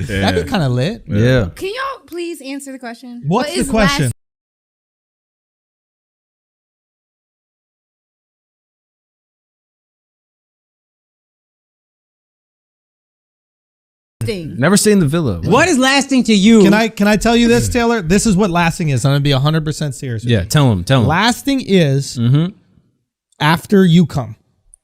That'd be kind of lit. Yeah. Can y'all please answer the question? What's the question? Never stay in the villa. What is lasting to you? Can I tell you this, Taylor? This is what lasting is. I'm gonna be 100% serious. Yeah, tell him. Lasting is after you come.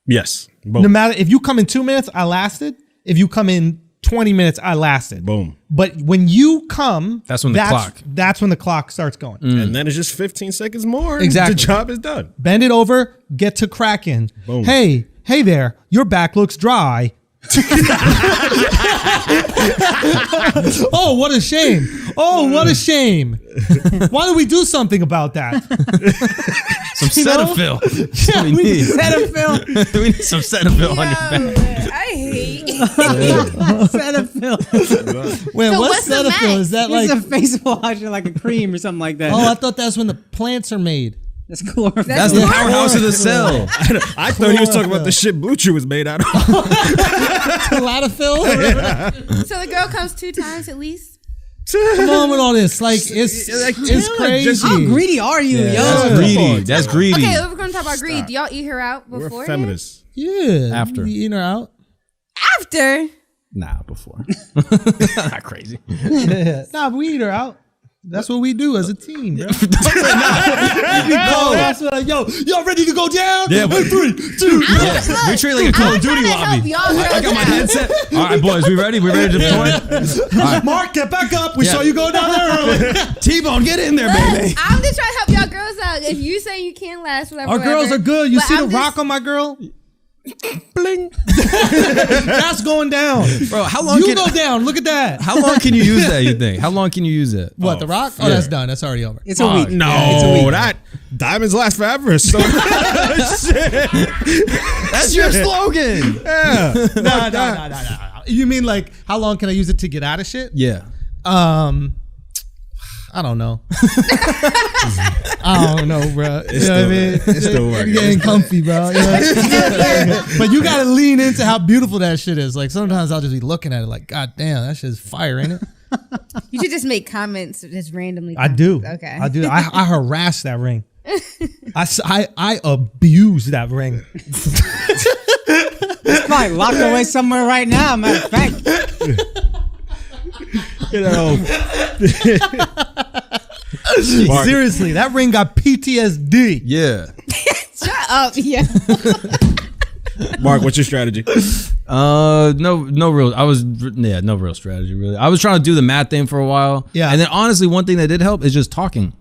Yes. Boom. No matter if you come in 2 minutes, I lasted. If you come in 20 minutes, I lasted. Boom. But when you come, that's when the clock starts going. And then it's just 15 seconds more. Exactly. The job is done. Bend it over, get to cracking. Boom. Hey there, your back looks dry. Oh, what a shame. Oh, what a shame. Why don't we do something about that? Some Cetaphil. Yeah, we need Cetaphil. We need some Cetaphil on your back. I hate Cetaphil. Wait, So what's what's the Cetaphil? max? Is that It's like... a face wash or like a cream or something like that. Oh, I thought that's when the plants are made. That's chlorophyll. That's the powerhouse of the cell. I thought he was talking about the shit Blue Chew was made out of. Cetaphil? So the girl comes 2 times at least? Come on with all this. Like, it's crazy. How greedy are you, yo? That's greedy. That's greedy. Okay, we're going to talk about greed. Do y'all eat her out before? We're feminists. Yeah. After. You eating her out? After? Nah, before. Not crazy. Nah, but we eat her out. That's what we do as a team, bro. That's what, y'all ready to go down? Yeah, but 3, 2, 1. Yeah, we treat like a Call of Duty lobby. I got my headset. All right, boys, we ready? We ready to deploy? Right. Mark, get back up. We saw you go down there early. T-Bone, get in there, baby. I'm just trying to help y'all girls out. If you say you can't last, whatever. Our girls are good. You But see I'm the rock on my girl? Bling. That's going down. Bro, how long You go down. Look at that. How long can you use that, you think? How long can you use it? What, the rock? Oh, that's done. That's already over. It's a week. No, Yeah, it's a week. that diamonds last forever. So That's your slogan. No. You mean like, how long can I use it to get out of shit? Yeah. I don't know. I don't know, bro. You know what I mean? It's still working. You're getting comfy, bro. You know? But you got to lean into how beautiful that shit is. Like, sometimes I'll just be looking at it like, God damn, that shit is fire, ain't it? You should just make comments just randomly. I do. Okay. I do. I harass that ring. I abuse that ring. It's probably locked away somewhere right now, matter of fact. you know, Seriously, that ring got PTSD. Yeah. Shut up. Yeah. Mark, what's your strategy? No real strategy really. I was trying to do the math thing for a while. Yeah. And then honestly, one thing that did help is just talking.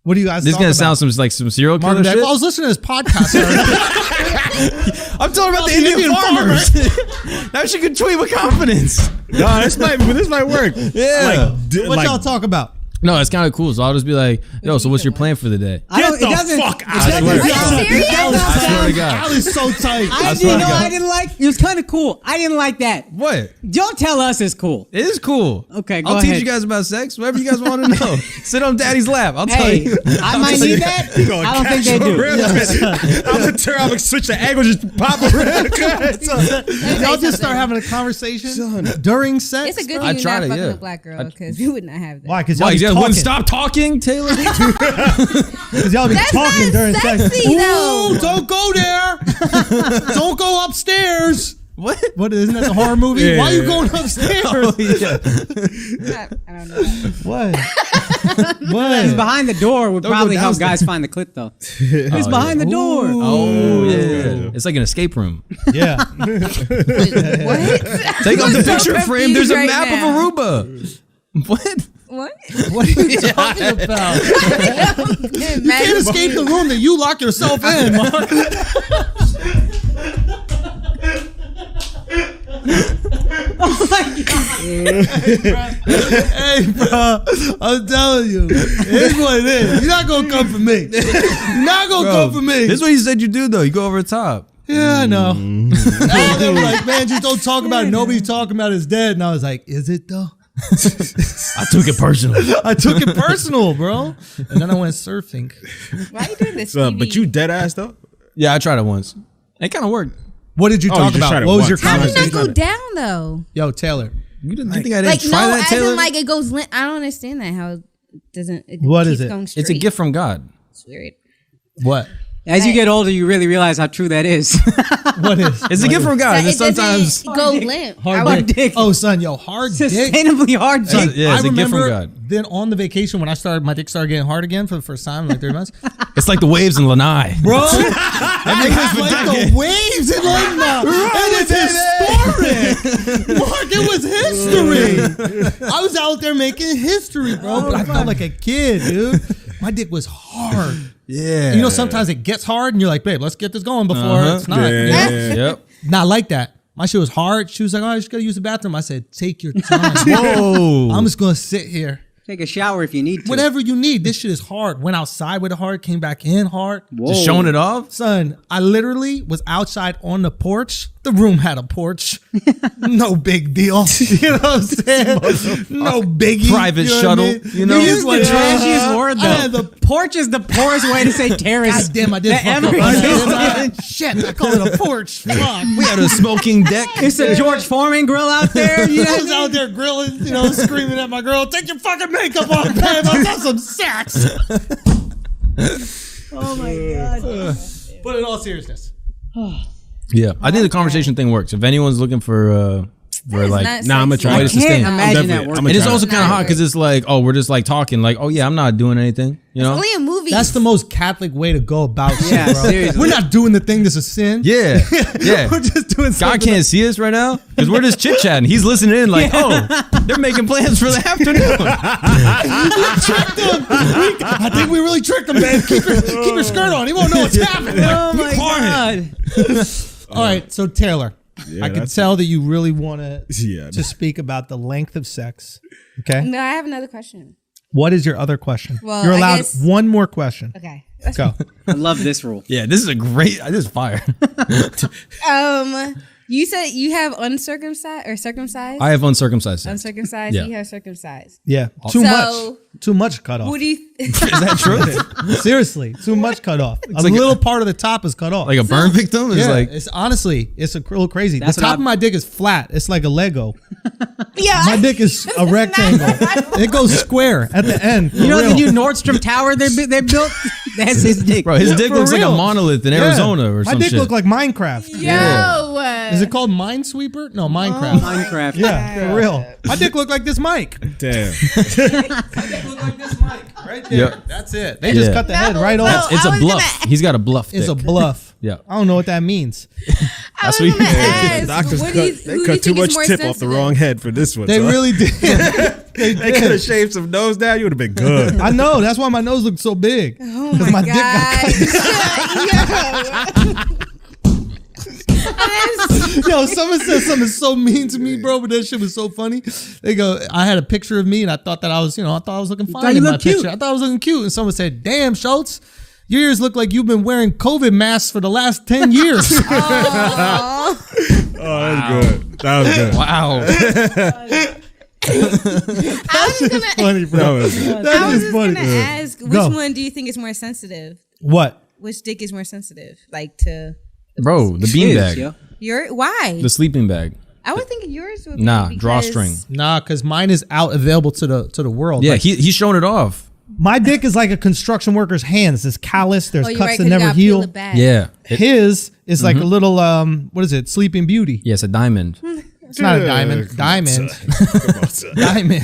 What do you guys This is talk gonna about? sound some serial killer Marvin, shit. I was listening to this podcast. I'm talking about the Indian farmers. Now she can tweet with confidence. No, this might work. Yeah. What y'all talk about? No, it's kind of cool. So I'll just be like, yo, so what's your plan for the day? Get the fuck out I of swear. here. Are you serious? I swear to God. Al is so tight. I swear didn't to know God. I didn't like. It was kind of cool. I didn't like that. What? Don't tell us it's cool. It is cool. Okay, go I'll ahead. teach you guys about sex. Whatever you guys want to know. Sit on daddy's lap. I'll tell Hey, you. I might need that. I don't think they do. I'm gonna switch the angle, just pop it. Y'all just start having a conversation during sex. It's a good I thing you're tried not it, fucking yeah. a black girl because you would not have that. Why? Because Why, y'all you be guys talking. wouldn't stop talking, Taylor? Because y'all be That's talking not during sex. sexy, though. Ooh, don't go there. Don't go upstairs. What? What, isn't that the horror movie? Yeah. Why are you going upstairs? Oh, yeah. I don't know. What? It's What? behind the door would Don't go probably help downstairs. guys find the clip though. It's behind the door. Oh, yeah. It's like an escape room. Yeah. What? Take off the picture frame. There's a confused right map now. of Aruba. What? What? What are you talking about? You can't escape the room that you lock yourself in, Mark. Hey, bro, I'm telling you, here's what it is. You're not gonna come for me. You're not gonna come for me. This is what you said you do, though. You go over the top. Yeah, I know. And they were like, man, just don't talk about it. Nobody talking about his dead. And I was like, is it though? I took it personal. I took it personal, bro. And then I went surfing. Why are you doing this? But you dead ass though. Yeah, I tried it once. It kind of worked. What did you Oh, talk you just tried about? it What was your once. How did that conversation? go down though? Yo, Taylor, You didn't think I didn't Like try no, that, as Taylor? in like it goes limp. I don't understand that how it doesn't. What keeps is it? going It's a straight. gift from God. It's weird. What? As you get older, you really realize how true that is. What is? It's a gift from God. That And sometimes, go limp. Hard dick. Oh, son, yo, hard dick. Sustainably hard Son, dick. Yeah, it's I a gift from remember God. then on the vacation when my dick started getting hard again for the first time in like 3 months. it's like the waves in Lanai. Bro, it was like the waves in London. It was historic. Mark, it was history. I was out there making history, bro. But I felt like a kid, dude. My dick was hard. Yeah. You know, sometimes it gets hard and you're like, babe, let's get this going before it's not. Yeah. You know? Yep. Not like that. My shit was hard. She was like, oh, I just gotta use the bathroom. I said, take your time. Whoa. I'm just gonna sit here. Take a shower if you need to. Whatever you need. This shit is hard. Went outside with it hard, came back in hard. Whoa. Just showing it off? Son, I literally was outside on the porch. The room had a porch. No big deal. You know what I'm saying? No biggie. Private You know shuttle, what I mean? you know? You Use the just went, trashiest word I had though. the Porch is the poorest way to say terrace. God damn, I did that fuck ever up on that, existed. didn't I? Shit, I call it a porch. Fuck. We had a smoking deck. It's a George Foreman grill out there. You know I what I was mean? out there grilling, you know, screaming at my girl, take your fucking makeup off, babe. Let's have some sex. Oh my god. But in all seriousness. Yeah. I think the conversation thing works. If anyone's looking for like, not Nah, I'm gonna sexy. try Way it. to sustain. Can't imagine that definitely- working. I'm And it's try also it. kind of hot because it's like, oh, we're just like talking, like, oh yeah, I'm not doing anything, you know? Only a movie. That's the most Catholic way to go about shit, Yeah, bro. seriously. We're not doing the thing that's a sin. Yeah, yeah. We're just doing God something. can't see us right now because we're just chit chatting. He's listening in, like, oh, they're making plans for the afternoon. Tricked him. I think we really tricked him, man. Keep your skirt on. He won't know what's happening. Oh Be my quiet. god. All right, so Taylor, I can that's- tell that you really want Yeah. to speak about the length of sex. Okay. No, I have another question. What is your other question? Well, You're I allowed guess- one more question. Okay. Go. I love this rule. Yeah, this is a great. This is fire. You said you have uncircumcised or circumcised? I have uncircumcised sex. Uncircumcised. Yeah. You have circumcised. Yeah. Too So- much. Too much cut off. What do you? Is that true? Seriously, too much cut off. A like little part of the top is cut off. Like a burn victim? It's yeah, like it's honestly, it's a little crazy. That's The what top I'm- of my dick is flat. It's like a Lego. Yeah. My dick is a rectangle. It goes square at the end. You know the new Nordstrom Tower they built? That's his dick. bro, his dick For looks like real. a monolith in Yeah. Arizona or My some dick shit. look like Minecraft. Yo. Is it called Minesweeper? No, Minecraft. Minecraft. Yeah, for real. My dick look like this mic. Damn. My dick look like this mic. Right there. Yeah. That's it. They just Yeah. cut the head right No, off. It's I a was bluff. gonna- He's got a bluff. It's a dick. bluff. Yeah. I don't know what that means. I was what you- gonna ask. Doctors what do you, cut, who they do you cut too think is much more tip off the sensitive? wrong head for this one. They son. really did. They They could have did. shaved some nose down. You would have been good. I know. That's why my nose looked so big. Oh 'Cause my my dick got god. Yo, someone said something so mean to me, bro, but that shit was so funny. They go, I had a picture of me and I thought that I was, I thought I was looking thought fine you in my looked cute. picture. I thought I was looking cute. And someone said, damn, Schultz, your ears look like you've been wearing COVID masks for the last 10 years. Aw. Oh, that's good. That was good. Wow. I was just gonna, funny, That bro. was good. I That was is just funny. gonna ask, which Go. one do you think is more sensitive? What? Which dick is more sensitive? Like to Bro, the Is, beanbag. yo. your why? The sleeping bag. I would think yours would be Nah, because- drawstring. Nah, because mine is out available to the world. Yeah, Like, he's showing it off. my dick is like a construction worker's hands. There's callous. There's Oh, you're cuts right, that 'cause you never gotta peel heal. it back. Yeah. His is like a little, what is it? Sleeping Beauty. Yeah, it's a diamond. It's not a diamond. Diamond. Come on, son. Diamond.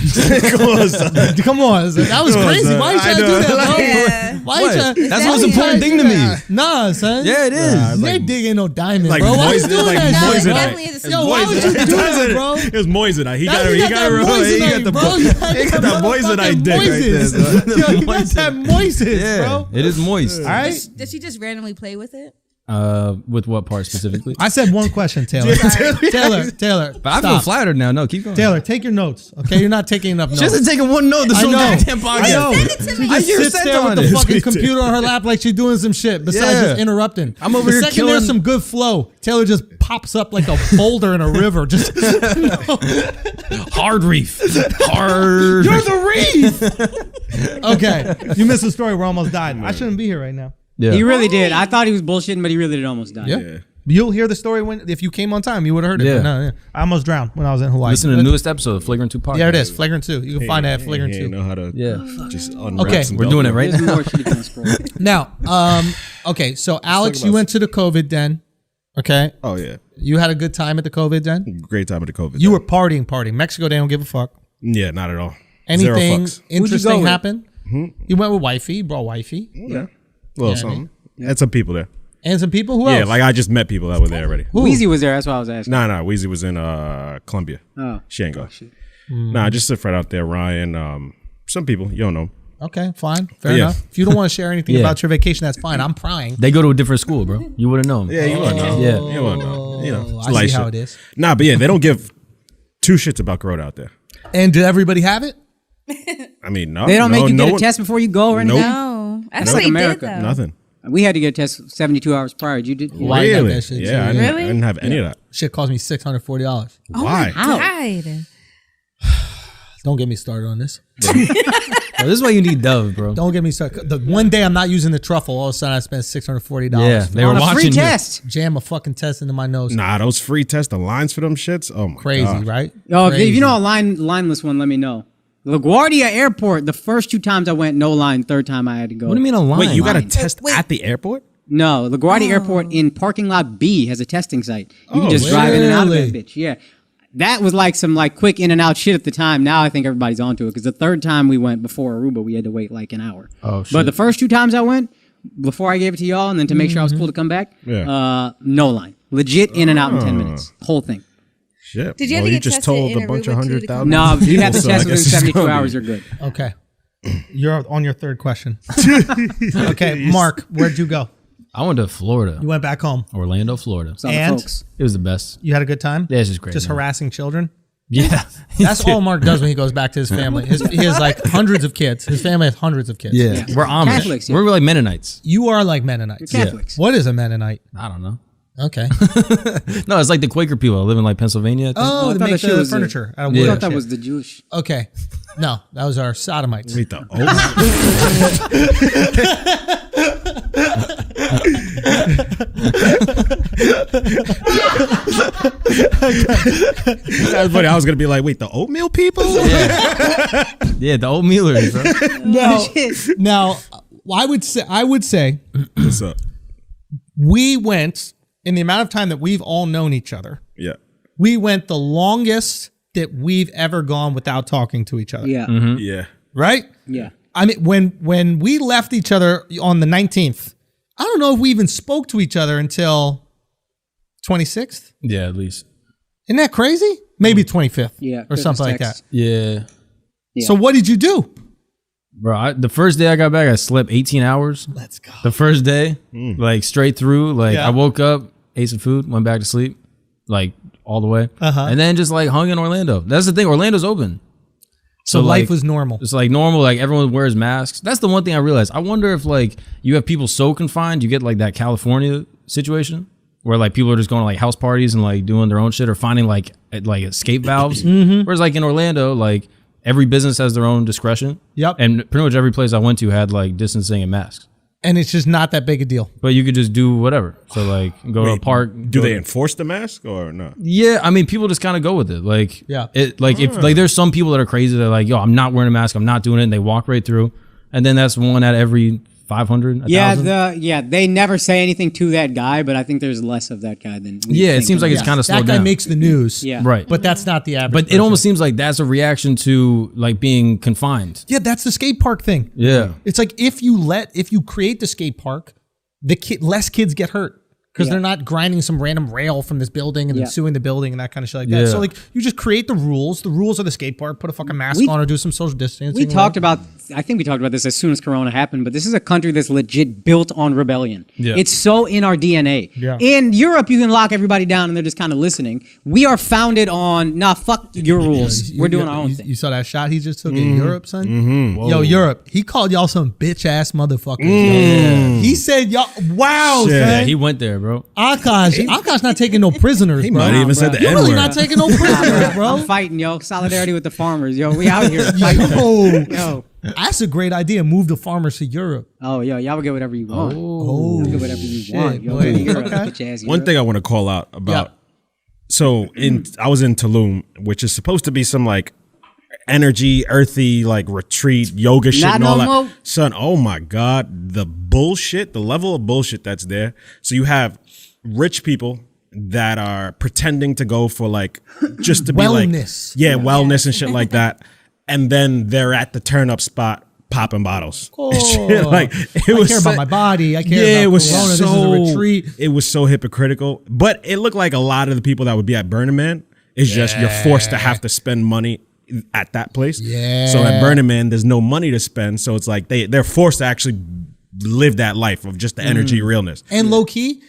Come on, son. Come on. That was Come on, crazy. son. Why you trying to I do know. that, bro? Yeah. Why What? you trying That's the most important thing to me. Nah, son. Yeah, it is. Nah, Your like- dick ain't no diamond, Like bro. Why you moist, doing like that? No, shit, it's bro? definitely the same. Yo, why would you do that, bro? It was moissanite. He That got nigga it. He got it wrong. He got the bro. he got that moissanite dick right there. son. Yo, you got that moistness, Yeah, bro. it is moist. All right. Does she just randomly play with it? With what part specifically? I said one question, Taylor. Taylor. But I feel Stop. flattered now. No, keep going. Taylor, take your notes. Okay, you're not taking enough notes. She hasn't taken one note this I whole know. goddamn I podcast. know. Send it to She me. just You're sits sent there with on the it. fucking computer on her lap like she's doing some shit. Besides Yeah. just interrupting. I'm over the here second there's killing- some good flow, Taylor just pops up like a boulder in a river. Just Hard reef. Hard. you're the reef. Okay, you missed the story. We almost died. I shouldn't be here right now. Yeah. He really did. I thought he was bullshitting, but he really did almost die. Yeah. Yeah. You'll hear the story if you came on time. You would have heard it. Yeah. But no, I almost drowned when I was in Hawaii. Listen to the newest episode of Flagrant 2 podcast. There it is, Flagrant 2. You can find that at Flagrant 2. know how to just unwrap Okay. some We're doing it Velcro. right There's now. more shit you can scroll. Now, okay, so Alex, you went to the COVID den. Okay. Oh yeah, You had a good time at the COVID den? great time at the COVID. You were partying. Mexico, they don't give a fuck. Yeah, not at all. Anything Zero fucks. interesting with? happen? You went with wifey, you brought wifey. Yeah, little Yeah, something. Had some people there. And some people? Who Yeah, else? like I just met people that were there already. Weezy was there. That's why I was asking. Nah, Weezy was in Columbia. Oh. She ain't go. Nah, just a friend out there, Ryan. Some people you don't know. Okay, fine. Fair Yeah. enough. If you don't want to share anything Yeah. about your vacation, that's fine. I'm prying. They go to a different school, bro. You wouldn't know them. Yeah, you wouldn't know. Yeah. You wouldn't know. You know, it's I light see how shit. it is. Nah, but yeah, they don't give two shits about Corona out there. And did everybody have it? I mean, no. They don't make you no get a one- test before you go or anything? Nope. No, I That's thought like they America. did though. Nothing. We had to get a test 72 hours prior. You did? Why you got Really? that shit, Yeah, I too? didn't, Really? I didn't have any of that. Shit cost me $640. Why? God. Don't get me started on this. Bro, this is why you need Dove, bro. Don't get me started. The one day I'm not using the truffle, all of a sudden I spent $640. Yeah, they were On a watching free you. test. Jam a fucking test into my nose. Nah, those free tests, the lines for them shits. Oh my Crazy, God. right? Oh, if Crazy. you know a lineless one, let me know. LaGuardia Airport, the first 2 times I went, no line. Third time I had to go. What do you mean a line? Wait, you got a Line. test at the airport? No, LaGuardia Airport in parking lot B has a testing site. You can just really? drive in and out of that bitch. Yeah. That was like some like quick in and out shit at the time. Now I think everybody's onto it because the third time we went before Aruba, we had to wait like an hour. Oh, shit. But the first 2 times I went, before I gave it to y'all and then to make sure I was cool to come back, Yeah. no line. Legit in and out in 10 minutes. Whole thing. Shit. Did you have well, to you get just tested told in a bunch of Aruba, too, to 100,000. come No, if you have the So I test guess within it's 72 gonna be- hours, you're good. Okay. You're on your third question. Okay, Mark, where'd you go? I went to Florida, You went back home. Orlando, Florida. Some And? folks. It was the best. You had a good time? Yeah, it's just great. Just man. harassing children? Yeah. That's all Mark does when he goes back to his family. He has like hundreds of kids. His family has hundreds of kids. Yeah. We're Amish. Catholics, yeah. We're like Mennonites. You are like Mennonites. You're Catholics. What is a Mennonite? I don't know. Okay. No, it's like the Quaker people that live in like Pennsylvania. I think. Oh, I they thought make that shit the was the- furniture out of I wood. thought and that shit. was the Jewish. Okay. No, that was our sodomites. Wait, the That's funny. I was gonna be like, wait, the oatmeal people? Yeah, the oatmealers, bro. Now, I would say What's up? we went in the amount of time that we've all known each other. Yeah. We went the longest that we've ever gone without talking to each other. Yeah. Yeah. Right? Yeah. I mean, when we left each other on the 19th, I don't know if we even spoke to each other until 26th. Yeah, at least. Isn't that crazy? Maybe 25th. Yeah. Or something like text. that. Yeah. Yeah. So what did you do? Bro, the first day I got back, I slept 18 hours. Let's go. The first day, like straight through. Like Yeah. I woke up, ate some food, went back to sleep, like all the way. Uh-huh. And then just like hung in Orlando. That's the thing. Orlando's open. So like, life was normal. It's like normal. Like everyone wears masks. That's the one thing I realized. I wonder if like you have people so confined, you get like that California situation where like people are just going to like house parties and like doing their own shit or finding like escape valves. Whereas like in Orlando, like every business has their own discretion. Yep. And pretty much every place I went to had like distancing and masks. And it's just not that big a deal. But you could just do whatever. So like go to a park. Do go they to- enforce the mask or not? Yeah, I mean, people just kind of go with it. Like, Yeah. it like if like there's some people that are crazy. They're like, yo, I'm not wearing a mask. I'm not doing it. And they walk right through. And then that's one at every 500. Yeah, 1,000. they never say anything to that guy, but I think there's less of that guy than we Yeah, it think seems like there it's is. kind of slowed That guy down. makes the news. Yeah. Right. But that's not the average. But it person. almost seems like that's a reaction to like being confined. Yeah, that's the skate park thing. Yeah. It's like if you create the skate park, less kids get hurt because Yeah. they're not grinding some random rail from this building and Yeah. then suing the building and that kind of shit like that. Yeah. So like you just create the rules. The rules of the skate park. Put a fucking mask on or do some social distancing. We talked about, I think we talked about this as soon as Corona happened, but this is a country that's legit built on rebellion. Yeah. It's so in our DNA. Yeah. In Europe, you can lock everybody down and they're just kind of listening. We are founded on, nah, fuck your rules. We're doing our own thing. You saw that shot he just took in Europe, son? Yo, Europe. He called y'all some bitch ass motherfuckers. Yo. He said y'all, wow, Shit. Yeah, son. he went there, bro. Akash not taking no prisoners, bro. Might even said the You're N really word. not taking no prisoners, bro. I'm fighting, yo. Solidarity with the farmers, yo. We out here fighting. Yo. Yo. That's a great idea. Move the farmers to Europe. Oh, yo, y'all will get whatever you want. Oh, Get whatever you want. Yo, boy. Europe, Okay. get your ass One Europe. thing I want to call out about. Yeah. So I was in Tulum, which is supposed to be some like energy, earthy, like retreat, yoga shit Not and all no that. more. Son, oh my God, the bullshit, the level of bullshit that's there. So you have rich people that are pretending to go for like just to be Wellness. like wellness and shit like that. And then they're at the turn up spot popping bottles. Oh. Shit, like it I was care so- about my body. I care yeah, about it was Corona. so This is a retreat. It was so hypocritical, but it looked like a lot of the people that would be at Burning Man is just you're forced to have to spend money at that place. Yeah. So at Burning Man, there's no money to spend, so it's like they're forced to actually live that life of just the energy realness. And low key,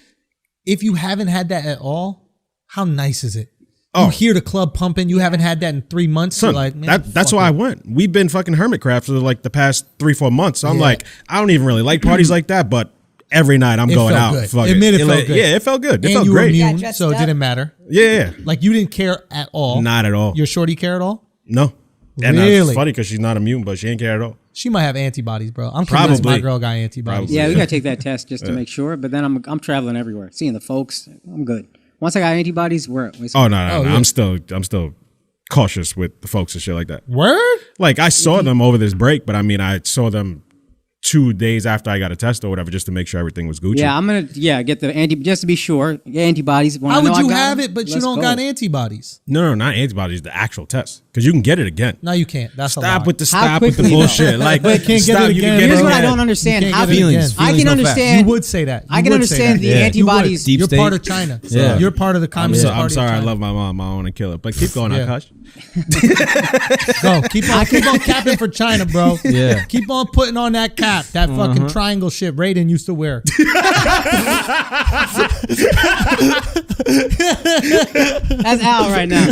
if you haven't had that at all, how nice is it? You Oh. hear the club pumping. You haven't had that in 3 months. Son, you're like, man, that's fuck why it. I went. We've been fucking hermit crabs for like the past 3-4 months. So I'm Yeah. like, I don't even really like parties like that, but every night I'm It going felt out. good. Fuck Admit it felt like- good. Yeah, it felt good. It And felt you were great. immune, dressed so it up. didn't matter. Yeah. Like you didn't care at all. Not at all. Your shorty care at all? No. And Really? it's funny because she's not immune, but she ain't care at all. She might have antibodies, bro. I'm convinced my Probably. girl got antibodies. Probably. Yeah, we gotta take that test just to make sure. But then I'm traveling everywhere, seeing the folks. I'm good. Once I got antibodies, we're Oh no, yeah. I'm still cautious with the folks and shit like that. Word? Like I saw them over this break, but I mean I saw them 2 days after I got a test or whatever, just to make sure everything was Gucci. Yeah, I'm gonna get the just to be sure. Get antibodies. When I How know would I you got have them, it, but you let's don't go. got antibodies? No, not antibodies, the actual test, because you can get it again. No, you can't. That's a Stop lie. with the How stop with the quickly, though? bullshit. Like But can't get stop, it you again, can get Here's it what I again. don't understand. You can't How get it Feelings. again. I can Feelings no facts. understand. You would say that. I You can would say understand that. the Yeah. antibodies. Deep You're state. part of China. Yeah. You're part of the I'm, communist party. I'm of sorry, I China. love my mom. I want to kill her, but keep going, Yeah. Akash. Go. Keep on capping for China, bro. Yeah. Keep on putting on that cap, that fucking triangle shit Raiden used to wear. That's Al right now.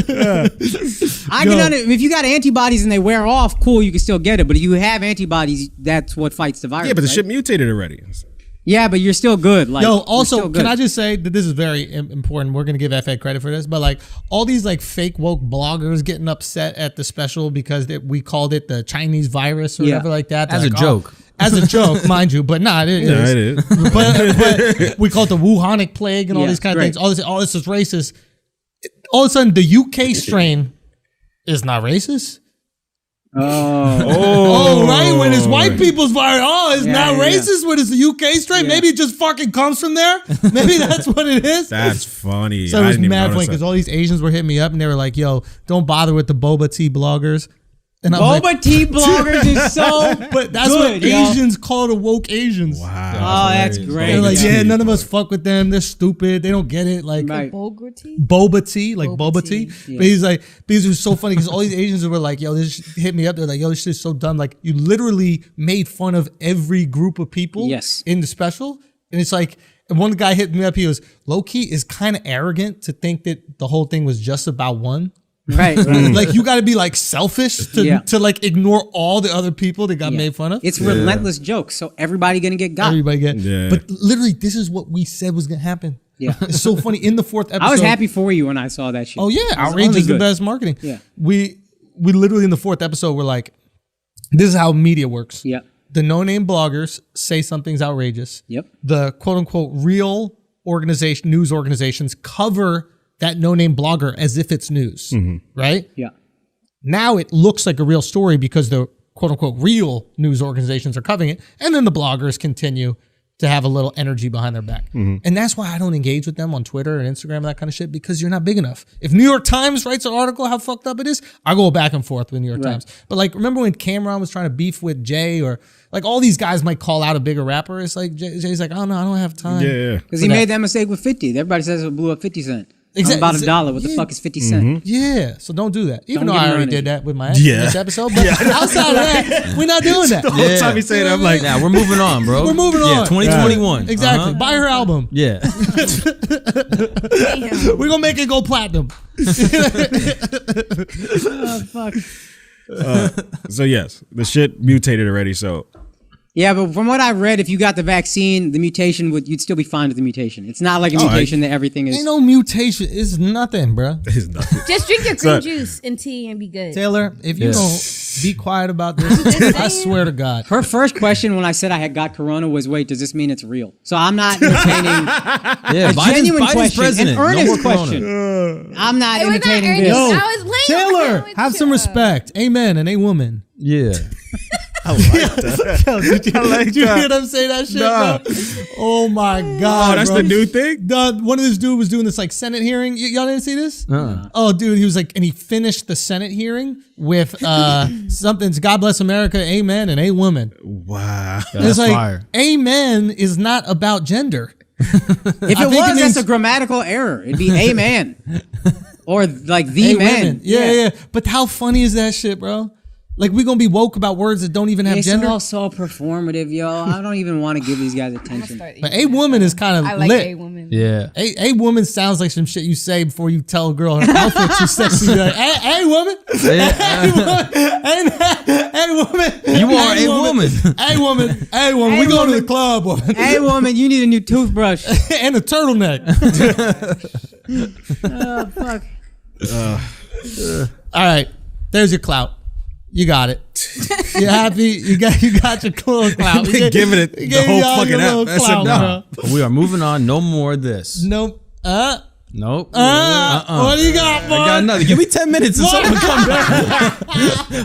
I can if you got antibodies and they wear off, cool, you can still get it. But if you have antibodies, that's what fights the virus. Yeah, but the right? shit mutated already. Yeah, but you're still good. Like, Yo, you're also, still good. can I just say that this is very important? We're gonna give FA credit for this, but like all these like fake woke bloggers getting upset at the special because we called it the Chinese virus or Yeah. whatever like that. As They're a like, joke. as a joke, mind you, but nah, it is. Yeah, it is. But we call it the Wuhanic plague and all Yeah, these kind of great. things. All this is racist. All of a sudden, the UK strain is not racist. Oh, right. When it's white people's virus, it's not yeah. racist. When it's the UK strain, maybe it just fucking comes from there. Maybe that's what it is. That's funny. So I it was didn't even mad funny notice because that. all these Asians were hitting me up and they were like, "Yo, don't bother with the boba tea bloggers." And I'm Boba like, tea bloggers is so but that's good, what yo. Asians call the woke Asians. Wow. Oh, that's great. They're like, Yeah. yeah, none of us fuck with them. They're stupid. They don't get it. Like Right. Bulgur tea? boba tea, like boba, Boba tea. tea. But he's like, these are so funny because all these Asians were like, yo, this hit me up. They're like, yo, this shit's so dumb. Like, you literally made fun of every group of people Yes. in the special. And it's like, and one guy hit me up. He was low key is kind of arrogant to think that the whole thing was just about one. Right. Like, you got to be like selfish to, Yeah. to like ignore all the other people that got made fun of. It's relentless jokes, so everybody gonna get got. Everybody get, Yeah. but literally, this is what we said was gonna happen. Yeah. It's so funny. In the fourth episode, I was happy for you when I saw that shit. Oh yeah, It was outrage only is the good. best marketing. Yeah. we literally in the fourth episode we're like, this is how media works. Yep. The no-name bloggers say something's outrageous. Yep. The quote-unquote real news organizations cover that no-name blogger as if it's news, right? Yeah. Now it looks like a real story because the quote-unquote real news organizations are covering it, and then the bloggers continue to have a little energy behind their back. And that's why I don't engage with them on Twitter and Instagram and that kind of shit, because you're not big enough. If New York Times writes an article how fucked up it is, I go back and forth with New York Times. But like, remember when Cameron was trying to beef with Jay, or like all these guys might call out a bigger rapper? It's like, Jay's like, oh no, I don't have time. Yeah. Because he made that mistake with 50. Everybody says it blew up 50 Cent. Exactly. About $1. What the fuck is 50 cent? Yeah, so don't do that. Even Don't though give I me already energy. did that with my ex in this episode, but outside of that, we're not doing that. The whole time he say that, I'm like, Yeah, we're moving on, bro. We're moving Yeah, on. 2021. Exactly. Uh-huh. Buy her album. Yeah. Damn. We're gonna make it go platinum. Oh, fuck. so yes, the shit mutated already. So Yeah, but from what I read, if you got the vaccine, the mutation you'd still be fine with the mutation. It's not like a mutation that everything is. Ain't no mutation. It's nothing, bro. It's nothing. Just drink your green juice and tea and be good. Taylor, if you don't be quiet about this, I swear to God. Her first question when I said I had got corona was, "Wait, does this mean it's real?" So I'm not entertaining Yeah, a genuine Biden's question, president. an earnest No more corona. question. I'm not It was not entertaining earnest. this. Yo, I was laying Taylor, down with have some you. respect. Amen and a woman. Yeah. Did you hear them say that shit, Nah. bro? Oh my God. Oh, that's bro. the new thing? One of this dude was doing this like Senate hearing. Y'all didn't see this? Oh, dude, he was like, and he finished the Senate hearing with something's God bless America, amen, and a woman. Wow. That's It's like, fire. amen is not about gender. If it think was, it that's means- a grammatical error. It'd be a man. Or like the A man. women. Yeah. But how funny is that shit, bro? Like, we gonna be woke about words that don't even have It's gender? all so performative, yo. I don't even want to give these guys attention. But a woman is kind I of like lit. a woman. Yeah. A woman sounds like some shit you say before you tell a girl her outfit's too sexy. You're like, hey, woman. Hey, woman. You are a woman. Hey, woman. Hey, woman. We going to the club. Woman. Hey, woman, you need a new toothbrush. And a turtleneck. Oh, fuck. All right. There's your clout. You got it. You happy? You got your little clout. You've been giving it the whole fucking app. That's enough. We are moving on. No more of this. Nope. Nope. What do you got, boy? I got nothing. Give me 10 minutes and someone come back.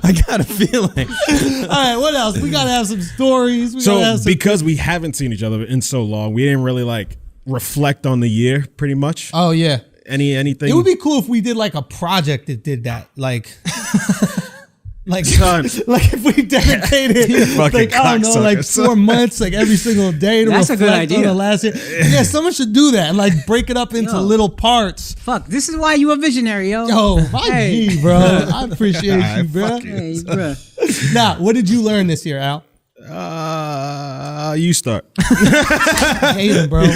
I got a feeling. All right, what else? We gotta have some stories. We gotta So have some because we haven't seen each other in so long, we didn't really like reflect on the year pretty much. Oh yeah. Anything. It would be cool if we did like a project that did that. Like Son. like if we dedicated fucking like I don't know, like cocksucker, 4 months, like every single day to That's a reflect good on idea. the last year. Yeah, someone should do that and like break it up into Yo. little parts. Fuck, this is why you a visionary, yo. Yo, my Hey. G, bro. I appreciate you, bro. fuck you. Hey, bruh. Now, what did you learn this year, Al? You start. I hate him, bro. We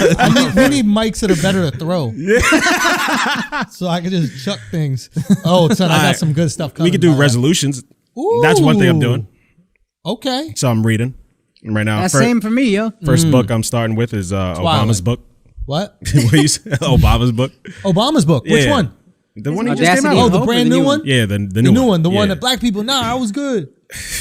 need mics that are better to throw. So I can just chuck things. Oh, son, I got Alright. some good stuff coming. We could do by the way. resolutions. That's one thing I'm doing. Okay. So I'm reading right now. That's First, same for me, yo. first book I'm starting with is Obama's book. What? What you say? Obama's book. Obama's book. Which Yeah. one? The one he just Audacity came of out Oh, with. the Hope or brand the new new one? Yeah, the The new new one. The one Yeah. that black people, I was good.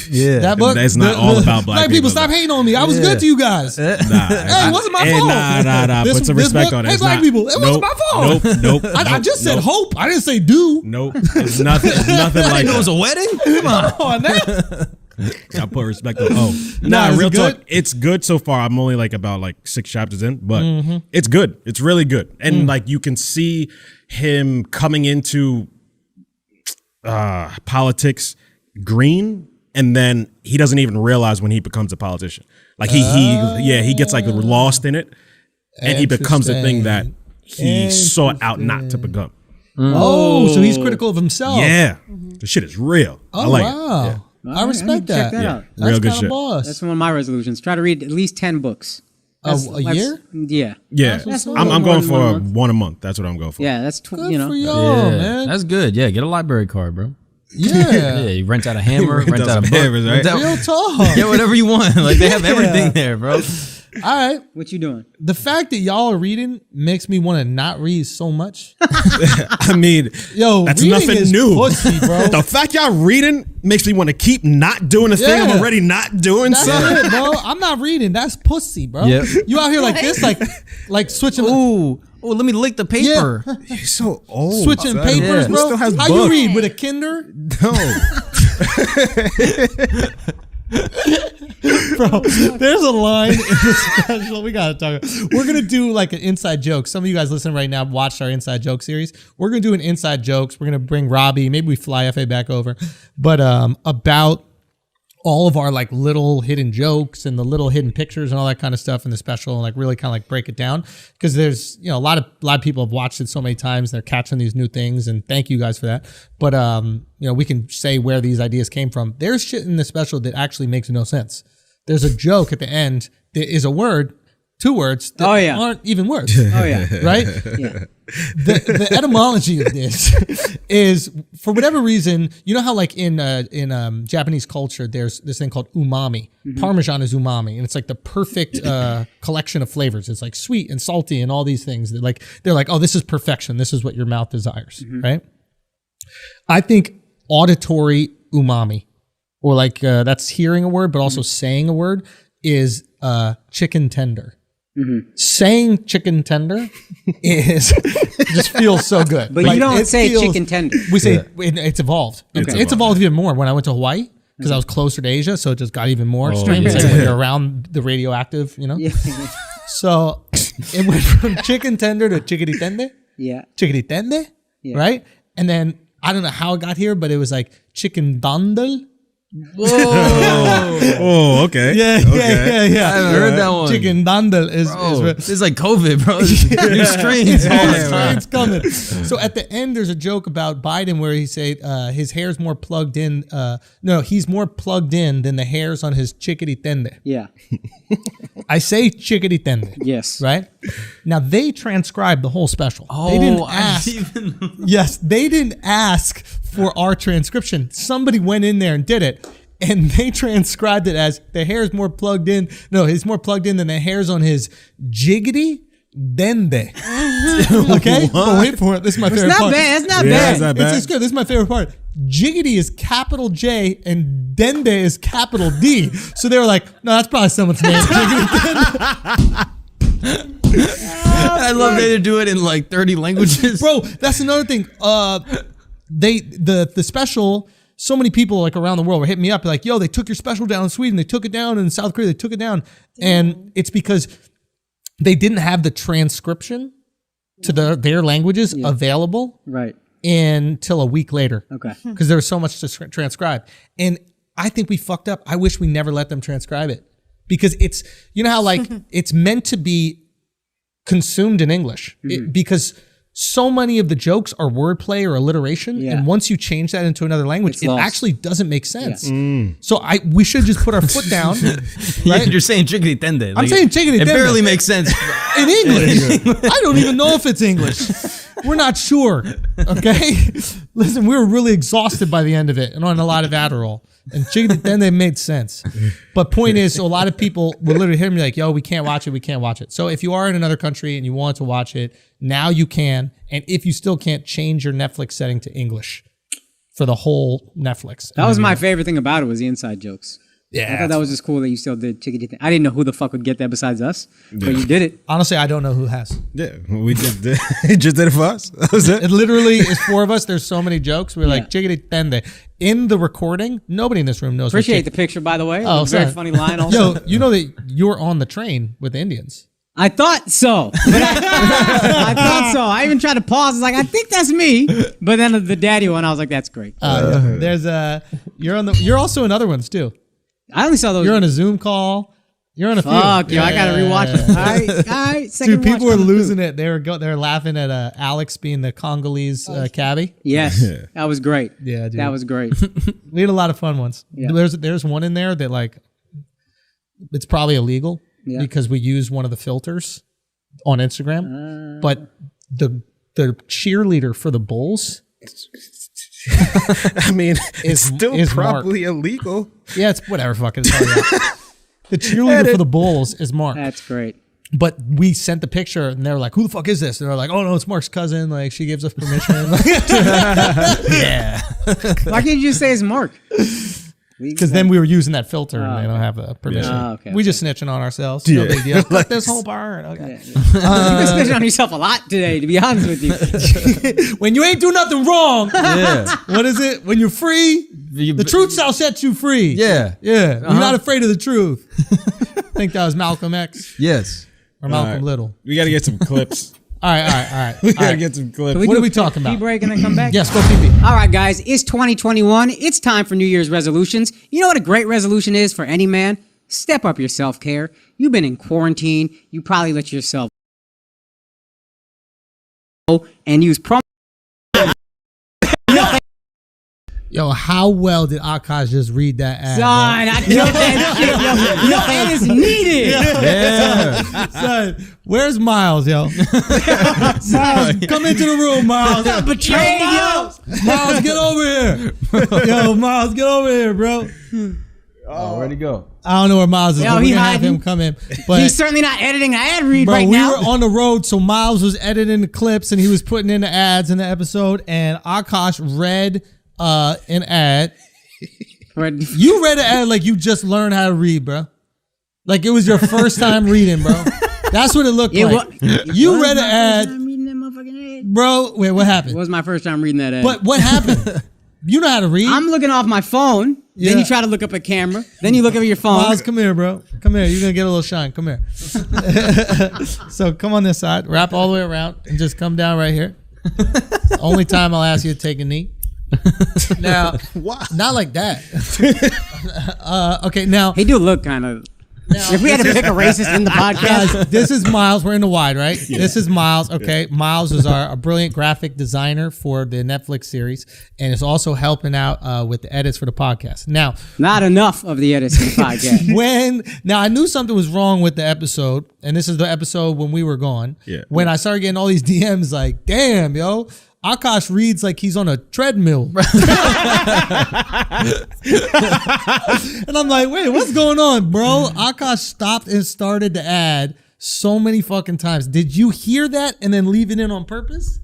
Yeah. That book? That's not all about black people. people, Stop though. hating on me. I was good to you guys. Hey, it wasn't my fault. Nah. This- Put some this respect book- on it. Hey, It's black not- people, it wasn't my fault. Nope. I just said nope. hope. I didn't say do. Nope. It's nothing like It was that. a wedding? Come on. Oh, now. I put respect on. Oh, Nah, nah, is it real good? talk. It's good so far. I'm only like about like 6 chapters in, but Mm-hmm. it's good. It's really good, and Mm. like you can see him coming into politics green, and then he doesn't even realize when he becomes a politician. Like he gets like lost in it, and he becomes the thing that he sought out not to become. Oh, so he's critical of himself. Yeah, the shit is real. I Oh, like wow. it. I respect Check that. that out. That's Real good kinda shit. boss. That's one of my resolutions. Try to read at least 10 books. A year? Yeah. Yeah, what's up. I'm going for One month. one a month. That's what I'm going for. Yeah, that's, Good you know. for y'all, Yeah. man. That's good. Yeah. Get a library card, bro. Yeah. Yeah. You rent out a hammer, Rent rent out out a some book. hammers, right? rent out- Real talk. Get whatever you want. Like they have everything there, bro. All right. What you doing? The fact that y'all are reading makes me want to not read so much. I mean, Yo, that's reading nothing is new. pussy, bro. The fact y'all reading makes me want to keep not doing the thing I'm Yeah. already not doing. That's son. it, bro. I'm not reading. That's pussy, bro. Yep. You out here like this, like switching, Ooh. Oh, let me lick the paper. You're so old. switching son. papers, Yeah. bro. Still has How books. you read with a Kinder, No. bro? There's a line in the special. We gotta talk. We're gonna do like an inside joke. Some of you guys listening right now watched our inside joke series. We're gonna do an inside jokes. We're gonna bring Robbie. Maybe we fly FA back over, but about all of our like little hidden jokes and the little hidden pictures and all that kind of stuff in the special, and like really kind of like break it down, because there's, you know, a lot of people have watched it so many times, they're catching these new things, and thank you guys for that. But you know, we can say where these ideas came from. There's shit in the special that actually makes no sense. There's a joke at the end that is a word two words that aren't even words. Oh yeah. Right? Yeah. The etymology of this is, for whatever reason, you know how like in Japanese culture, there's this thing called umami. Parmesan is umami, and it's like the perfect collection of flavors. It's like sweet and salty and all these things. They're like, oh, this is perfection. This is what your mouth desires, right? I think auditory umami, or like that's hearing a word, but also saying a word, is chicken tender. Saying chicken tender is just feels so good. But you don't say chicken tender. We say it's evolved. It's evolved even more when I went to Hawaii, because I was closer to Asia, so it just got even more extreme. It's like when you're around the radioactive, you know. Yeah. So it went from chicken tender to chickadee tende. Yeah. Chickadee tende, right? And then I don't know how it got here, but it was like chicken dandel. Oh, okay. Yeah. I haven't heard that one. Chicken dandel is This is like COVID, bro. New strains. It's coming. So at the end, there's a joke about Biden where he say his hair's more plugged in. No, he's more plugged in than the hairs on his chickadee tende. Yeah. I say chickadee tende. Yes. Right? Now they transcribed the whole special. Oh, they didn't ask. Yes, they didn't ask for our transcription. Somebody went in there and did it. And they transcribed it as the hair is more plugged in. No, he's more plugged in than the hairs on his jiggity dende. Okay? But wait for it. This is my favorite part. It's not Yeah, bad. it's not bad. It's good. This is my favorite part. Jiggity is capital J and dende is capital D. So they were like, no, that's probably someone's name. Jiggity dende. I love they do it in like 30 languages. Bro, that's another thing. The special, so many people like around the world were hitting me up like, yo, they took your special down in Sweden, they took it down in South Korea, they took it down. And it's because they didn't have the transcription to their languages available Right. until a week later. Okay. Because there was so much to transcribe. And I think we fucked up. I wish we never let them transcribe it. Because it's, you know how like it's meant to be consumed in English. Because so many of the jokes are wordplay or alliteration, and once you change that into another language, it actually doesn't make sense. So we should just put our foot down. Right? You're saying chickadee tende. I'm saying chickadee It tende. barely makes sense. In English. I don't even know if it's English. We're not sure. Okay? Listen, we were really exhausted by the end of it and on a lot of Adderall. And then they made sense. But point is, so a lot of people will literally hear me like, yo, we can't watch it. We can't watch it. So if you are in another country and you want to watch it, now you can. And if you still can't, change your Netflix setting to English for the whole Netflix. That was my favorite thing about it, was the inside jokes. Yeah. I thought that was just cool that you still did chickadee thing. I didn't know who the fuck would get that besides us, but you did it. Honestly, I don't know who has. Yeah, we just did. He just did it for us. That was it. It literally is four of us. There's so many jokes. We're like, chickadee tende. In the recording, nobody in this room knows. Appreciate the picture, by the way. Oh, Very sorry. funny line also. Yo, you know that you were on the train with the Indians. I thought so. I thought so. I even tried to pause. I was like, I think that's me. But then the daddy one, I was like, that's great. There's you're also in other ones too. I only saw those. You're on a Zoom call. You're on a few. Fuck, yo, I gotta rewatch it. All right, second Dude, people watch were on losing it. They were laughing at Alex being the Congolese cabbie. Yes, that was great. Yeah, dude. That was great. We had a lot of fun ones. Yeah. There's one in there that like it's probably illegal because we use one of the filters on Instagram. But the cheerleader for the Bulls, I mean, it's still is probably illegal. yeah, it's whatever. Fucking the cheerleader for the Bulls is Mark. That's great. But we sent the picture and they were like, who the fuck is this? And they're like, oh no, it's Mark's cousin. Like she gives us permission. Yeah. Why can't you just say it's Mark? Because then we were using that filter and they don't have the permission. Oh, okay, we just snitching on ourselves. No big deal. Cut this whole part. Okay. You've been spitting on yourself a lot today, to be honest with you. When you ain't do nothing wrong. Yeah. What is it? When you're free, the truth shall set you free. Yeah. Yeah. You're not afraid of the truth. I think that was Malcolm X Yes. or Malcolm Little. We got to get some clips. All right. We got to get some clips. What are we talking Pee about? break and then come back? Yes, go pee. All right, guys, it's 2021. It's time for New Year's resolutions. You know what a great resolution is for any man? Step up your self-care. You've been in quarantine. You probably let yourself and use promo. Yo, how well did Akash just read that ad? Son, I killed that shit, yo. Yo, it is needed. Yeah. Son, where's Miles, yo? Miles, come into the room, Miles. Betrayed, yo. Miles, get over here. Yo, Miles, get over here, bro. Oh, where'd he go? I don't know where Miles is, Yo, but he we're gonna have hiding. him come in. But He's certainly not editing an ad read bro, right we now. were on the road, so Miles was editing the clips and he was putting in the ads in the episode, and Akash read an ad. You read an ad like you just learned how to read, bro. Like it was your first time reading, bro. That's what it looked like. You read an ad, reading that motherfucking ad. bro. Wait, what It happened? was my first time reading that ad. But what happened? You know how to read. I'm looking off my phone. Yeah. Then you try to look up a camera. Then you look up your phone. Miles, come here, bro. Come here. You're gonna get a little shine. Come here. So come on this side. Wrap all the way around and just come down right here. Only time I'll ask you to take a knee. Now, not like that. Okay, now, He do look kind of. If we had to pick a racist in the podcast, guys, this is Miles. We're in the wide, right? This is Miles. Okay, Miles is our brilliant graphic designer for the Netflix series, and is also helping out with the edits for the podcast. Now, not enough of the edits in the podcast. Now I knew something was wrong with the episode, and this is the episode when we were gone. Yeah. When I started getting all these DMs like, damn, yo, Akash reads like he's on a treadmill. And I'm like, wait, what's going on, bro? Akash stopped and started the ad so many fucking times. Did you hear that and then leave it in on purpose?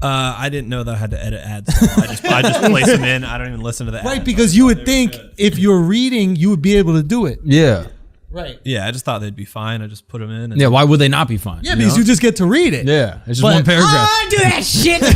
I didn't know that I had to edit ads. So I just place them in. I don't even listen to the Right, ads. because you would think if you're reading, you would be able to do it. Yeah. Right. Yeah, I just thought they'd be fine. I just put them in. And Yeah. Why would they not be fine? Yeah, because you just get to read it. Yeah. It's just But- one paragraph. Oh, do that shit. Oh,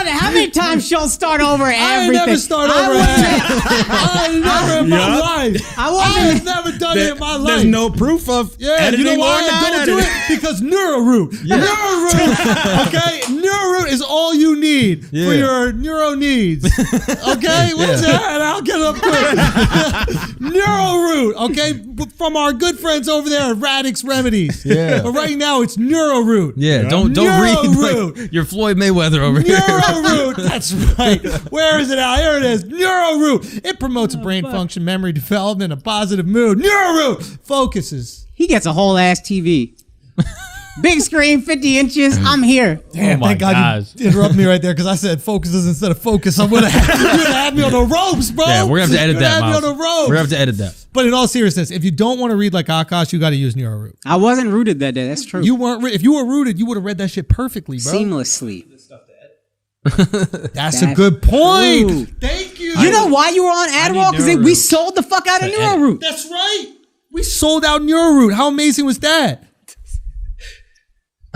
how many times she'll start over I ain't everything? never start over an ad. I ain't never in my life. I I wasn't. have never done it in my life. There's no proof of Yeah, editing you know why or I not don't do editing. it? Because NeuroRoot. NeuroRoot. Okay? NeuroRoot is all you need for Yeah. your neuro needs. Okay? What is that? And I'll get it up quick. NeuroRoot. Okay? From our good friends over there at Radix Remedies. Yeah. But right now it's NeuroRoot. Yeah. Don't read NeuroRoot. like, your Floyd Mayweather over here. NeuroRoot. That's right. Where is it out? Here it is. NeuroRoot. It promotes brain function, memory development, a positive mood. NeuroRoot focuses. He gets a whole ass TV. Big screen, 50 inches. I'm here. Damn, Oh my thank God gosh. you interrupted me right there because I said focuses instead of focus. I would have had me on the ropes, bro. Yeah, we're gonna have to edit You'd that, have me Miles. on the We're ropes. gonna have to edit that. But in all seriousness, if you don't want to read like Akash, you got to use NeuroRoot. I wasn't rooted that day. That's true. You weren't. If you were rooted, you would have read that shit perfectly, bro. Seamlessly. That's a good point. true. Thank you. You know why you were on AdWall? Because we sold the fuck out of NeuroRoot. That's right. We sold out NeuroRoot. How amazing was that?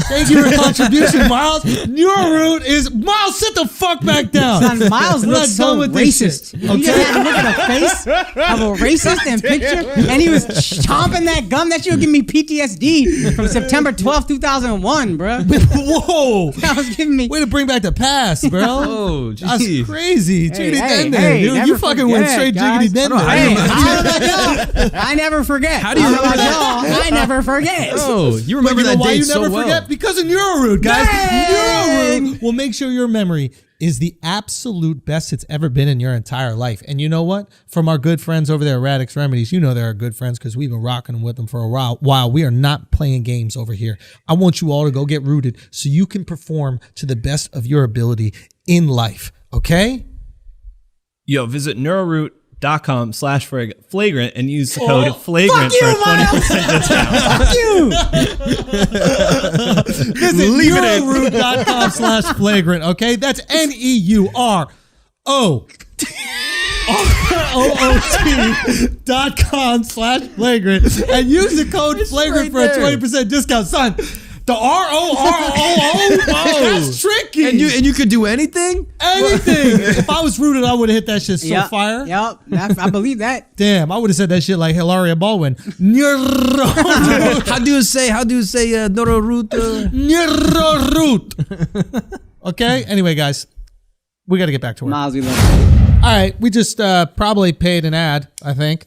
Thank you for your contribution, Miles. NeuroRoot is Miles. Sit the fuck back down. Son, Miles We're not looks so done with this racist. shit, You just had to look at a face of a racist and picture, and he was chomping that gum. That shit would give me PTSD from September 12th, 2001, bro. Whoa. That was giving me. Way to bring back the past, bro. Oh, That's geez. crazy. Jiggity hey, dende, hey, dude. never You fucking went forget, straight guys. jiggity dende. Hey, I don't know. I never forget. How do you I don't remember know. that? I never forget. Oh, you But remember you know that why date you so never well. forget? Because of NeuroRoot, guys. Dang. NeuroRoot will make sure your memory is the absolute best it's ever been in your entire life. And you know what? From our good friends over there at Radix Remedies, you know they're our good friends because we've been rocking with them for a while. We are not playing games over here. I want you all to go get rooted so you can perform to the best of your ability in life. Okay? Yo, visit neuroroot.com/flagrant and use the code flagrant Fuck you, for a 20% discount. Fuck you. Visit neuroroot.com/flagrant. Okay? That's NEUROOT.com/flagrant and use the code flagrant for a 20% discount. Son, the ROROO, that's tricky. And you could do anything? Anything. If I was rooted, I would have hit that shit so fire. Yep. I believe that. Damn, I would have said that shit like Hilaria Baldwin. NeuroRoot. How do you say NeuroRoot? NeuroRoot. Okay? Anyway, guys, we got to get back to work. Miles, we love you. All right, we just probably paid an ad, I think.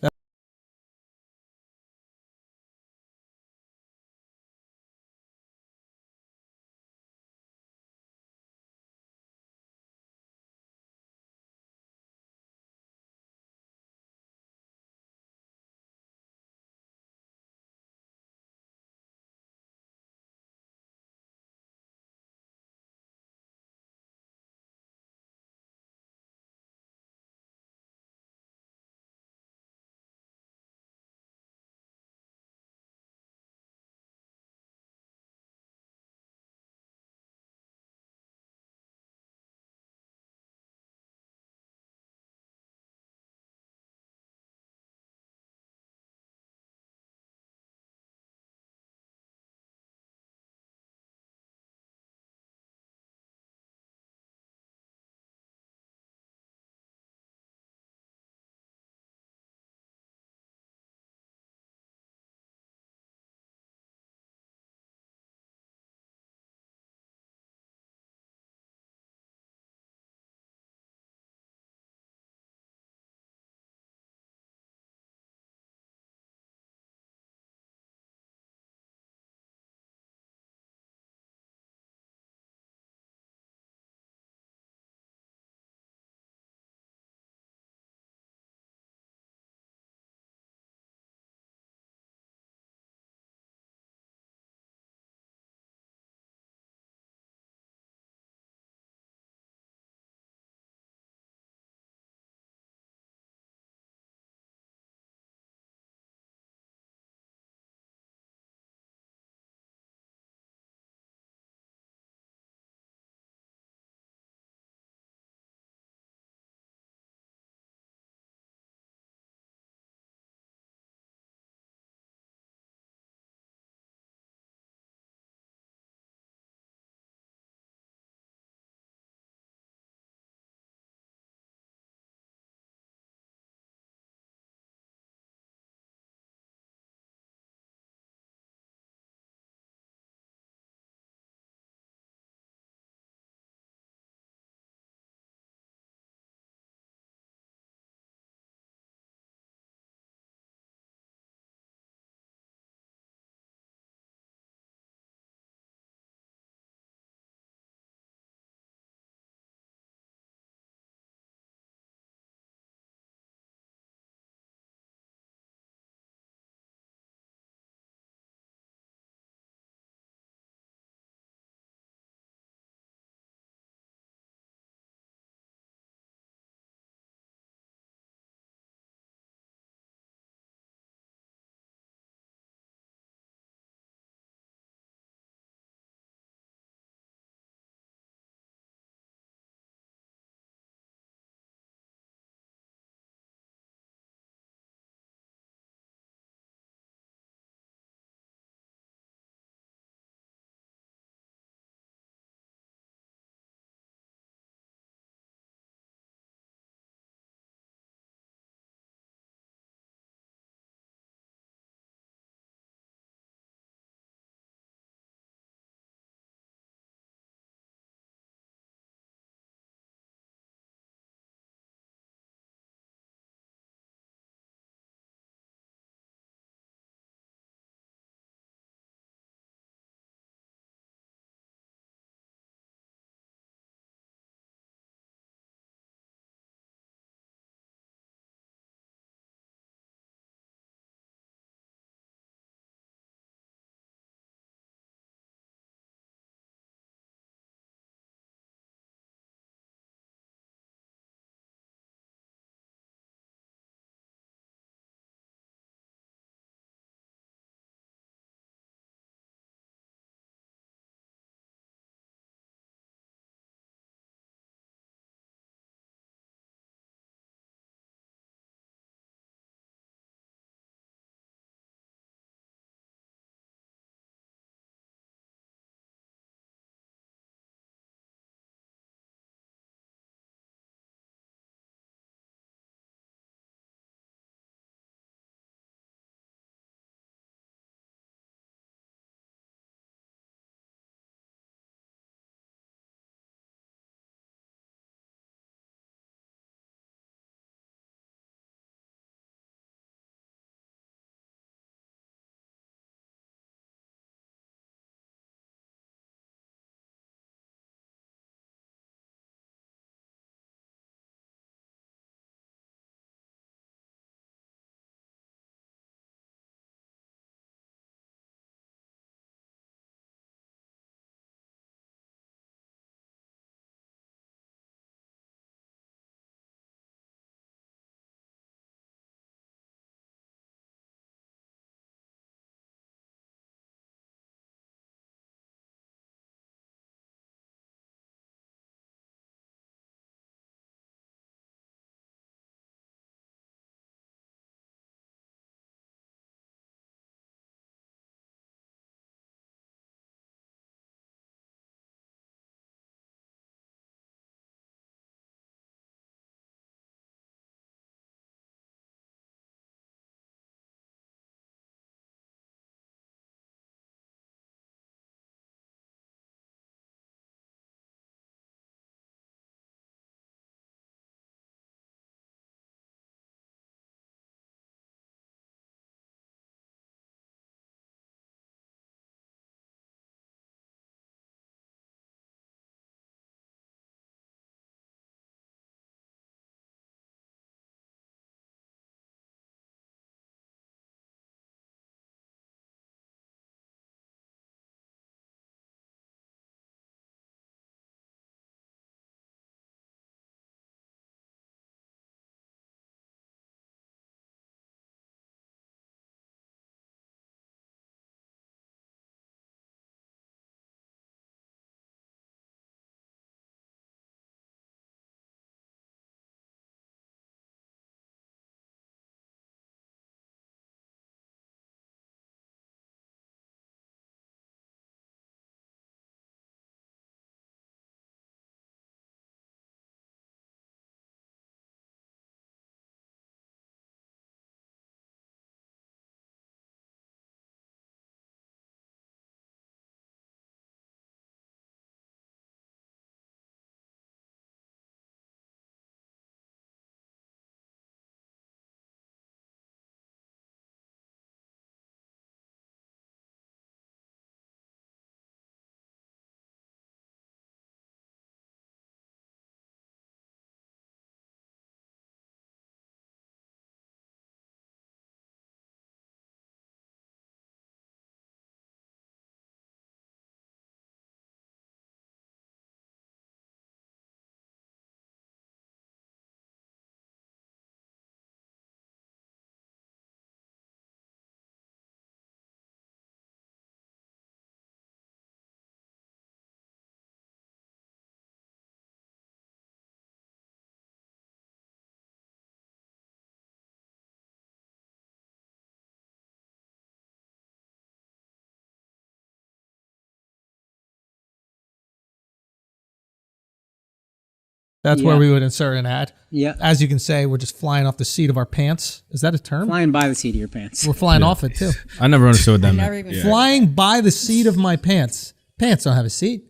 That's where we would insert an ad. Yeah. As you can say, we're just flying off the seat of our pants. Is that a term? Flying by the seat of your pants. We're flying off it too. I never understood what that Never meant. even. Flying by the seat of my pants. Pants don't have a seat.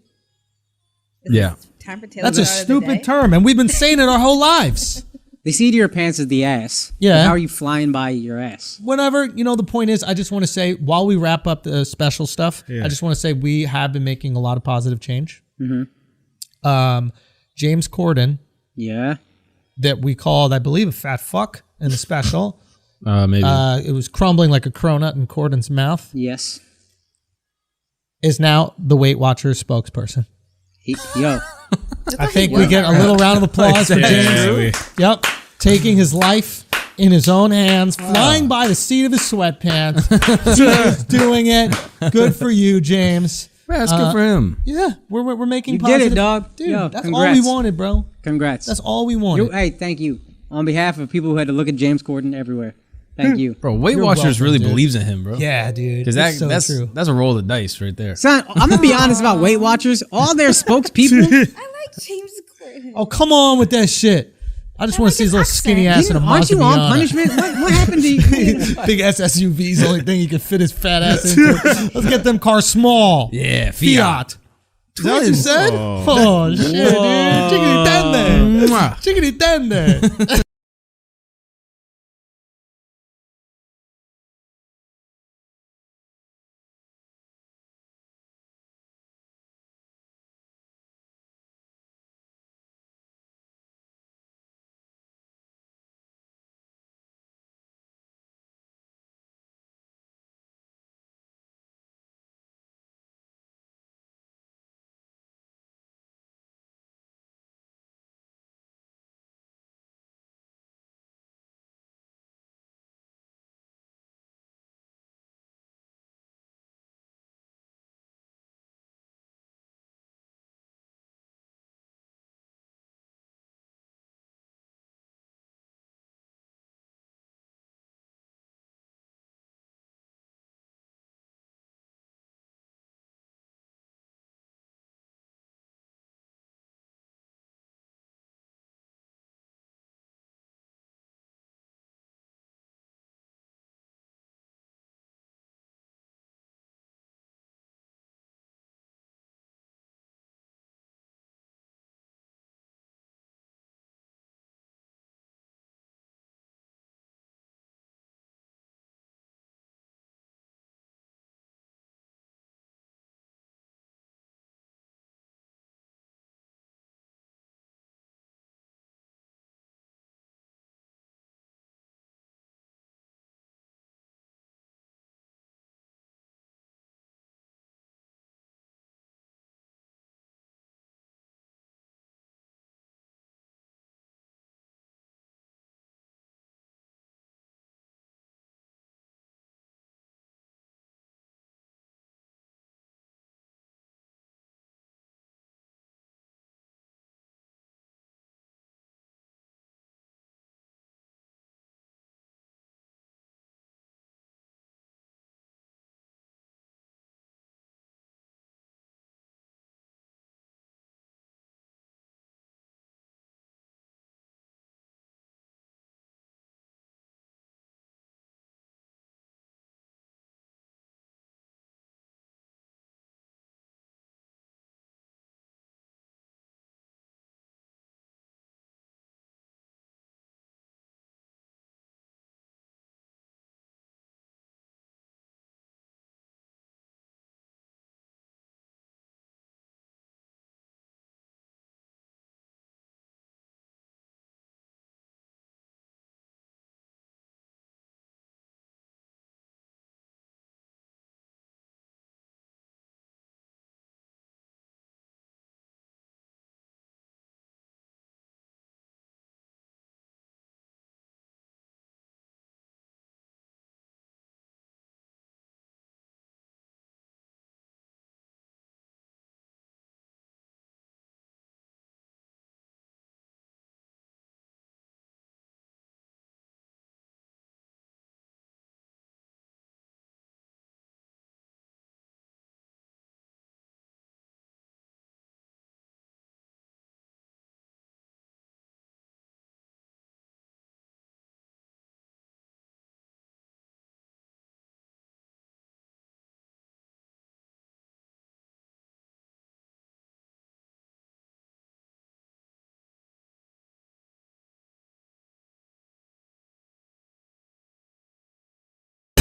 Yeah. Time for Taylor That's a Start of the stupid day. term, and we've been saying it our whole lives. The seat of your pants is the ass. Yeah. But how are you flying by your ass? Whenever, the point is, I just want to say, while we wrap up the special stuff, I just want to say we have been making a lot of positive change. Mm-hmm. James Corden, Yeah. that we called, I believe, a fat fuck in the special. Maybe. It was crumbling like a cronut in Corden's mouth. Yes. Is now the Weight Watchers spokesperson. Yo. I think we get a little round of applause for James. Yep. Taking his life in his own hands, flying by the seat of his sweatpants. He's doing it. Good for you, James. That's good for him. Yeah, we're making You did positive. it, dog. Dude, Yo, that's congrats. all we wanted, bro. Congrats. That's all we wanted. Hey, thank you. On behalf of people who had to look at James Corden everywhere. Thank you. Bro, Weight You're Watchers welcome, really dude. believes in him, bro. Yeah, dude. Because It's so that's true. that's a roll of the dice right there. Son, I'm going to be honest about Weight Watchers. All their spokespeople, I like James Corden. Oh, come on with that shit. I just want to see his little skinny ass in a aren't you Mazda on Miata. punishment? What happened to you? Big SUV's the only thing he can fit his fat ass into. Let's get them cars small. Yeah, Fiat. Is that what you said? Oh, shit, dude. Mwah. Chickity tender.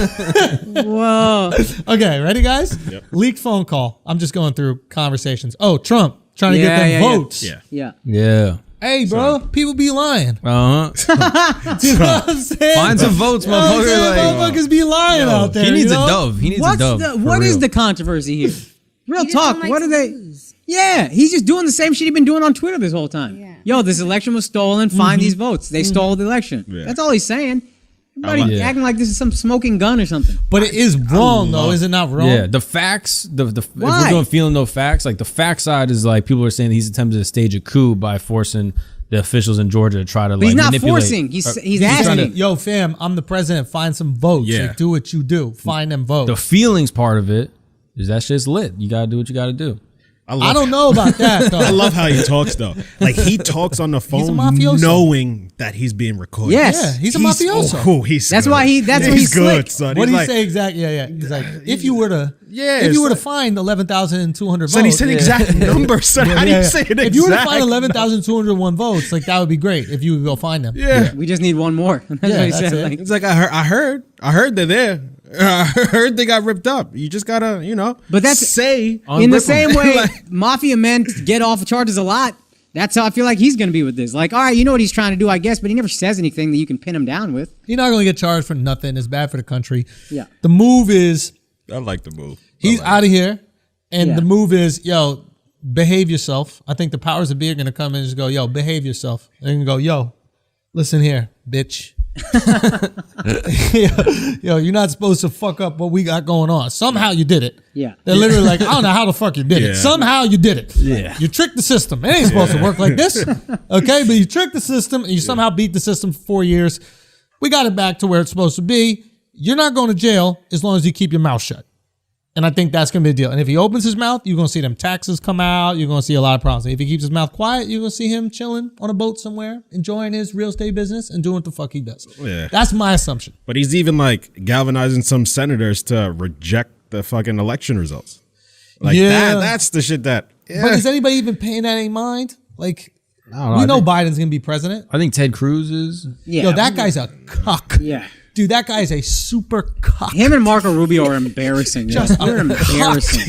Whoa. Okay, ready, guys? Yep. Leaked phone call. I'm just going through conversations. Oh, Trump trying to get them Yeah. votes. Yeah. Yeah. Yeah. Hey, bro, people be lying. Uh huh. You know what I'm saying? Find some votes, You know what I'm saying? motherfucker. Like, Motherfuckers be lying out there. he needs you know? a dove. He needs What's a dove. the for what is real. the controversy here? Real He just talk. don't like What to are they? lose. Yeah, he's just doing the same shit he's been doing on Twitter this whole time. Yeah. Yo, this election was stolen. Find these votes. They stole the election. Yeah. That's all he's saying. Everybody Yeah. acting like this is some smoking gun or something. But it is wrong, though. Is it not wrong? Yeah, the facts. If Why? we're doing feeling no facts, like the fact side is like people are saying he's attempted to stage a coup by forcing the officials in Georgia to try to But he's not manipulate. forcing. He's trying asking. to- Yo, fam, I'm the president. Find some votes. Yeah. Like, do what you do. Find them votes. The feelings part of it is that shit's lit. You gotta do what you gotta do. I don't know about that, though. I love how he talks though. Like he talks on the phone mafioso. knowing that he's being recorded. Yes. Yeah, he's a mafioso. Oh, he's That's good. why he- that's why he's good, slick. son. What He's did he like, say exactly? Yeah. He's like, if you were to, Yeah, if it's you were to like- find 11,200 votes, Son, he said exact number. Son, how do you say it? If you were to exact? find 11,201 votes, like that would be great. If you could go find them. Yeah. We just need one more. That's Yeah, what he that's said. it. Like, It's like I heard they're there. I heard they got ripped up. You just gotta, But that's- say in the Unrip 'em. same way, Like- mafia men get off of charges a lot. That's how I feel like he's going to be with this. Like, all right, you know what he's trying to do, I guess, but he never says anything that you can pin him down with. You're not going to get charged for nothing. It's bad for the country. Yeah. The move is I like the move. he's out of here, and Yeah. the move is, yo, behave yourself. I think the powers that be are going to come in and just go, yo, behave yourself. They're going to go, yo, listen here, bitch. Yo, you're not supposed to fuck up what we got going on. Somehow you did it. Yeah. They're literally like, I don't know how the fuck you did it. Yeah. Somehow you did it. Yeah. You tricked the system. It ain't supposed to work like this. Okay, but you tricked the system and you somehow beat the system for 4 years. We got it back to where it's supposed to be. You're not going to jail as long as you keep your mouth shut. And I think that's going to be the deal. And if he opens his mouth, you're going to see them taxes come out. You're going to see a lot of problems. If he keeps his mouth quiet, you're going to see him chilling on a boat somewhere, enjoying his real estate business and doing what the fuck he does. Yeah. That's my assumption. But he's even like galvanizing some senators to reject the fucking election results. Like Yeah. that's the shit that. Yeah. But is anybody even paying that any mind? Like, I don't know. we I know think- Biden's going to be president. I think Ted Cruz is. Yeah. Yo, that guy's a cuck. Yeah. Dude, that guy's a super cuck. Him and Marco Rubio are embarrassing. Just They're a embarrassing.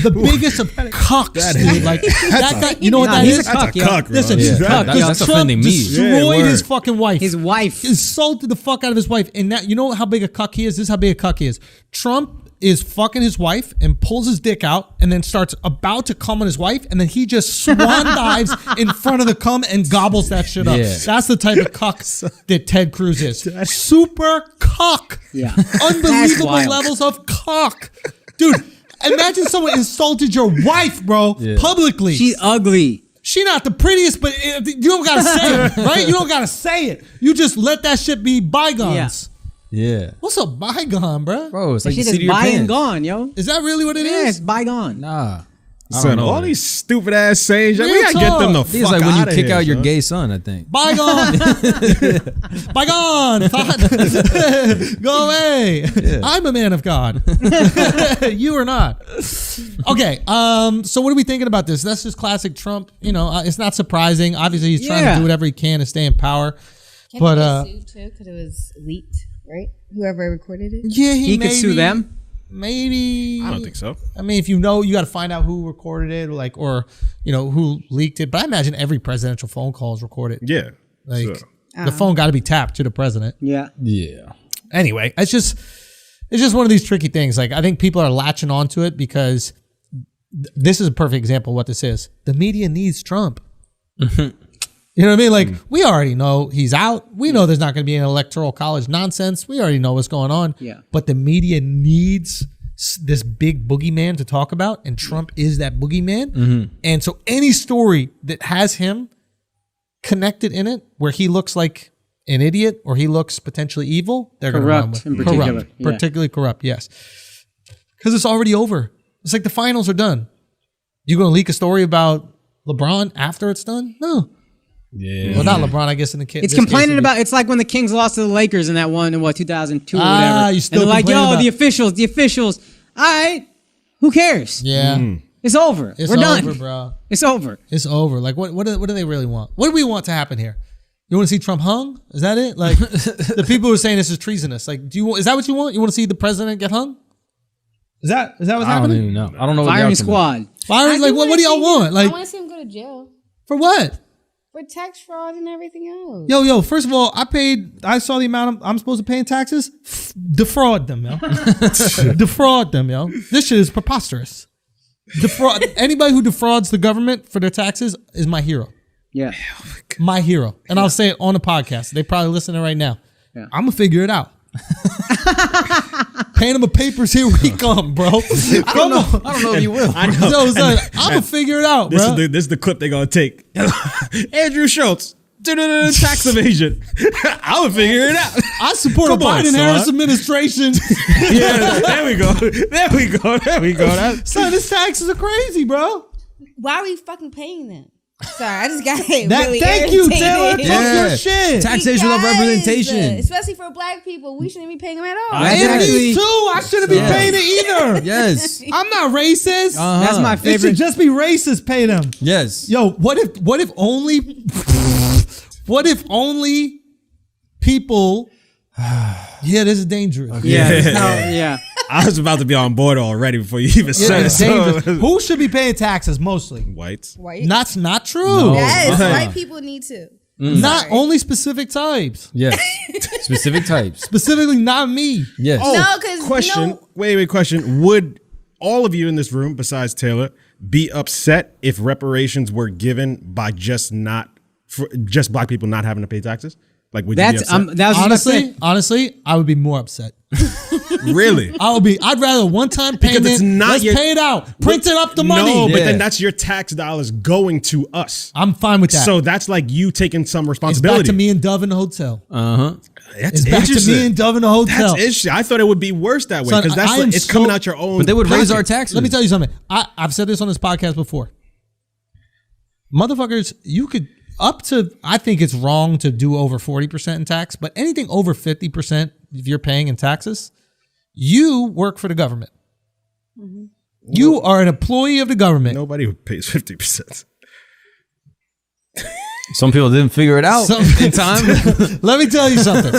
The biggest of cucks, dude. Like, that guy, you know what Nah, that he's is? a cuck, yo. cuck, bro. Listen, Yeah. he's a cuck. That's Trump offending me. destroyed Yeah, his word. fucking wife. His wife. Insulted the fuck out of his wife. And that, you know how big a cuck he is? This is how big a cuck he is. Trump is fucking his wife and pulls his dick out and then starts about to cum on his wife and then he just swan dives in front of the cum and gobbles that shit up. Yeah. That's the type of cuck that Ted Cruz is. Super cuck. Yeah. That's Unbelievable wild. levels of cock. Dude, imagine someone insulted your wife, bro, publicly. She's ugly. She not the prettiest, but you don't gotta say it, right? You don't gotta say it. You just let that shit be bygones. Yeah. What's a bygone, bro? Bro, it's like She the just seat of your by and pants. gone, yo. Is that really what it Yeah, is? it's bygone. Nah. I Son, don't know. all these stupid ass sayings. We Real gotta get them the talk. It's fuck like when you outta kick here, out your son. gay son, I think. Bygone. Bygone. Go away. I'm a man of God. You are not. Okay. So what are we thinking about this? That's just classic Trump. You know, it's not surprising. Obviously, he's trying to Yeah. do whatever he can to stay in power. Can But, he get sued too? Because it was leaked, right? Whoever recorded it. yeah, He could sue them. Maybe. I don't think so. I mean, if you know, you got to find out who recorded it, or you know who leaked it. But I imagine every presidential phone call is recorded. Yeah. Like So, the phone got to be tapped to the president. Yeah. Yeah. Anyway, it's just one of these tricky things. Like I think people are latching onto it because this is a perfect example of what this is. The media needs Trump. You know what I mean? Like we already know he's out. We know there's not going to be an electoral college nonsense. We already know what's going on. Yeah. But the media needs this big boogeyman to talk about, and Trump is that boogeyman. And so any story that has him connected in it, where he looks like an idiot or he looks potentially evil, they're going to run Corrupt with in particular, corrupt, yeah. particularly corrupt. Yes, because it's already over. It's like the finals are done. You going to leak a story about LeBron after it's done? No. Yeah. Well, not LeBron, I guess. In the case, It's complaining about. It's like when the Kings lost to the Lakers in that one in 2002 or Ah, whatever. you still and they're like, complain yo, about- the officials. All right, who cares? Yeah, It's over. it's We're over, done. bro. It's over. It's over. Like, what do they really want? What do we want to happen here? You want to see Trump hung? Is that it? Like the people who are saying this is treasonous. Like, is that what you want? You want to see the president get hung? Is that what's I don't happening? even know. I don't know. What the Firing outcome is. squad. Firing? Like, what do y'all want? I Like, want to see him go to jail for what? for tax fraud and everything else. Yo, first of all, I saw the amount I'm supposed to pay in taxes. Defraud them, yo. Defraud them, yo. This shit is preposterous. Defraud anybody who defrauds the government for their taxes is my hero. Yeah. My hero. And I'll say it on the podcast. They probably listening right now. Yeah. I'm gonna figure it out. Panama Papers, here we come, bro. I don't know if you will. I know. So it's like, I'm gonna figure it out, This bro. is the clip they're gonna take. Andrew Schultz, tax evasion. I would figure it out. I support Come a on, Biden-Harris son. administration. Yeah, there we go. There we go. Son, his taxes are crazy, bro. Why are we fucking paying them? Sorry, I just got really Thank you, irritated. Taylor. Talk Yeah. your shit. Taxation without Because, representation. especially for black people, we shouldn't be paying them at all. I And actually- me too. I shouldn't be Yeah. paying it either. Yes. I'm not racist. That's my It should favorite. just be racist. Pay them. Yes. Yo, what if only people? Yeah, this is dangerous. Yeah. I was about to be on board already before you even Yeah, said it's it. dangerous. So, Who should be paying taxes mostly? whites. White. That's not true. No. Yes, Uh-huh. white people need to. Not Sorry. only specific types. Yes. Specific types. Specifically, not me. Yes. No, because Question. Wait. Question. Would all of you in this room, besides Taylor, be upset if reparations were given by just black people not having to pay taxes? Like, would you be That's upset? that was Honestly, I would be more upset. Really? I'd rather one-time payment. Because it's not let's your- pay it out. Print it up the money. No, but Yeah. then that's your tax dollars going to us. I'm fine with that. So that's like you taking some it's responsibility. back to me and Dove in the hotel. That's It's back to me and Dove in the hotel. That's interesting. I thought it would be worse that way Son, because that's I am it's so- coming out your own. But they would raise our pocket. taxes. Let me tell you something. I've said this on this podcast before. Motherfuckers, you could up to, I think it's wrong to do over 40% in tax, but anything over 50% if you're paying in taxes, you work for the government. You are an employee of the government. Nobody pays 50%. Some people didn't figure it out Some- in time. Let me tell you something.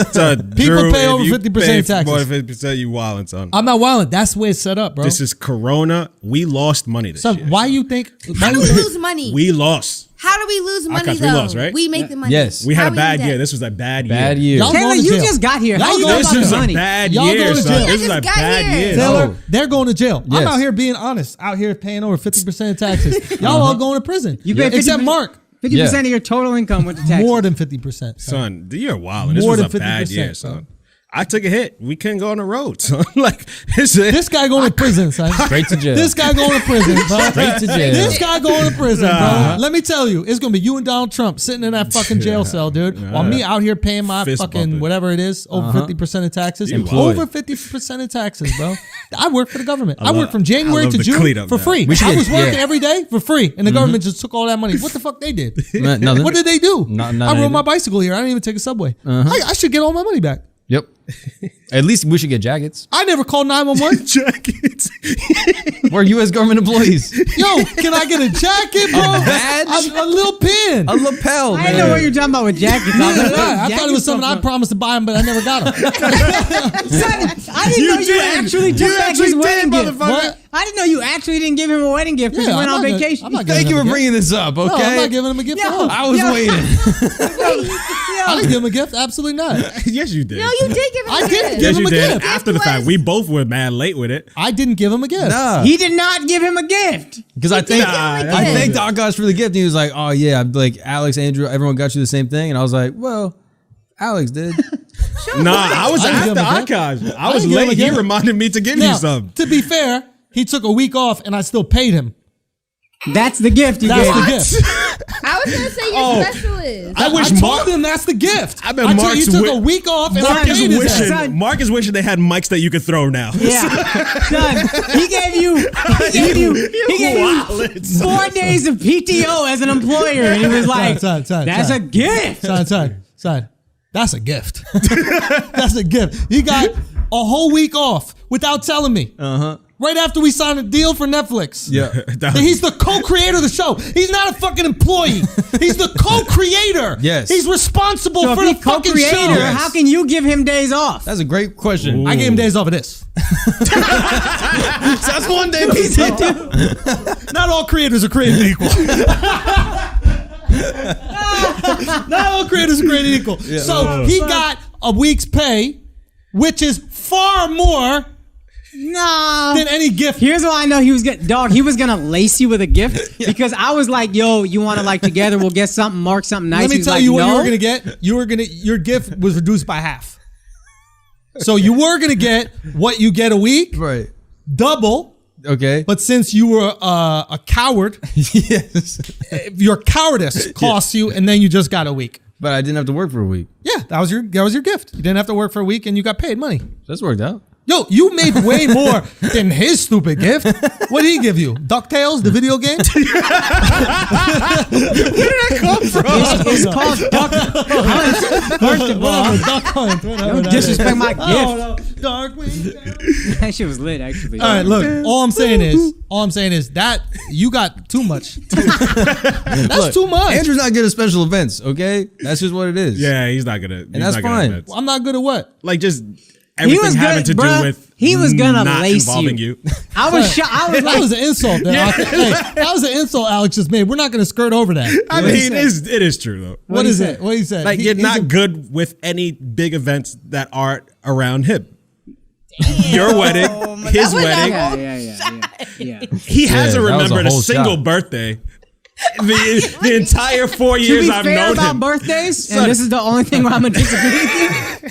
People pay over 50% in taxes. More than 50%, you wildin', son. I'm not wilding. That's the way it's set up, bro. This is Corona. We lost money this Son, year. why you think? How do we lose money? We lost. How do we lose money Akash, though? we lost, right? We make the money. Yes. We had How a bad do year. that? This was a bad year. Bad year. Y'all Taylor, going to you jail. just got here. How Y'all you going know to about This the is a money? bad Y'all year, going to son. jail. This is I a just got bad here. year. Taylor, No. they're going to jail. I'm Yes. out here being honest. Out here paying over 50% of taxes. Y'all all going to prison. You pay Except 50%. Mark. 50% Yeah. of your total income went to taxes. More than 50%. Son, you're wild. This More was than a bad 50%, year, son. son. I took a hit. We couldn't go on the road, son. Like This guy going to prison, son. Straight to jail. This guy going to prison, bro. Straight to jail. This guy going to prison, bro. Let me tell you, it's gonna be you and Donald Trump sitting in that fucking jail cell, dude. While me out here paying my Fist fucking bumping. whatever it is, over 50% of taxes. Employed. Over 50% of taxes, bro. I work for the government. I work from January I love to the June cleat up for now. free. We should I get- was working yeah. every day for free, and the government just took all that money. What the fuck they did? Nothing. What did they do? Not I rode anything. my bicycle here. I didn't even take a subway. I should get all my money back. Yep. At least we should get jackets. I never called 911. jackets. We're U.S. government employees. Yo, can I get a jacket, bro? badge? A little pin. A lapel, I didn't know what you're talking about with jackets. I, was like, I thought it was something I jackets promised to buy him, but I never got him. Son, I didn't know you did. actually took You back actually his did, wedding gift. motherfucker. What? I didn't know you actually didn't give him a wedding gift because Yeah, you went I'm on not gonna- vacation. I'm not giving Thank you him for a gift. bringing this up, No, I'm okay? not giving him a gift. Yo. at all. I was Yeah. waiting. I didn't give him a gift. Absolutely not. Yes, you did. No, you did give him I a did gift. give Yes, him you a did. gift. After the Gift fact, was- we both were mad late with it. I didn't give him a gift. Nah. He did not give him a gift. Because I think give him a I gift. thanked Akash for the gift. And he was like, "Oh yeah, I'm like Alex, Andrew, everyone got you the same thing." And I was like, "Well, Alex did." Nah, I was I didn't give after him a gift. Akash. I was didn't give him a late. He gift. reminded me to give Now, you some. to be fair, he took a week off, and I still paid him. That's the gift you That's gave. the gift. I was gonna say your Oh. specialist. I wish I Mark. told him that's the gift. I bet told Mark's you took wi- a week off, and I Mark is paid his ass. wishing. Son. Mark is wishing they had mics that you could throw now. Yeah, son, he gave you 4 days of PTO as an employer, and he was like, Son, "That's son. a gift." Son, that's a gift. That's a gift. He got a whole week off without telling me. Right after we signed a deal for Netflix. Yeah. He's the co-creator of the show. He's not a fucking employee. He's the co-creator Yes. He's responsible So for if the he's fucking co-creator, show. Yes. how can you give him days off? That's a great question. I gave him days off of this. That's one day PC too. Not all creators are created equal. Not all creators are created equal. So he got a week's pay, which is far more No. than any gift. Here's what I know he was gonna he was gonna lace you with a gift because I was like, yo, you wanna like together, we'll get something, mark something nice. Let me He's tell like, you what no. you were gonna get. Your gift was reduced by half. So you were gonna get what you get a week, Right. double. Okay. But since you were a coward, yes. your cowardice cost you, and then you just got a week. But I didn't have to work for a week. Yeah, that was your gift. You didn't have to work for a week, and you got paid money. That's worked out. Yo, you made way more than his stupid gift. What did he give you? DuckTales, the video game? It's called Duck Hunt. First of all, Duck Hunt. don't disrespect my gift. Oh, no. Darkwing. That shit was lit, actually. All right, look. All I'm saying is that you got too much. That's Look, too much. Andrew's not good at special events, okay? That's just what it is. Yeah, he's not gonna. And that's fine. I'm not good at what? Like just everything was having good, to bruh. do with He was gonna not lace involving you. you. I was shocked. I was That like, was an insult. That was an insult Alex just made. We're not going to skirt over that. I mean, it is true though. What is it? What he said? Like you're not good with any big events that aren't around him. Your wedding, his wedding. yeah. He hasn't that was a remembered a whole single shot. birthday. The entire 4 To years be I've fair known about him. birthdays, Son. and this is the only thing where I'm gonna disagree with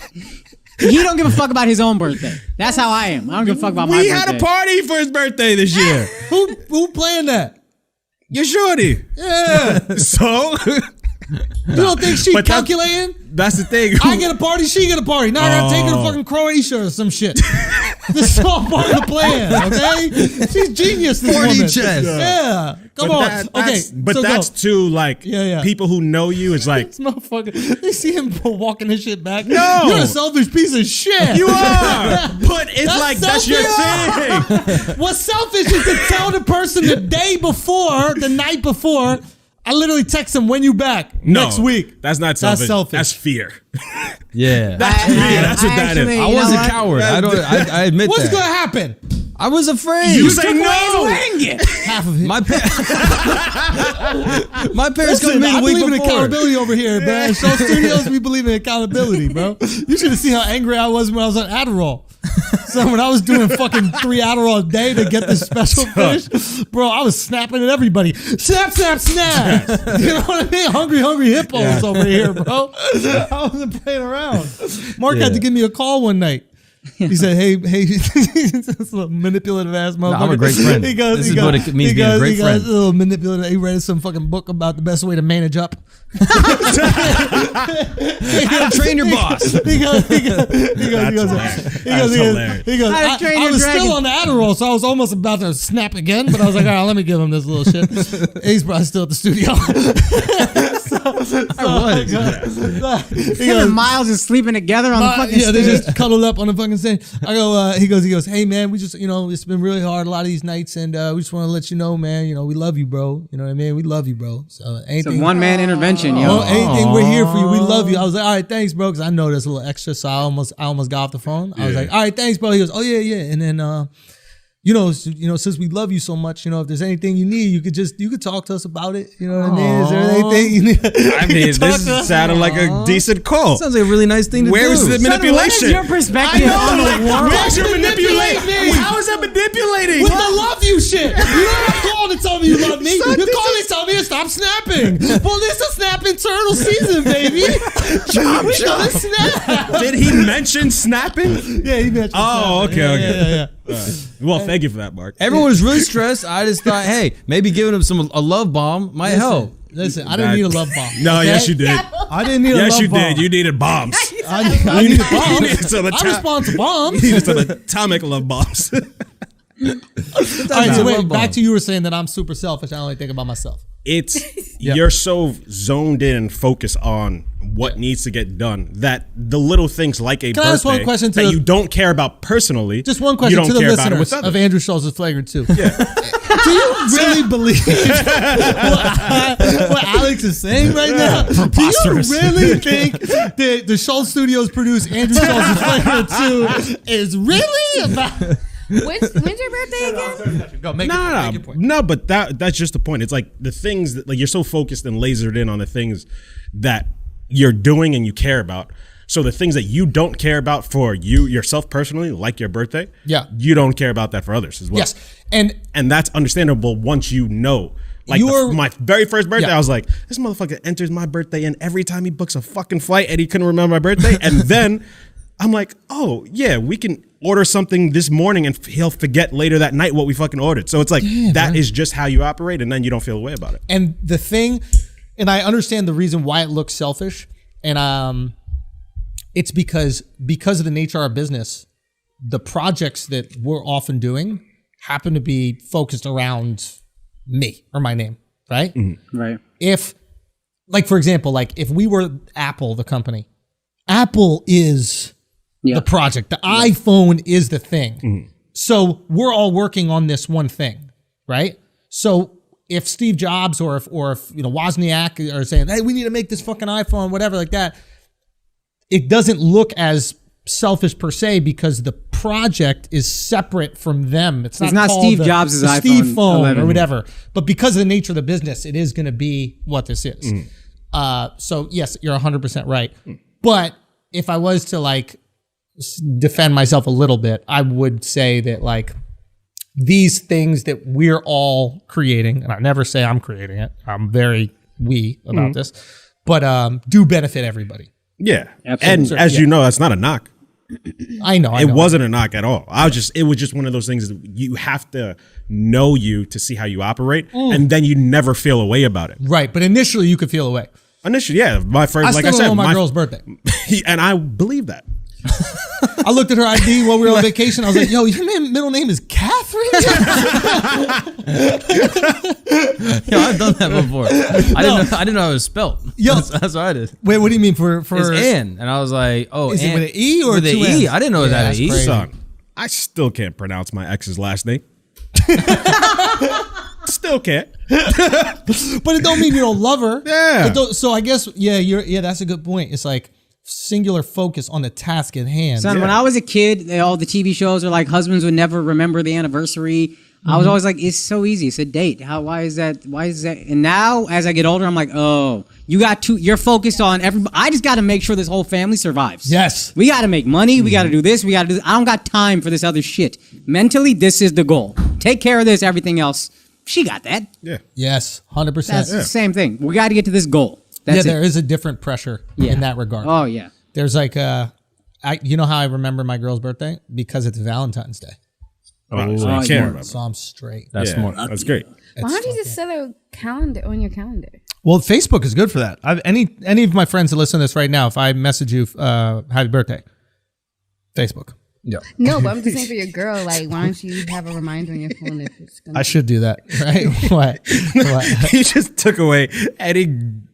you. He don't give a fuck about his own birthday. That's how I am. I don't give a fuck about my We birthday. had a party for his birthday this year. Who planned that? You're shorty. Yeah. So You don't think she But that- calculating? that's the thing. I get a party, she get a party. Now I gotta take her to fucking Croatia or some shit. This is all part of the plan, okay? She's genius, this 4D woman. chess. Yeah. Come on. Okay. But so that's go. too like Yeah. people who know you is like This motherfucker. They see him walking this shit back. No. You're a selfish piece of shit. you are. But it's That's like that's your selfish. thing. What's selfish is to tell the person the day before, the night before. I literally text him, when you back? No, Next week. That's not That's selfish. selfish. That's fear. Yeah. That's what that is. actually- I you was know a what? coward. I admit What's that. gonna happen? I was afraid. You say no. Half of it. my my parents Listen, come to me I the week believe in before. accountability over here, man. Show Studios, we believe in accountability, bro. You should have seen how angry I was when I was on Adderall. So when I was doing fucking 3 Adderall a day to get this special finish, bro, I was snapping at everybody. Snap, snap, snap. You know what I mean? Hungry hippos over here, bro. I wasn't playing around. Mark had to give me a call one night. He said, hey, this little manipulative ass motherfucker. I'm a great friend. He goes, This he is goes, what it means he being a goes, great he goes, friend. a little manipulative. He read some fucking book about the best way to manage up. How to train your boss. He goes, hilarious. How to Train I Your was Dragon. still on the Adderall, so I was almost about to snap again, but I was like, all right, let me give him this little shit. He's probably still at the studio. Him and Miles is sleeping together on the fucking yeah, they stage. just cuddled up on the fucking stage. I go, he goes, hey man, we just, it's been really hard a lot of these nights, and we just want to let you know, man, we love you, bro. You know what I mean? We love you, bro. So It's a anything, one-man intervention, yo. well, anything, we're here for you. We love you. I was like, all right, thanks, bro, because I know there's a little extra, so I almost got off the phone. I was like, all right, thanks, bro. He goes, oh yeah, and then. Since we love you so much, if there's anything you need, you could talk to us about it. You know what I mean? Is there anything you need? I mean, this sounded like a decent call. Sounds like a really nice thing to Where do. is the Son, what is manipulation? your perspective on the world? Where's your Manipulate manipulation? me. How is that manipulating? With the love you shit. You don't call to tell me you love me. You call to tell me to stop snapping. Well, this is snapping turtle season, baby. We gotta snap. Did he mention snapping? Yeah, he mentioned Oh, snapping. okay. Yeah. Well, thank you for that, Mark. Everyone was really stressed. I just thought, hey, maybe giving him a love bomb might help. Listen, I didn't need a love bomb. No, okay? yes, you did. I didn't need a Yes, love you bomb. did. You needed bombs. I needed bombs. You needed some I respond to You bombs. needed some atomic love bombs. All right, so wait, back to you were saying that I'm super selfish. I only think about myself. It's you're so zoned in and focused on what needs to get done that the little things like a Can I ask birthday one question to that the- you don't care about personally. Just one question you don't to the care about it listeners with of others. Andrew Schultz's Flagrant 2. Yeah. Do you really believe what Alex is saying right now? Do you really think that the Schultz Studios produce Andrew Schultz's Flagrant 2 is really about... When's your birthday again? Go, make your point. No, but that's just the point. It's like the things that like you're so focused and lasered in on the things that you're doing and you care about. So the things that you don't care about for yourself personally, like your birthday, you don't care about that for others as well. Yes, and that's understandable once you know. Like my very first birthday, I was like, this motherfucker enters my birthday and every time he books a fucking flight and he couldn't remember my birthday, and then I'm like, oh yeah, we can order something this morning and he'll forget later that night what we fucking ordered. So it's like that is just how you operate, and then you don't feel a way about it. And the thing, and I understand the reason why it looks selfish, and it's because of the nature of our business, the projects that we're often doing happen to be focused around me or my name, right? Mm-hmm. Right. If, like for example, like if we were Apple, the company, Apple is the project. The iPhone is the thing. Mm-hmm. So we're all working on this one thing, right? So if Steve Jobs or if Wozniak are saying, hey, we need to make this fucking iPhone, whatever like that, it doesn't look as selfish per se because the project is separate from them. It's not called Steve Jobs' the iPhone Steve phone 11. or whatever. But because of the nature of the business, it is going to be what this is. So yes, you're 100% right. But if I was to like defend myself a little bit, I would say that like these things that we're all creating, and I never say I'm creating it, I'm very about this, but do benefit everybody. Yeah. Absolutely. And as you know, that's not a knock. I know. It wasn't a knock at all. It was just one of those things that you have to know you to see how you operate, and then you never feel a way about it. Right, but initially you could feel away. Initially, yeah, my first, I like still I don't said, know my girl's birthday. and I believe that. I looked at her ID while we were on vacation. I was like, yo, your middle name is Catherine? Yo, I've done that before. I didn't know how it was spelled. Yo. That's what I did. Wait, what do you mean for It's Ann, and I was like, oh, Is it Ann, with an E or with an two E? N's? I didn't know it Yeah, had an that's E. crazy. Son, I still can't pronounce my ex's last name. Still can't. But it don't mean you don't love her. Yeah. It don't- so I guess, that's a good point. It's like singular focus on the task at hand. Son, when I was a kid, all the TV shows are like husbands would never remember the anniversary. I was always like, it's so easy. It's a date. Why is that? And now, as I get older, I'm like, oh, you're focused on everybody. I just got to make sure this whole family survives. Yes. We got to make money. We got to do this. We got to do this. I don't got time for this other shit. Mentally, this is the goal. Take care of this. Everything else, she got that. Yeah. Yes, 100%. That's the same thing. We got to get to this goal. That's there it. is a different pressure in that regard. Oh, yeah. There's like you know how I remember my girl's birthday? Because it's Valentine's Day. So you yeah. can't remember. So I'm straight. That's smart. That's great. Why don't you just set a calendar on your calendar? Well, Facebook is good for that. Any of my friends that listen to this right now, if I message you happy birthday, Facebook. Yeah. No, but I'm just saying for your girl, like, why don't you have a reminder on your phone if it's gonna I should do that, right? What? He just took away any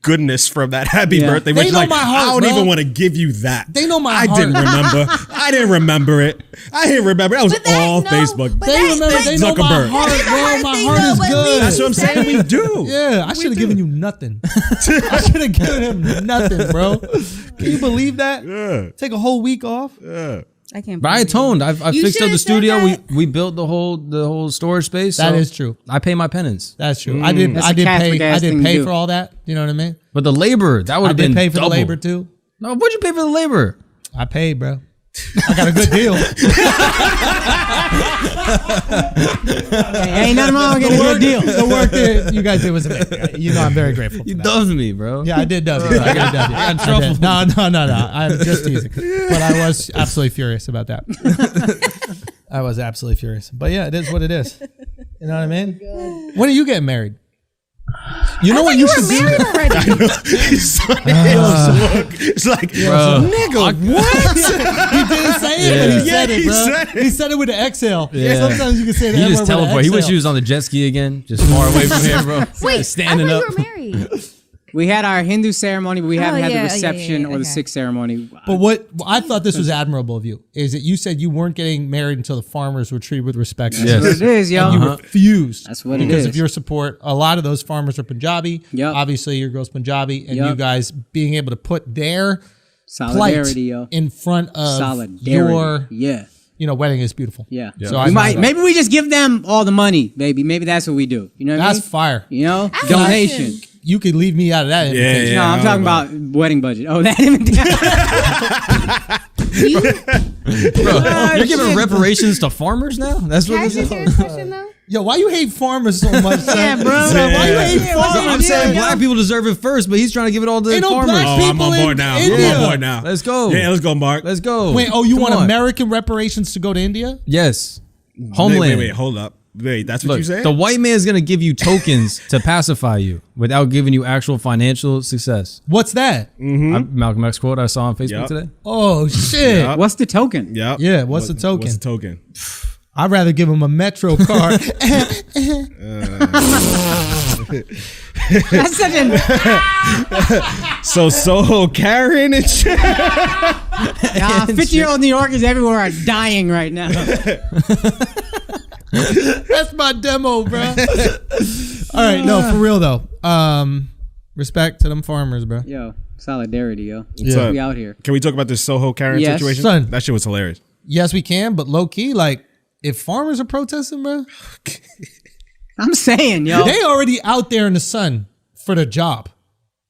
goodness from that happy birthday. They Which know like, my heart, I don't bro. even want to give you that. They know my I heart. didn't remember. I didn't remember it. That was all Facebook. but They remember. They know my Zuckerberg. heart, bro. My heart is good. That's what I'm saying. We do. Yeah, I should have given you nothing. I should have given him nothing, bro. Can you believe that? Yeah. Take a whole week off. Yeah. I can't. But I believe it. atoned. I You fixed up should've the said studio. that. We built the whole storage space. That so is true. I pay my penance. That's true. I did That's a Catholic pay. I ass did thing to pay do. for all that. You know what I mean? But the labor, that would I have did been pay for double. the labor too. No, what'd you pay for the labor? I paid, bro. I got a good deal. Ain't nothing wrong with getting a good deal. The work that you guys did was amazing. You know, I'm very grateful for You that. dubbed me, bro. Yeah, I did dub you. I did dub you. I got in trouble. No. I'm just teasing. But I was absolutely furious about that. I was absolutely furious. But yeah, it is what it is. You know what I mean? When are you getting married? You know what you should do? married already. It's like, Bro. nigga, what? He didn't say it, but he said it, he bro. said it. He said it with an exhale. Yeah. Sometimes you can say that. He just teleport. He wish he was on the jet ski again, just far away from here, bro. Wait, standing I up. thought you were married. We had our Hindu ceremony, but we haven't had the yeah, reception or the okay. Sikh ceremony. But what I thought this was admirable of you is that you said you weren't getting married until the farmers were treated with respect. Yes. That's what it is, yo. And you refused. That's what it because is. of your support. A lot of those farmers are Punjabi. Yep. Obviously, your girl's Punjabi, and Yep. you guys being able to put their Solidarity, plight yo. in front of Solidarity. your, Yeah. wedding is beautiful. Yeah. So I We might, love that. maybe we just give them all the money, baby. Maybe that's what we do. You know what I That's mean? fire. You know? Ask Donation. questions. You could leave me out of that invitation. No, I'm talking about wedding budget. Oh, that Bro, you're giving reparations to farmers now? That's what Can I this ask is. you a serious question though? Yo, why you hate farmers so much? son? Yeah, bro. Why you hate Yeah, Bro, farmers? I'm saying yo. black people deserve it first, but he's trying to give it all to Ain't no farmers. black Oh, I'm people on in board now. India. I'm on board now. Let's go. Yeah, let's go, Mark. Let's go. Wait, you Come want on. American reparations to go to India? Yes. Homeland. Wait, hold up. Wait, that's what Look, you saying? the white man's gonna give you tokens to pacify you without giving you actual financial success. What's that? Malcolm X quote I saw on Facebook Yup. today. Oh shit! Yup. What's the token? Yep. Yeah, what's the token? What's the token? I'd rather give him a Metro card. That's such an. So Soho Karen and shit. 50-year-old New Yorkers everywhere are dying right now. That's my demo, bro. All right, no, for real though. Respect to them farmers, bro. Yo, solidarity, yo. up? We out here. Can we talk about this Soho Karen Yes. situation? Son. That shit was hilarious. Yes, we can, but low key, like, if farmers are protesting, bro, I'm saying, yo. they already out there in the sun for the job.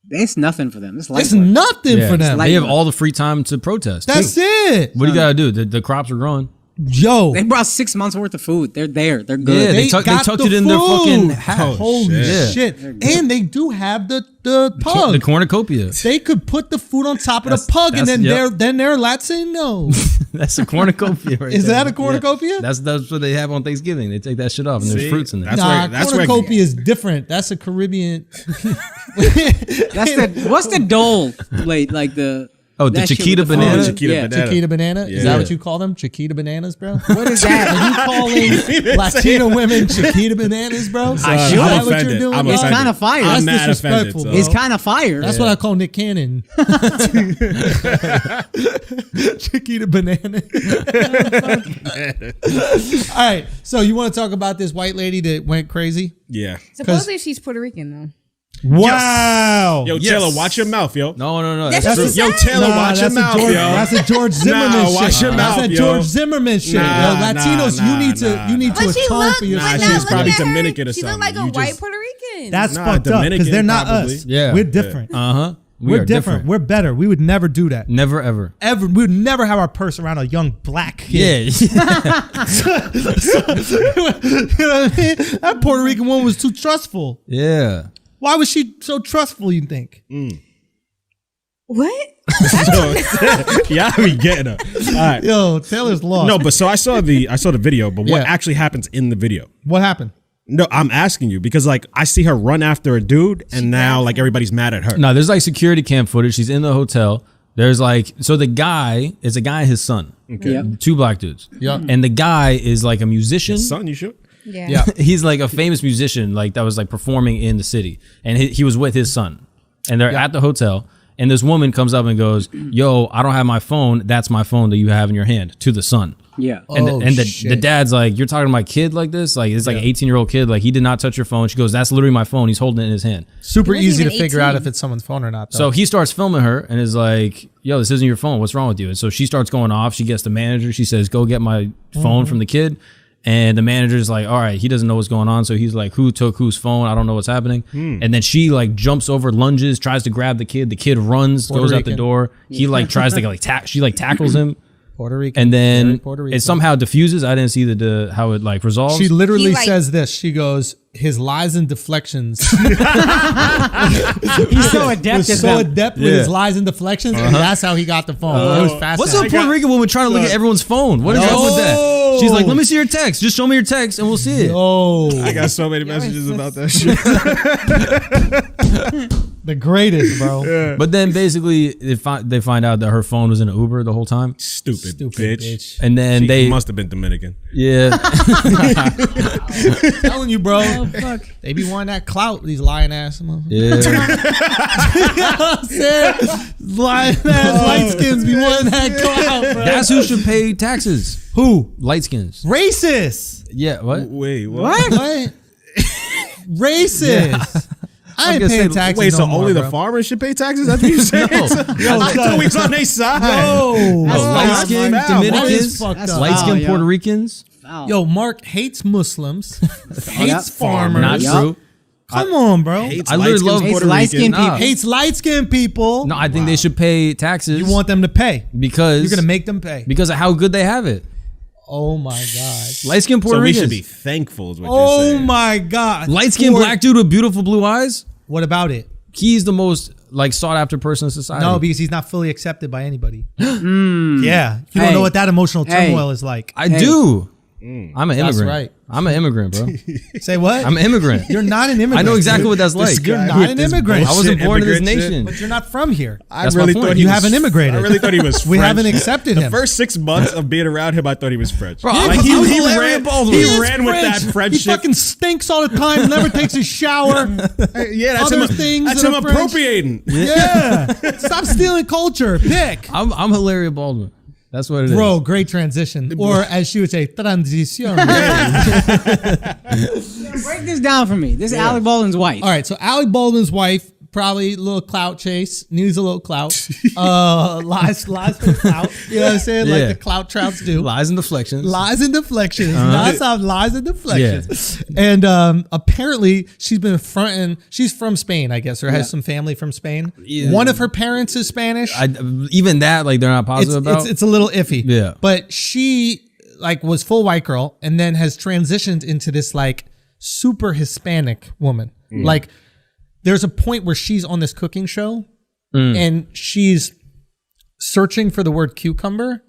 It's nothing for them. It's light It's work. nothing for them. like- They have all the free time to protest. That's too. it. What do you gotta do? The crops are growing. Yo, They brought 6 months worth of food. They're there. They're Yeah, good. they tucked it in their fucking hat. Oh, holy shit. shit. And they do have the pug. The cornucopia. They could put the food on top of the That's- pug, and then that's- they're Latino. That's a cornucopia. Right Is there. that a cornucopia? Yeah. That's what they have on Thanksgiving. They take that shit off, and there's See? fruits in there. That's where cornucopia is different. That's a Caribbean. That's the what's the dole plate like the Oh, the that shit Chiquita with the banana? food? Chiquita yeah. banana. Chiquita banana? Is Yeah. that what you call them? Chiquita bananas, bro? What is that? Are you calling Latino women Chiquita bananas, bro? Is I that should. what I'm you're offended. doing? I'm bro? It's offended. kind of fire. That's I'm mad disrespectful, offended. bro. So. It's kind of fire. That's what I call Nick Cannon. Chiquita banana. All right, so you want to talk about this white lady that went crazy? Yeah. Supposedly she's Puerto Rican though. Wow. Yo, Yes. Taylor, watch your mouth, yo. No. That's That's what true. she Yo, said. Taylor, watch your mouth, yo. That's a George Zimmerman Nah, shit. watch your That's mouth, a yo. George Zimmerman shit. Nah, yo, Latinos, nah, you need to nah, you need nah. to But she atone looked, for your but Nah, now she's look probably at her. Dominican or She something. looked like You a white just- Puerto Rican. That's Nah, fucked up because Dominican, they're not probably. us. Yeah. We're different. We're different. We're better. We would never do that. Never ever. Ever. We would never have our purse around a young black kid. Yeah. You know what I mean? That Puerto Rican woman was too trustful. Yeah. Why was she so trustful, you think? What? Yeah, I be getting her. All right. Yo, Taylor's lost. No, but so I saw the video, but what Yeah. actually happens in the video? What happened? No, I'm asking you because like I see her run after a dude, and now like everybody's mad at her. No, there's like security cam footage. She's in the hotel. There's like, so the guy, it's a guy and his son. Okay. Yep. Two black dudes. Yeah. And the guy is like a musician. Son, you should. Yeah. Yeah. He's like a famous musician, like that was like performing in the city. And he was with his son. And they're at the hotel. And this woman comes up and goes, yo, I don't have my phone. That's my phone that you have in your hand, to the son. Yeah. And, Oh, the shit. dad's like, you're talking to my kid like this? Like, it's like an 18-year-old kid. Like, he did not touch your phone. She goes, that's literally my phone. He's holding it in his hand. Super He wasn't easy to even figure out 18. if it's someone's phone or not, though. So he starts filming her and is like, yo, this isn't your phone. What's wrong with you? And so she starts going off. She gets the manager. She says, go get my phone from the kid. And the manager's like, all right, he doesn't know what's going on. So he's like, who took whose phone? I don't know what's happening. And then she like jumps over, lunges, tries to grab the kid. The kid runs, Puerto goes out the Rican. door. He like tries to she like tackles him. Puerto Rican. And then Very Puerto Rican. it somehow diffuses. I didn't see the how it like resolves. She literally He, like- says this. She goes, his lies and deflections. He's so adept was at so them. adept with his lies and deflections, and that's how he got the phone. It was fascinating. What's a Puerto Rican woman trying to look at everyone's phone? What is up with that? She's like, let me see your text. Just show me your text and we'll see it. Oh, I got so many messages about that shit. the greatest, bro. But then basically they find out that her phone was in an Uber the whole time. Stupid bitch. And then She they must have been Dominican. yeah. Telling you, bro. Oh fuck. They be wanting that clout, these lying ass motherfuckers. Yeah. Lying ass light skins be wanting that clout, bro. That's who should pay taxes. Who? Light skins. Racist. Yeah, what? Wait, what? What? Racist. I ain't gonna paying say, taxes. Wait, so no more, only bro. the farmers should pay taxes? That's what you saying? Yo, I thought we was on their side. Yo, Light that's skinned foul. that is Dominicans, fucked That's up. light skinned yo. Puerto Ricans. Foul. Yo, Mark hates Muslims, hates Yep. farmers. Not Yup. true. Come on, bro. Hates I literally light-skinned love Hates Puerto light-skinned Rican. people. Hates light skinned people. No, I think they should pay taxes. You want them to pay. because You're gonna make them pay. because of how good they have it. Oh my god. Light skinned Puerto So we Ricans. should be thankful is what you're Oh saying. my god. Light skinned Or- black dude with beautiful blue eyes. What about it? He's the most like sought after person in society. No, because he's not fully accepted by anybody. Yeah. You don't Hey. know what that emotional Hey. turmoil is like. I do. I'm an That's immigrant. right. I'm an immigrant, bro. Say what? I'm an immigrant. You're not an immigrant. I know exactly dude. what that's like. You're guy not with an this immigrant. I wasn't born in this immigrant shit. nation. But you're not from here. I That's my really point. thought he You was, haven't immigrated. I really thought he was We French. haven't accepted The him. first 6 months of being around him, I thought he was French. Bro, like I'm he Hillary ran, Baldwin. he He is ran with that French He shit. fucking stinks all the time. Never takes a shower. Yeah, that's other him. things That's that him are French. appropriating. Yeah. Stop stealing culture. Pick. I'm Hilaria Baldwin. That's what it is. Bro, great transition. Or as she would say, transition. Break this down for me. This is Alec Baldwin's wife. All right, so Alec Baldwin's wife, probably a little clout chase, needs a little clout. Lies for the clout. You know what I'm saying? Yeah. Like the clout trouts do. Lies and deflections. Lies and deflections. Lots of lies and deflections. Yeah. And apparently she's been fronting, she's from Spain, I guess, or has some family from Spain. Yeah. One of her parents is Spanish. Even that, like, they're not positive about. It's a little iffy. Yeah. But she like was full white girl and then has transitioned into this like super Hispanic woman. Like there's a point where she's on this cooking show and she's searching for the word cucumber.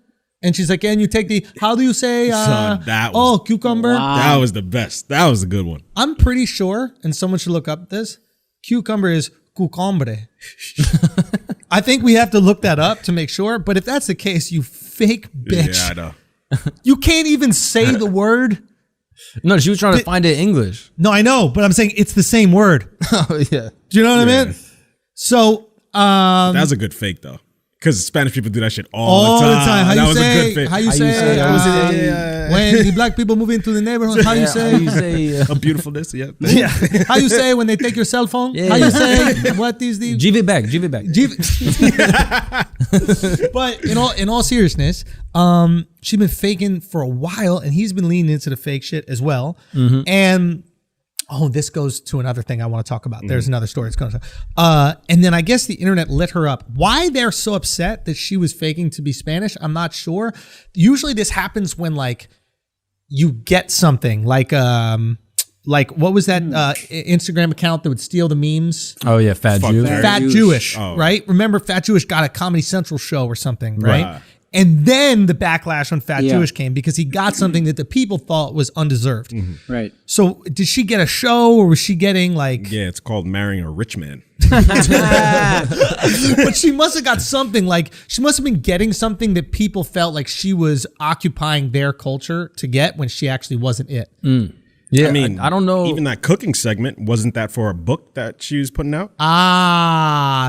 And she's like, and you take the, how do you say, Son, that was- cucumber? That was the best. That was a good one. I'm pretty sure, and someone should look up this, cucumber is cucumbre. I think we have to look that up to make sure. But if that's the case, you fake bitch. Yeah, I know. You can't even say the word. No, she was trying to find it in English. No, I know, but I'm saying it's the same word. Oh, yeah. Do you know what I Yeah. mean? So, That was a good fake though, because Spanish people do that shit all all the time. How that you was a say? good fake. How you say? When the black people move into the neighborhood, how you How say? you say A beautifulness, yeah. Yeah. How you say when they take your cell phone? Yeah. How you say? What is the? give it back. Give it back. But in all seriousness, she's been faking for a while, and he's been leaning into the fake shit as well. And this goes to another thing I want to talk about. There's another story that's going to. And then I guess the internet lit her up. Why they're so upset that she was faking to be Spanish, I'm not sure. Usually this happens when like you get something like what was that Instagram account that would steal the memes? Oh, yeah. Fat Fuck Jew. that. Fat Jewish. Jewish, Oh. right? Remember, Fat Jewish got a Comedy Central show or something, right? Right. And then the backlash on Fat Yeah. Jewish came because he got something that the people thought was undeserved. Right. So, did she get a show, or was she getting like? Yeah, it's called marrying a rich man. But she must have got something. Like she must have been getting something that people felt like she was occupying their culture to get when she actually wasn't it. Yeah. I mean, I don't know. Even that cooking segment, wasn't that for a book that she was putting out?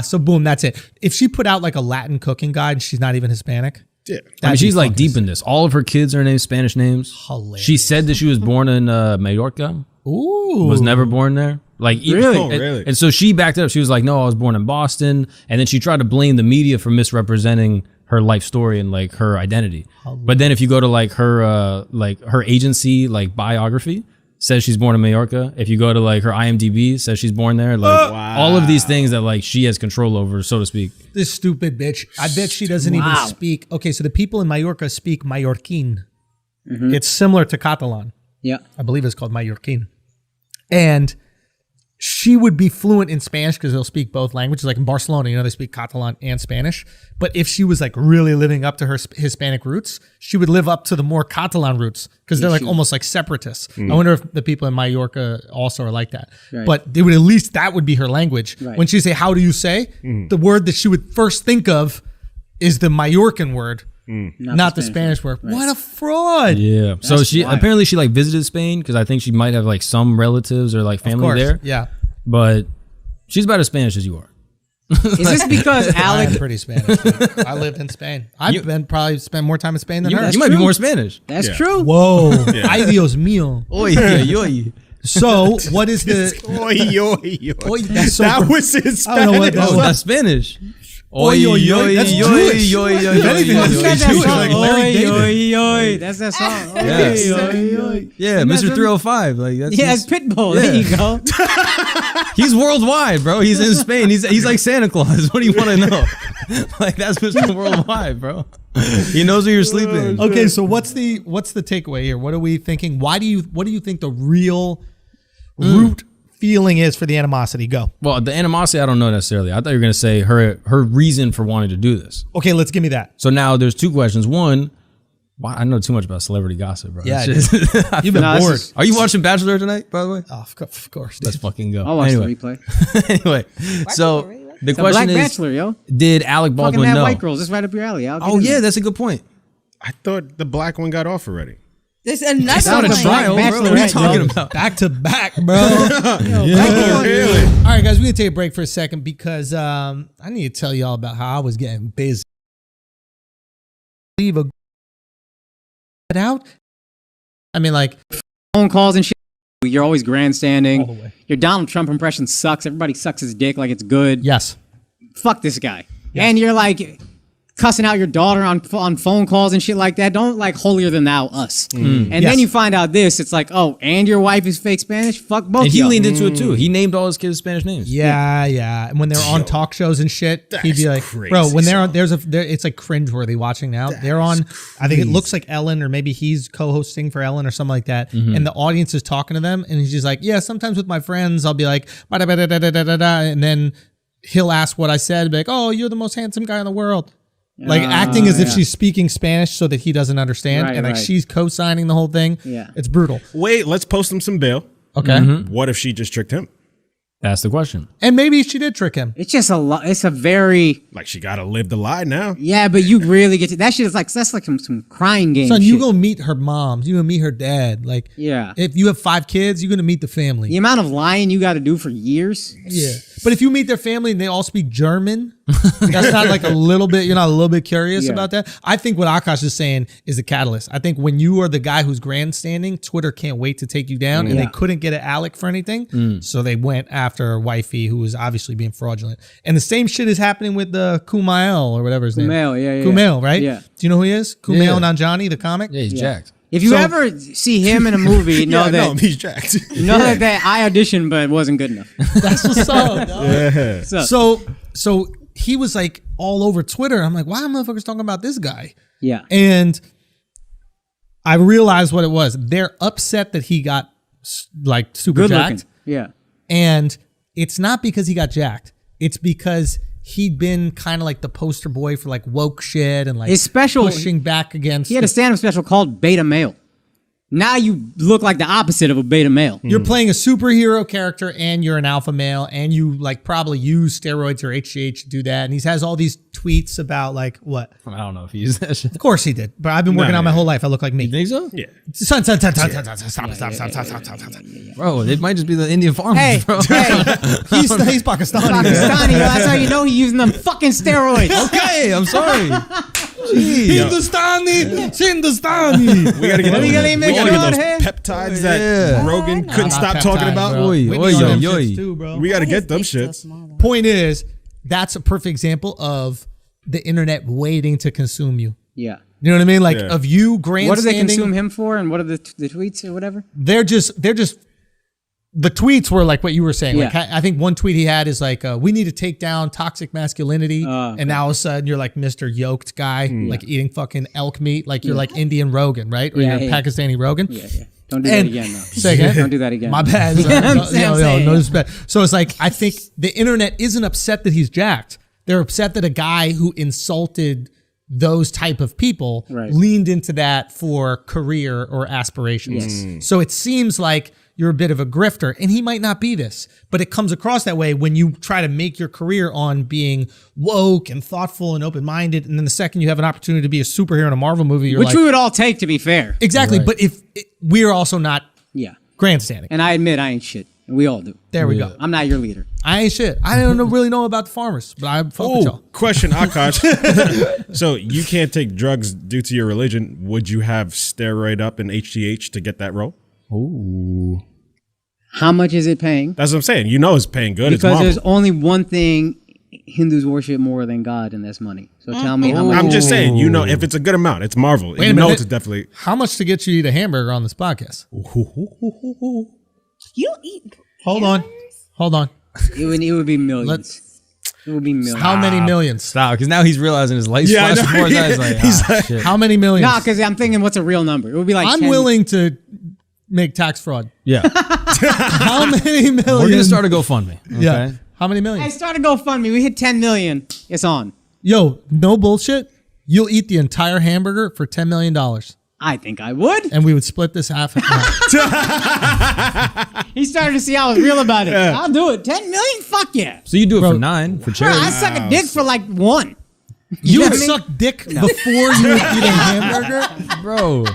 So boom, that's it. If she put out like a Latin cooking guide, and she's not even Hispanic. Yeah. I mean, that'd she's be like fucking deep in this. All of her kids are named Spanish names. Hilarious. She said that she was born in Mallorca. Ooh, Was never born there. Like Really? Oh, and, really? and so she backed it up. She was like, "No, I was born in Boston." And then she tried to blame the media for misrepresenting her life story and like her identity. But then if you go to like her agency like biography, says she's born in Mallorca. If you go to like her IMDb, says she's born there. Like all of these things that like she has control over, so to speak. This stupid bitch. I bet she doesn't even Wow. speak. Okay, so the people in Mallorca speak Mallorquin. It's similar to Catalan. Yeah. I believe it's called Mallorquin. And she would be fluent in Spanish because they'll speak both languages. Like in Barcelona, you know, they speak Catalan and Spanish. But if she was like really living up to her Hispanic roots, she would live up to the more Catalan roots because they're like almost like separatists. I wonder if the people in Mallorca also are like that. Right. But they would at least that would be her language. Right. When she say, "How do you say?" The word that she would first think of is the Mallorcan word, not the Spanish word. Right. What a fraud! Yeah. So she wild. apparently she like visited Spain because I think she might have like some relatives or like Of family course. there. Yeah. But she's about as Spanish as you are. Is this because I'm Alec? pretty Spanish. Dude. I lived in Spain. I've been probably spent more time in Spain than her. You might be true. more Spanish. That's Yeah. true. Whoa. Ay Dios mío. Oy, oy, oy. So what is the Oy, oy, oy. Oy, that's so That gross. was his I don't know what Spanish. that Oh, was. that's Spanish. Oy, oy, oy. That's Jewish. If anything, that's Who said that Jewish, song? like Larry David. Oi, oi, oi. That's that song. Oi, Yes. oi, oi. Yeah, Mr. 305. Like that's Yeah, it's Pitbull. There you go. he's worldwide, bro. He's in Spain. He's like Santa Claus. What do you want to know? Like that's Mr. Worldwide, bro. He knows where you're sleeping. Okay, so what's the takeaway here? What are we thinking? What do you think the real root feeling is for the animosity? Go. Well, the animosity, I don't know necessarily. I thought you were gonna say her reason for wanting to do this. Okay, let's give me that. So now there's two questions. One, why I know too much about celebrity gossip, bro. Yeah, That shit- You've been No, this bored. is- Are you watching Bachelor tonight, by the way? Oh, of course. Let's fucking go. I'll watch anyway. the replay. Anyway, so the The question Black is, Bachelor, yo. did Alec Fucking Baldwin that know? white girls. That's right up your alley. I'll get Oh in yeah, there. that's a good point. I thought the black one got off already. There's another not a one. trial, bro. What are you Bachelorette, talking dog. about? Back to back, bro. Really? All right, guys, we're gonna take a break for a second because I need to tell you all about how I was getting busy. Leave a out. I mean, like Phone calls and shit. You're always grandstanding. all the way. Your Donald Trump impression sucks. Everybody sucks his dick like it's good. Yes. Fuck this guy. And you're like cussing out your daughter on phone calls and shit like that. Don't like holier than thou us. And Yes. then you find out this. It's like, oh, and your wife is fake Spanish? Fuck both And he y'all. leaned into it too. He named all his kids Spanish names. Yeah. And when they're on talk shows and shit, he'd be like, crazy, bro, when they're on, son. it's like cringeworthy watching now. They're on, I think it looks like Ellen, or maybe he's co-hosting for Ellen or something like that. And the audience is talking to them, and he's just like, yeah, sometimes with my friends, I'll be like, "Ba-da-ba-da-da-da-da-da," and then he'll ask what I said, be like, oh, you're the most handsome guy in the world. Like acting as if she's speaking Spanish so that he doesn't understand, Right, and like right. she's co-signing the whole thing. Yeah. It's brutal. Wait, let's post him some bail. Okay, What if she just tricked him? That's the question. and maybe she did trick him. It's just a lot. It's a very, Like she gotta live the lie now. yeah, but you really get to, that shit is like, that's like some crying game Son, shit. you go meet her mom. You gonna meet her dad. Like, Yeah. if you have 5 kids, you're gonna meet the family. The amount of lying you got to do for years. Yeah. But if you meet their family and they all speak German, that's not like a little bit, you're not a little bit curious Yeah. about that. I think what Akash is saying is the catalyst. I think when you are the guy who's grandstanding, Twitter can't wait to take you down, and they couldn't get at Alec for anything. So they went after wifey, who was obviously being fraudulent. And the same shit is happening with the Kumail or whatever his name is. Kumail, yeah. Kumail, right? Yeah. Do you know who he is? Kumail Yeah. Nanjiani, the comic? Yeah, he's jacked. If you So- ever see him in a movie, know Yeah, that no, he's jacked. know that I auditioned but it wasn't good enough. That's what's up. dog. So, So he was like all over Twitter. I'm like, why are motherfuckers talking about this guy? yeah. And I realized what it was. They're upset that he got like super Good jacked. looking. Yeah. And it's not because he got jacked. It's because he'd been kind of like the poster boy for like woke shit and like His special- pushing back against. He had a stand-up special called Beta Male. Now you look like the opposite of a beta male. You're playing a superhero character and you're an alpha male and you like probably use steroids or HGH to do that. And he has all these tweets about like what? I don't know if he used that shit. Of course he did. But I've been working out my whole life. I look like me. You think so? Yeah. Son, stop. Bro, it might just be the Indian farmers, Hey, bro. hey, He's Pakistani. man. Pakistani, yo, that's how you know he's using them fucking steroids. Okay, I'm sorry. Hindustani, Hindustani. We gotta get What are you gonna make those on here? peptides that Yeah. Rogan couldn't stop Not talking peptides, about. bro. Oi, Whitney's oi, on yo, them yo. shits too, bro. We gotta get them shits. Point is, that's a perfect example of the internet waiting to consume you. Yeah. You know what I mean? Like Yeah. of you grandstanding. What do they consume him for, and what are the tweets or whatever? They're just the tweets were like what you were saying. Like Yeah. I think one tweet he had is like, we need to take down toxic masculinity. Okay. And now all of a sudden you're like Mr. Yoked guy, like eating fucking elk meat, like you're like Indian Rogan, right? Or Yeah, you're yeah. Pakistani Rogan. Yeah. Don't do that And- again, though. Say again? Don't do that again. My bad. I'm saying. No disrespect. So it's like, I think the internet isn't upset that he's jacked. They're upset that a guy who insulted those type of people Right. leaned into that for career or aspirations. So it seems like you're a bit of a grifter, and he might not be this, but it comes across that way when you try to make your career on being woke and thoughtful and open-minded, and then the second you have an opportunity to be a superhero in a Marvel movie, you're Which like, we would all take, to be fair. exactly. Right. But if we're also not Yeah. grandstanding. And I admit I ain't shit. And we all do. There we go. I'm not your leader. I ain't shit. I don't really know about the farmers, but I fuck with y'all. Question, Akash. So you can't take drugs due to your religion. Would you have steroid up in HGH to get that role? Ooh. How much is it paying? That's what I'm saying. You know it's paying good. It's Because Marvel. there's only one thing Hindus worship more than God, and that's money. So tell me how much. I'm just saying, you know, if it's a good amount, it's Marvel. Wait a You know minute. it's definitely. How much to get you to eat a hamburger on this podcast? You don't eat. Hold on. Hold on. It would be millions. It would be millions. How many millions? Stop, because now he's realizing his lights Yeah, I flash know. before his eyes. Like, He's ah, shit. How many millions? Nah, because I'm thinking, what's a real number? It would be like. I'm 10 willing to make tax fraud. Yeah. How many millions? We're going to start a GoFundMe. Okay? Yeah. How many Hey, millions? start a GoFundMe. We hit 10 million. It's on. Yo, no bullshit. You'll eat the entire hamburger for $10 million. I think I would. And we would split this half and half. He started to see I was real about it. I'll do it. 10 million? Fuck yeah. So you do it Bro, for 9 for Bro, charity. I suck a dick for like 1. You know would what I mean? suck dick before you would eat a hamburger? Bro,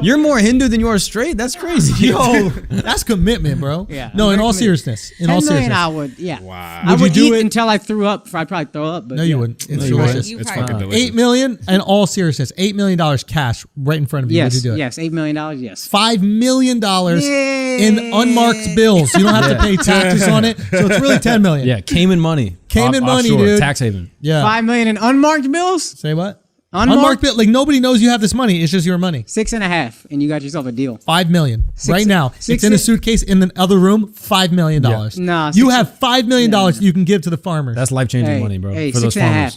you're more Hindu than you are straight? That's crazy. Yo, that's commitment, bro. Yeah, No, I'm in very all committed. seriousness. In 10 all million, seriousness. I would, yeah. Wow. I Would would you do eat it? until I threw up. I'd probably throw up. But No, yeah. you wouldn't. It's you delicious. You It's probably fucking would. delicious. $8 million, in all seriousness, $8 million cash right in front of you. Yes, Would you do it? yes. $8 million, yes. $5 million Yay. in unmarked bills. You don't have to Yeah. pay taxes on it. So it's really $10 million. Yeah, Cayman money. Cayman money, offshore, dude. Tax haven. Yeah. 5 million in unmarked bills? Say what? Unmarked? bill. Like nobody knows you have this money. It's just your money. 6.5, and you got yourself a deal. $5 million right now. six- It's in a suitcase in the other room. $5 million. Nah, you six- have $5 million you can give to the farmers. That's life changing Hey, money, bro. hey, for those 6.5. farmers.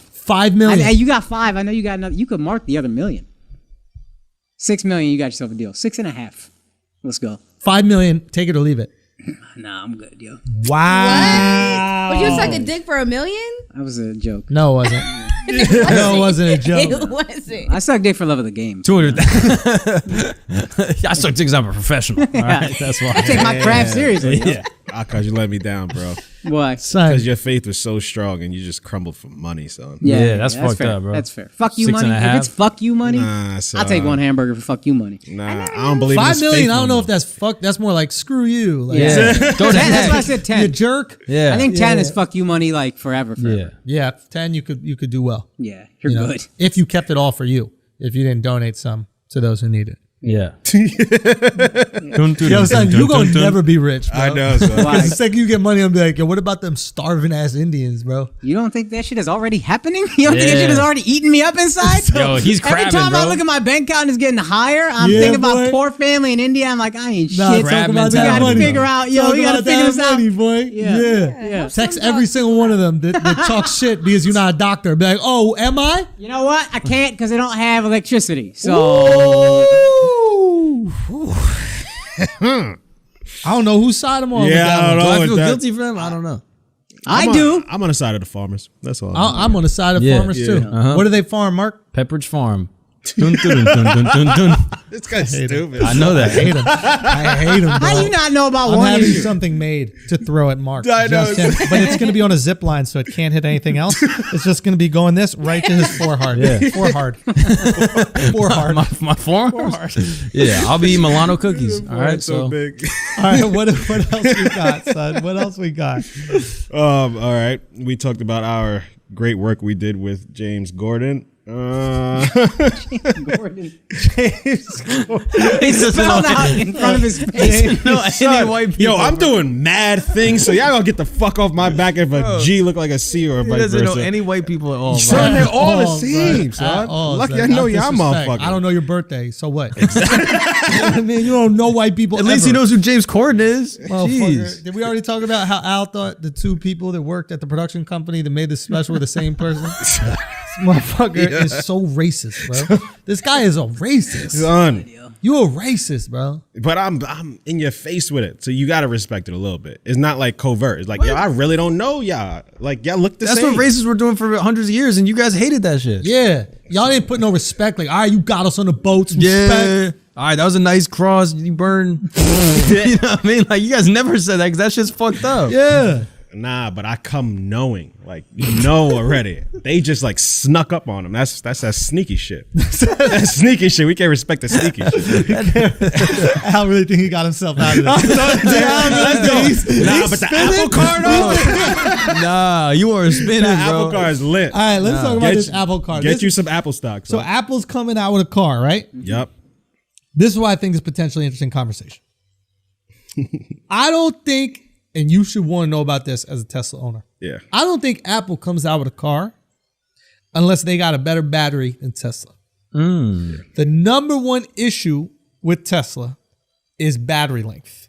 $5 million. Hey, you got 5. I know you got another. You could mark the other million. 6 million, you got yourself a deal. 6.5. Let's go. $5 million. Take it or leave it. Nah, I'm good, yo. Wow. Would you suck a dick for $1 million? That was a joke. No, it wasn't. No, it wasn't a joke. It wasn't. I suck dick for love of the game. 200. I suck dicks. I'm a professional. All right, that's why. I take my craft seriously. Yeah. Akash, you let me down, bro. Why? Son, Because your faith was so strong and you just crumbled for money, son. Yeah, that's fucked fair. up, bro. That's fair. Fuck you money. 6.5. If it's fuck you money, Nah, son. I'll take one hamburger for fuck you money. Nah, I don't believe in $5 this million. faith I don't no know more. if that's fuck. That's more like screw you. Like, Yeah. Go to That's why I heck. said You 10. jerk. Yeah. I think 10 Yeah. is fuck you money like forever. Yeah. Yeah, 10. You could do well. Yeah, you're You know, good. if you kept it all for you. If you didn't donate some to those who need it. Yeah. Yo, son, you gonna never be rich, bro. I know, son. Why? The second you get money, I'm be like, yo, what about them starving ass Indians, bro? You don't think that shit is already happening? You don't think that Yeah. shit is already eating me up inside? Yo, he's Every crabbing, time I bro. look at my bank account and it's getting higher, I'm Yeah, thinking about boy. poor family in India. I'm like, I ain't Nah, shit. talk Crab about We that mentality. gotta money. figure out, yo, Talk we gotta about figure that this out. money, boy. Yeah. Yeah. Yeah. Text every single one of them that talk shit because you're not a doctor. Be like, oh, am I? You know what? I can't because they don't have electricity. So Ooh. I don't know whose side I'm on. with Yeah, that I don't one. Do I with feel that. guilty for him? I don't know. I do. I'm on the side of the farmers. That's all. I'm on the side of Yeah. farmers Yeah. too. Uh-huh. What do they farm, Mark? Pepperidge Farm. Dun, dun, dun, dun, dun, dun. This guy's stupid. I know I that. hate him. I hate him, bro. How you not know about I'm one having issue? something made to throw at Mark. I know. Just him. But it's going to be on a zip line, so it can't hit anything else. It's just going to be going this right to his forehead. Yeah. Forehead. Forehead. My forearm? Yeah, I'll be eating Milano cookies. All right, so so big. All right, what else we got, son? What else we got? All right. We talked about our great work we did with James Gordon. Gordon. he doesn't Spelled know, out in front of his face. know any white people. Yo, I'm doing mad things, so y'all gonna get the fuck off my back if a G look like a C or a He vice doesn't know versa. any white people at all. Son, bro. they're all the Oh, same, son. son. Oh, Lucky son. I know Not y'all disrespect. motherfuckers. I don't know your birthday, so what? I mean, you don't know white people. At least he ever. knows who James Corden is. Motherfucker. Jeez. Did we already talk about how Al thought the two people that worked at the production company that made this special were the same person? motherfucker is so racist, bro. This guy is a racist. Son. You a racist, bro. But I'm in your face with it, so you gotta respect it a little bit. It's not like covert. It's like, yo, I really don't know y'all. Like, y'all look the That's same. what racists were doing for hundreds of years, and you guys hated that shit. Yeah. Y'all didn't put no respect. Like, all right, you got us on the boats. Respect. All right, that was a nice cross. You burned. You know what I mean? Like, you guys never said that because that shit's fucked up. Yeah. Nah, but I come knowing, like, you know already. They just like snuck up on him. That's that sneaky shit. That's sneaky shit. We can't respect the sneaky shit. I really think he got himself out of this. Nah, but the Apple Card, though. Nah, you are spinning, The bro. Apple Card is lit. All right, let's talk about this Apple Card. Get you some Apple stock. So Apple's coming out with a car, right? Yep. This is why I think it's potentially interesting conversation. I don't think, and you should want to know about this as a Tesla owner. Yeah. I don't think Apple comes out with a car unless they got a better battery than Tesla. The number one issue with Tesla is battery length.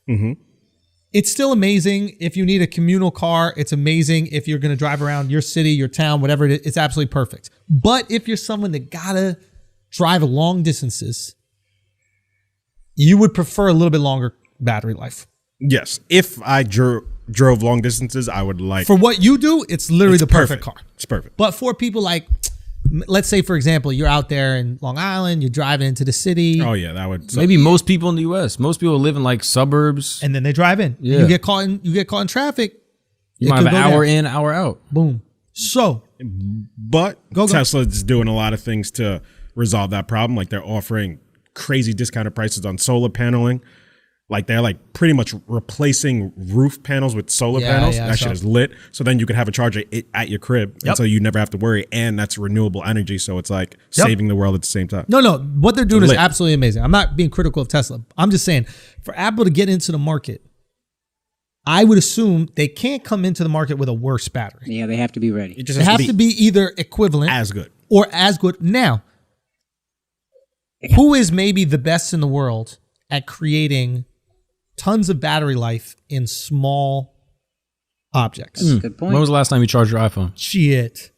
It's still amazing if you need a communal car. It's amazing if you're going to drive around your city, your town, whatever it is. It's absolutely perfect. But if you're someone that gotta drive long distances, you would prefer a little bit longer battery life. Yes. If I drove long distances, I would like. For what you do, it's literally the perfect car. It's perfect. But for people like, let's say, for example, you're out there in Long Island, you're driving into the city, Oh yeah, that would. Maybe most people in the U.S. Most people live in like suburbs. and then they drive in. Yeah. You get caught in traffic. You it might could have an go hour down. in, hour out. Boom. So But Go. Tesla is doing a lot of things to resolve that problem. Like they're offering crazy discounted prices on solar paneling. Like they're like pretty much replacing roof panels with solar Yeah, panels. yeah, I That shit saw. is lit. So then you could have a charger at your crib, and so you never have to worry. And that's renewable energy, so it's like saving the world at the same time. no, what they're doing is Lit. absolutely amazing. I'm not being critical of Tesla. I'm just saying, for Apple to get into the market, I would assume they can't come into the market with a worse battery. Yeah, they have to be ready. It just It has has to be either equivalent as good. or as good. Now, who is maybe the best in the world at creating tons of battery life in small objects? Good point. When was the last time you charged your iPhone? Shit.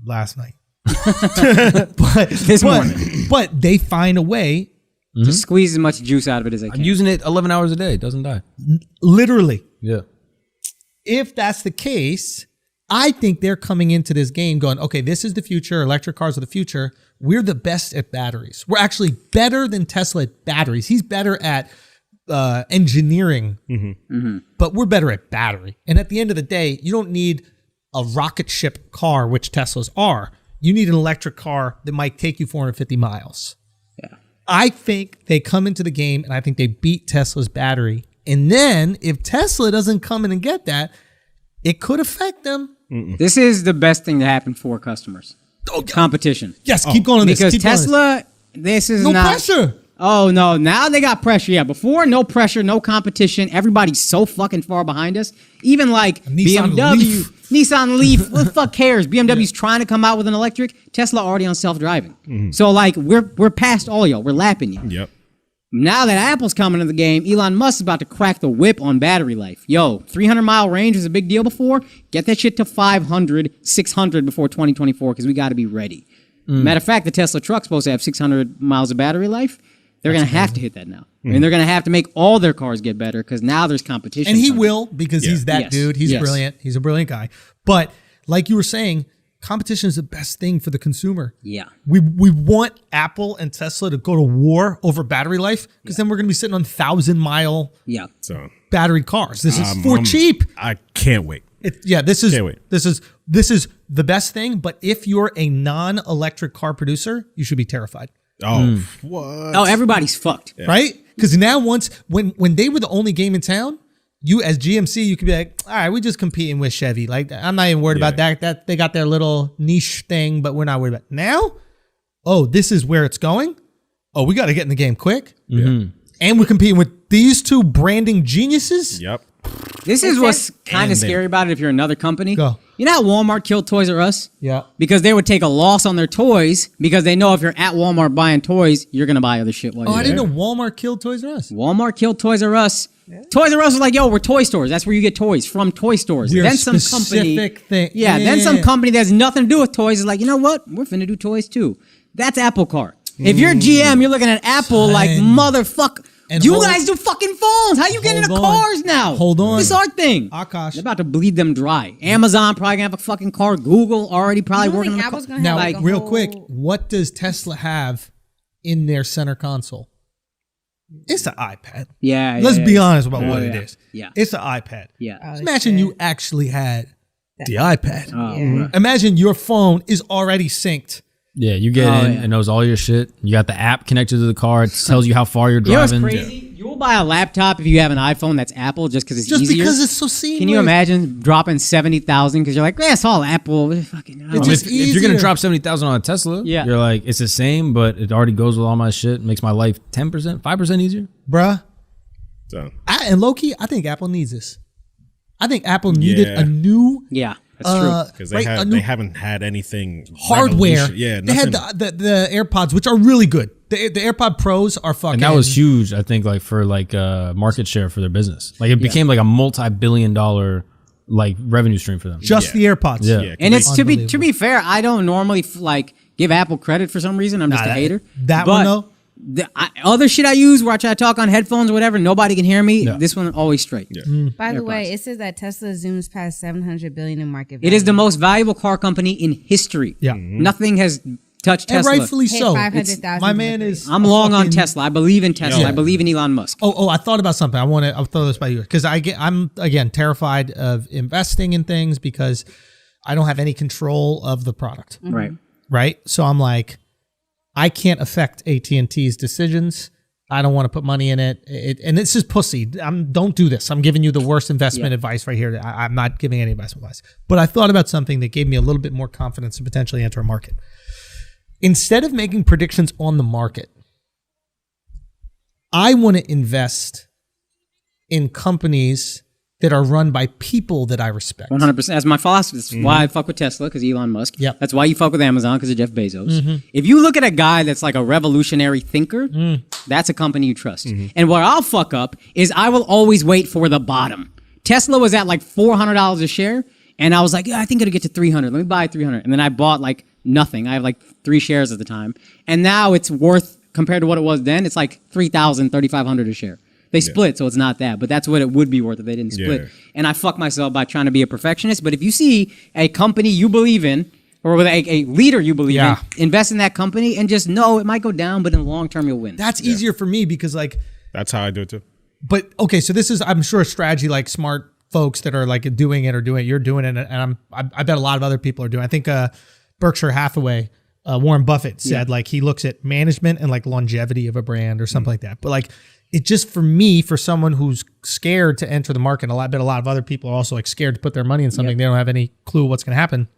Last night. but morning. But they find a way, Just squeeze as much juice out of it as I I'm can. using it 11 hours a day. It doesn't die. literally. Yeah. If that's the case, I think they're coming into this game going, okay, this is the future. Electric cars are the future. We're the best at batteries. We're actually better than Tesla at batteries. He's better at engineering, but we're better at battery. And at the end of the day, you don't need a rocket ship car, which Teslas are. You need an electric car that might take you 450 miles. Yeah. I think they come into the game and I think they beat Tesla's battery. And then if Tesla doesn't come in and get that, it could affect them. This is the best thing to happen for customers. Oh, yeah. Competition. Yes, keep going on this. Because Keep going on this. Tesla, this is No not pressure. Oh no! Now they got pressure. Yeah, before no pressure, no competition. Everybody's so fucking far behind us. Even like Nissan BMW, Leaf. Nissan Leaf. What the fuck cares? BMW's trying to come out with an electric. Tesla already on self-driving. So like we're past all y'all. We're lapping you. Yep. Now that Apple's coming to the game, Elon Musk is about to crack the whip on battery life. Yo, 300-mile range was a big deal before. Get that shit to 500, 600 before 2024 because we got to be ready. Matter of fact, the Tesla truck's supposed to have 600 miles of battery life. They're going to have to hit that now. And they're going to have to make all their cars get better because now there's competition. And he coming. will because he's that Yes. dude. He's Yes. brilliant. He's a brilliant guy. But like you were saying, competition is the best thing for the consumer. Yeah. We want Apple and Tesla to go to war over battery life because then we're going to be sitting on 1,000-mile Yeah. So battery cars. This is for I'm- cheap. I can't wait. This Can't wait. is the best thing. But if you're a non-electric car producer, you should be terrified, Oh, what? Oh, everybody's fucked. right? Because now when they were the only game in town, you as GMC, you could be like, all right, we're just competing with Chevy. Like I'm not even worried about that. That they got their little niche thing, but we're not worried about it. Now. Oh, this is where it's going. Oh, we got to get in the game quick. And we're competing with these two branding geniuses. Yep. This is what's kind And of scary about it if you're another company. Go. You know how Walmart killed Toys R Us? Yeah. Because they would take a loss on their toys because they know if you're at Walmart buying toys, you're going to buy other shit while Oh, you're I didn't there. know Walmart killed Toys R Us. Walmart killed Toys R Us. Toys R Us was like, yo, we're toy stores. That's where you get toys from toy stores. We're then a some company, specific thing. then some company that has nothing to do with toys is like, you know what? We're finna do toys too. That's Apple Car. If you're GM, you're looking at Apple like motherfucker. And You hold- guys do fucking phones. How you getting into Hold on. cars now? Hold on. This art thing. Akash. They're about to bleed them dry. Amazon probably gonna have a fucking car. Google already probably You don't working on think a Apple's car. gonna Now, have like a real whole- quick, what does Tesla have in their center console? It's an iPad. Yeah. Let's yeah, be yeah. honest about Oh, what yeah. it is. Yeah. It's an iPad. Yeah. Imagine you actually had the iPad. Oh, Imagine your phone is already synced. Yeah, you get in, yeah. it knows all your shit. You got the app connected to the car. It tells you how far you're You know what's driving. crazy? You will buy a laptop if you have an iPhone that's Apple just because it's Just easier. because it's so seamless. Can you imagine dropping 70,000 because you're like, yeah, it's all Apple. Fucking, I don't It's know. just If you're gonna easier. drop 70,000 on a Tesla, Yeah. you're like, it's the same, but it already goes with all my shit. Makes my life 10%, 5% easier. Bruh. So, And low-key, I think Apple needs this. I think Apple needed Yeah. a new Yeah, that's true. because right, a new they haven't had anything hardware. revolution- Yeah, they had nothing. the AirPods, which are really good. The AirPod Pros are fucking. And that was huge, I think, like for like market share for their business. Like it became like a multi-billion-dollar like revenue stream for them. just the AirPods. Yeah. Yeah, And it's to Unbelievable. be fair, I don't normally like give Apple credit for some reason. I'm just a hater. that But one, though? other shit I use where I try to talk on headphones or whatever, nobody can hear me. This one always straight. By the way, it says that Tesla zooms past 700 billion in market value. It is the most valuable car company in history. Yeah. Nothing has touched And Tesla. rightfully Paid so. 500,000 My man for it. is. I'm a long on fucking- Tesla. I believe in Tesla. Yeah. I believe in Elon Musk. Oh, I thought about something. I'll throw this by you because I'm again terrified of investing in things because I don't have any control of the product. Right. Right. So I'm like, I can't affect AT&T's decisions. I don't want to put money in it. And this is pussy. Don't do this. I'm giving you the worst investment advice right here. I'm not giving any investment advice. But I thought about something that gave me a little bit more confidence to potentially enter a market. Instead of making predictions on the market, I want to invest in companies that are run by people that I respect. 100%. That's my philosophy. That's why I fuck with Tesla, because Elon Musk. Yep. That's why you fuck with Amazon, because of Jeff Bezos. If you look at a guy that's like a revolutionary thinker, that's a company you trust. And what I'll fuck up is I will always wait for the bottom. Tesla was at like $400 a share, and I was like, yeah, I think it'll get to 300. Let me buy 300. And then I bought like nothing. I have like 3 shares at the time. And now it's worth, compared to what it was then, it's like $3,000, $3,500 a share. They split, so it's not that, but that's what it would be worth if they didn't split. Yeah. And I fuck myself by trying to be a perfectionist. But if you see a company you believe in, or with a leader you believe in, invest in that company and just know it might go down, but in the long term you'll win. That's easier for me because like, That's how I do it too. but okay, so this is, I'm sure, a strategy like smart folks that are like doing it or doing it. You're doing it, and I bet a lot of other people are doing it. I think Berkshire Hathaway, Warren Buffett said like he looks at management and like longevity of a brand or something like that. But like it just for me, for someone who's scared to enter the market, I bet a lot of other people are also like scared to put their money in something. They don't have any clue what's going to happen.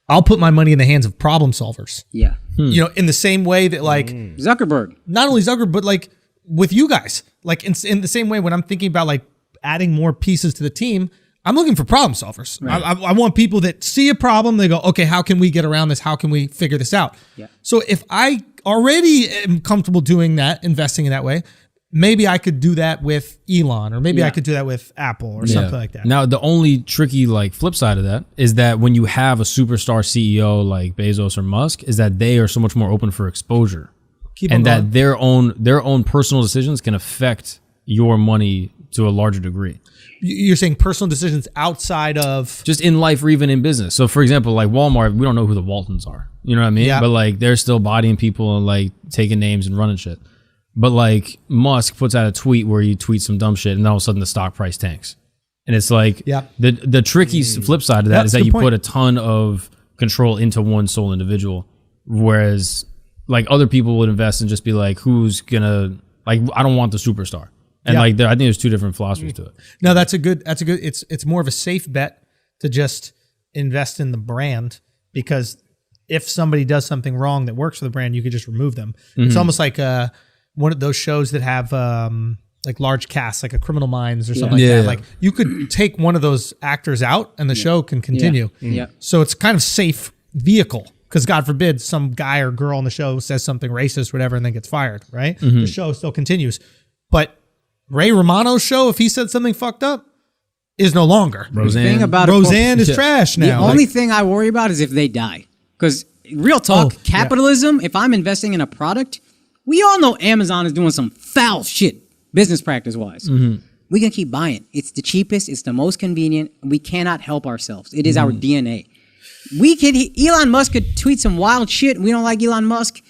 I'll put my money in the hands of problem solvers. Yeah. You know, in the same way that like Zuckerberg. not only Zuckerberg, but like with you guys, like in the same way when I'm thinking about like adding more pieces to the team, I'm looking for problem solvers. Right. I want people that see a problem. They go, okay, how can we get around this? How can we figure this out? Yeah. So if I already am comfortable doing that, investing in that way, maybe I could do that with Elon, or maybe I could do that with Apple or something like that. Now, the only tricky like flip side of that is that when you have a superstar CEO like Bezos or Musk, is that they are so much more open for exposure, Keep on and going. that their own personal decisions can affect your money to a larger degree. You're saying personal decisions outside of Just in life or even in business. So, for example, like Walmart, we don't know who the Waltons are. You know what I mean? Yeah. But like they're still bodying people and like taking names and running shit. But like Musk puts out a tweet where he tweets some dumb shit, and then all of a sudden the stock price tanks. And it's like the tricky flip side of that That's is that a good you point. put a ton of control into one sole individual, whereas like other people would invest and just be like, who's gonna like I don't want the superstar. And like I think there's two different philosophies to it. No, that's a good. It's more of a safe bet to just invest in the brand, because if somebody does something wrong that works for the brand, you could just remove them. It's almost like one of those shows that have like large casts, like a Criminal Minds or something like Yeah. that. Like you could take one of those actors out and the show can continue. Yeah. So it's kind of safe vehicle because God forbid some guy or girl on the show says something racist, whatever, and then gets fired. Right? The show still continues, but Ray Romano's show, if he said something fucked up, is no longer. Roseanne. Thing about Roseanne is Yeah. trash the now. only thing I worry about is if they die. Because real talk, Oh, yeah. capitalism. If I'm investing in a product, we all know Amazon is doing some foul shit, business practice wise. We can keep buying. It's the cheapest. It's the most convenient. We cannot help ourselves. It is our DNA. Elon Musk could tweet some wild shit. We don't like Elon Musk.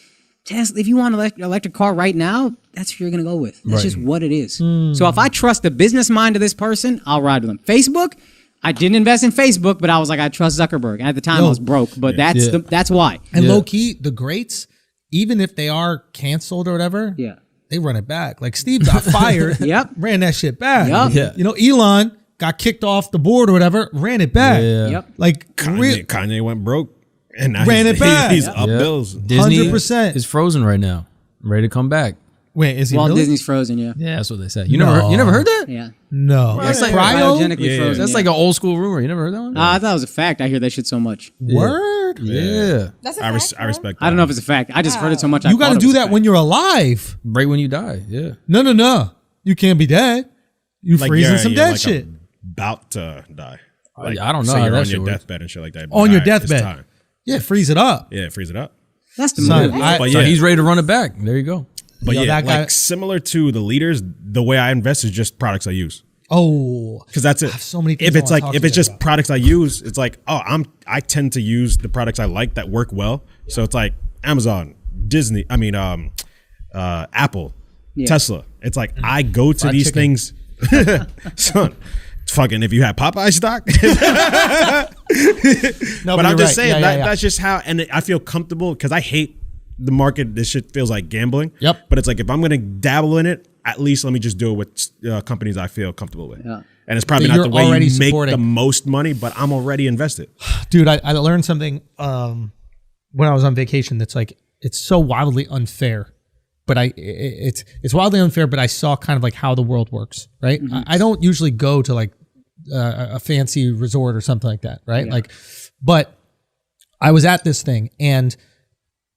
Tesla, if you want an electric car right now, that's what you're going to go with. That's just what it is. So if I trust the business mind of this person, I'll ride with them. Facebook, I didn't invest in Facebook, but I was like, I trust Zuckerberg. And at the time, I was broke, but that's why. And low key, the greats, even if they are canceled or whatever, Yeah. they run it back. Like Steve got fired, Yep. ran that shit back. Yep. Yeah. You know, Elon got kicked off the board or whatever, ran it back. Yeah. Yep. Like Kanye went broke, and now Ran he's, it back. He's Yeah. up bills. Disney 100%. is frozen right now, ready to come back. wait, is he Walt really? Disney's frozen, yeah. Yeah, that's what they said. You never heard that? Yeah. No. That's like Cryo? Cryogenically Yeah. frozen. That's yeah. like an old school rumor. You never heard that one? I thought it was a fact. I hear that shit so much. Word? Yeah. That's a I fact, bro. respect that. I don't know if it's a fact. I just heard it so much. You got to do that when you're alive. Right when you die. Yeah. No. You can't be dead. You freezing you're- some you're dead like shit. about to die. Like, I don't know So how you're that on shit your works. deathbed and shit like that. On your Alright, it's deathbed. time. Yeah, freeze it up. Yeah, freeze it up. That's the Son, move. I- But So yeah, he's ready to run it back. There you go. but Yo, yeah, that guy- like similar to the leaders, the way I invest is just products I use. Oh. Because that's it. have so many things if I it's wanna like talk if to it's you just about. products I use, it's like I tend to use the products I like that work well. So it's like Amazon, Disney, Apple, Tesla. It's like I go to Fried these chicken. things, son. Fucking if you have Popeye stock, No, but I'm you're just right. saying Yeah. that's just how, and I feel comfortable because I hate the market. This shit feels like gambling. Yep. But it's like if I'm gonna dabble in it, at least let me just do it with companies I feel comfortable with. Yeah. And it's probably That not the you're way already you make supporting. the most money, but I'm already invested. Dude, I learned something when I was on vacation that's like it's so wildly unfair. But it's wildly unfair, but I saw kind of like how the world works, right? I don't usually go to like a fancy resort or something like that, right? Like, but I was at this thing, and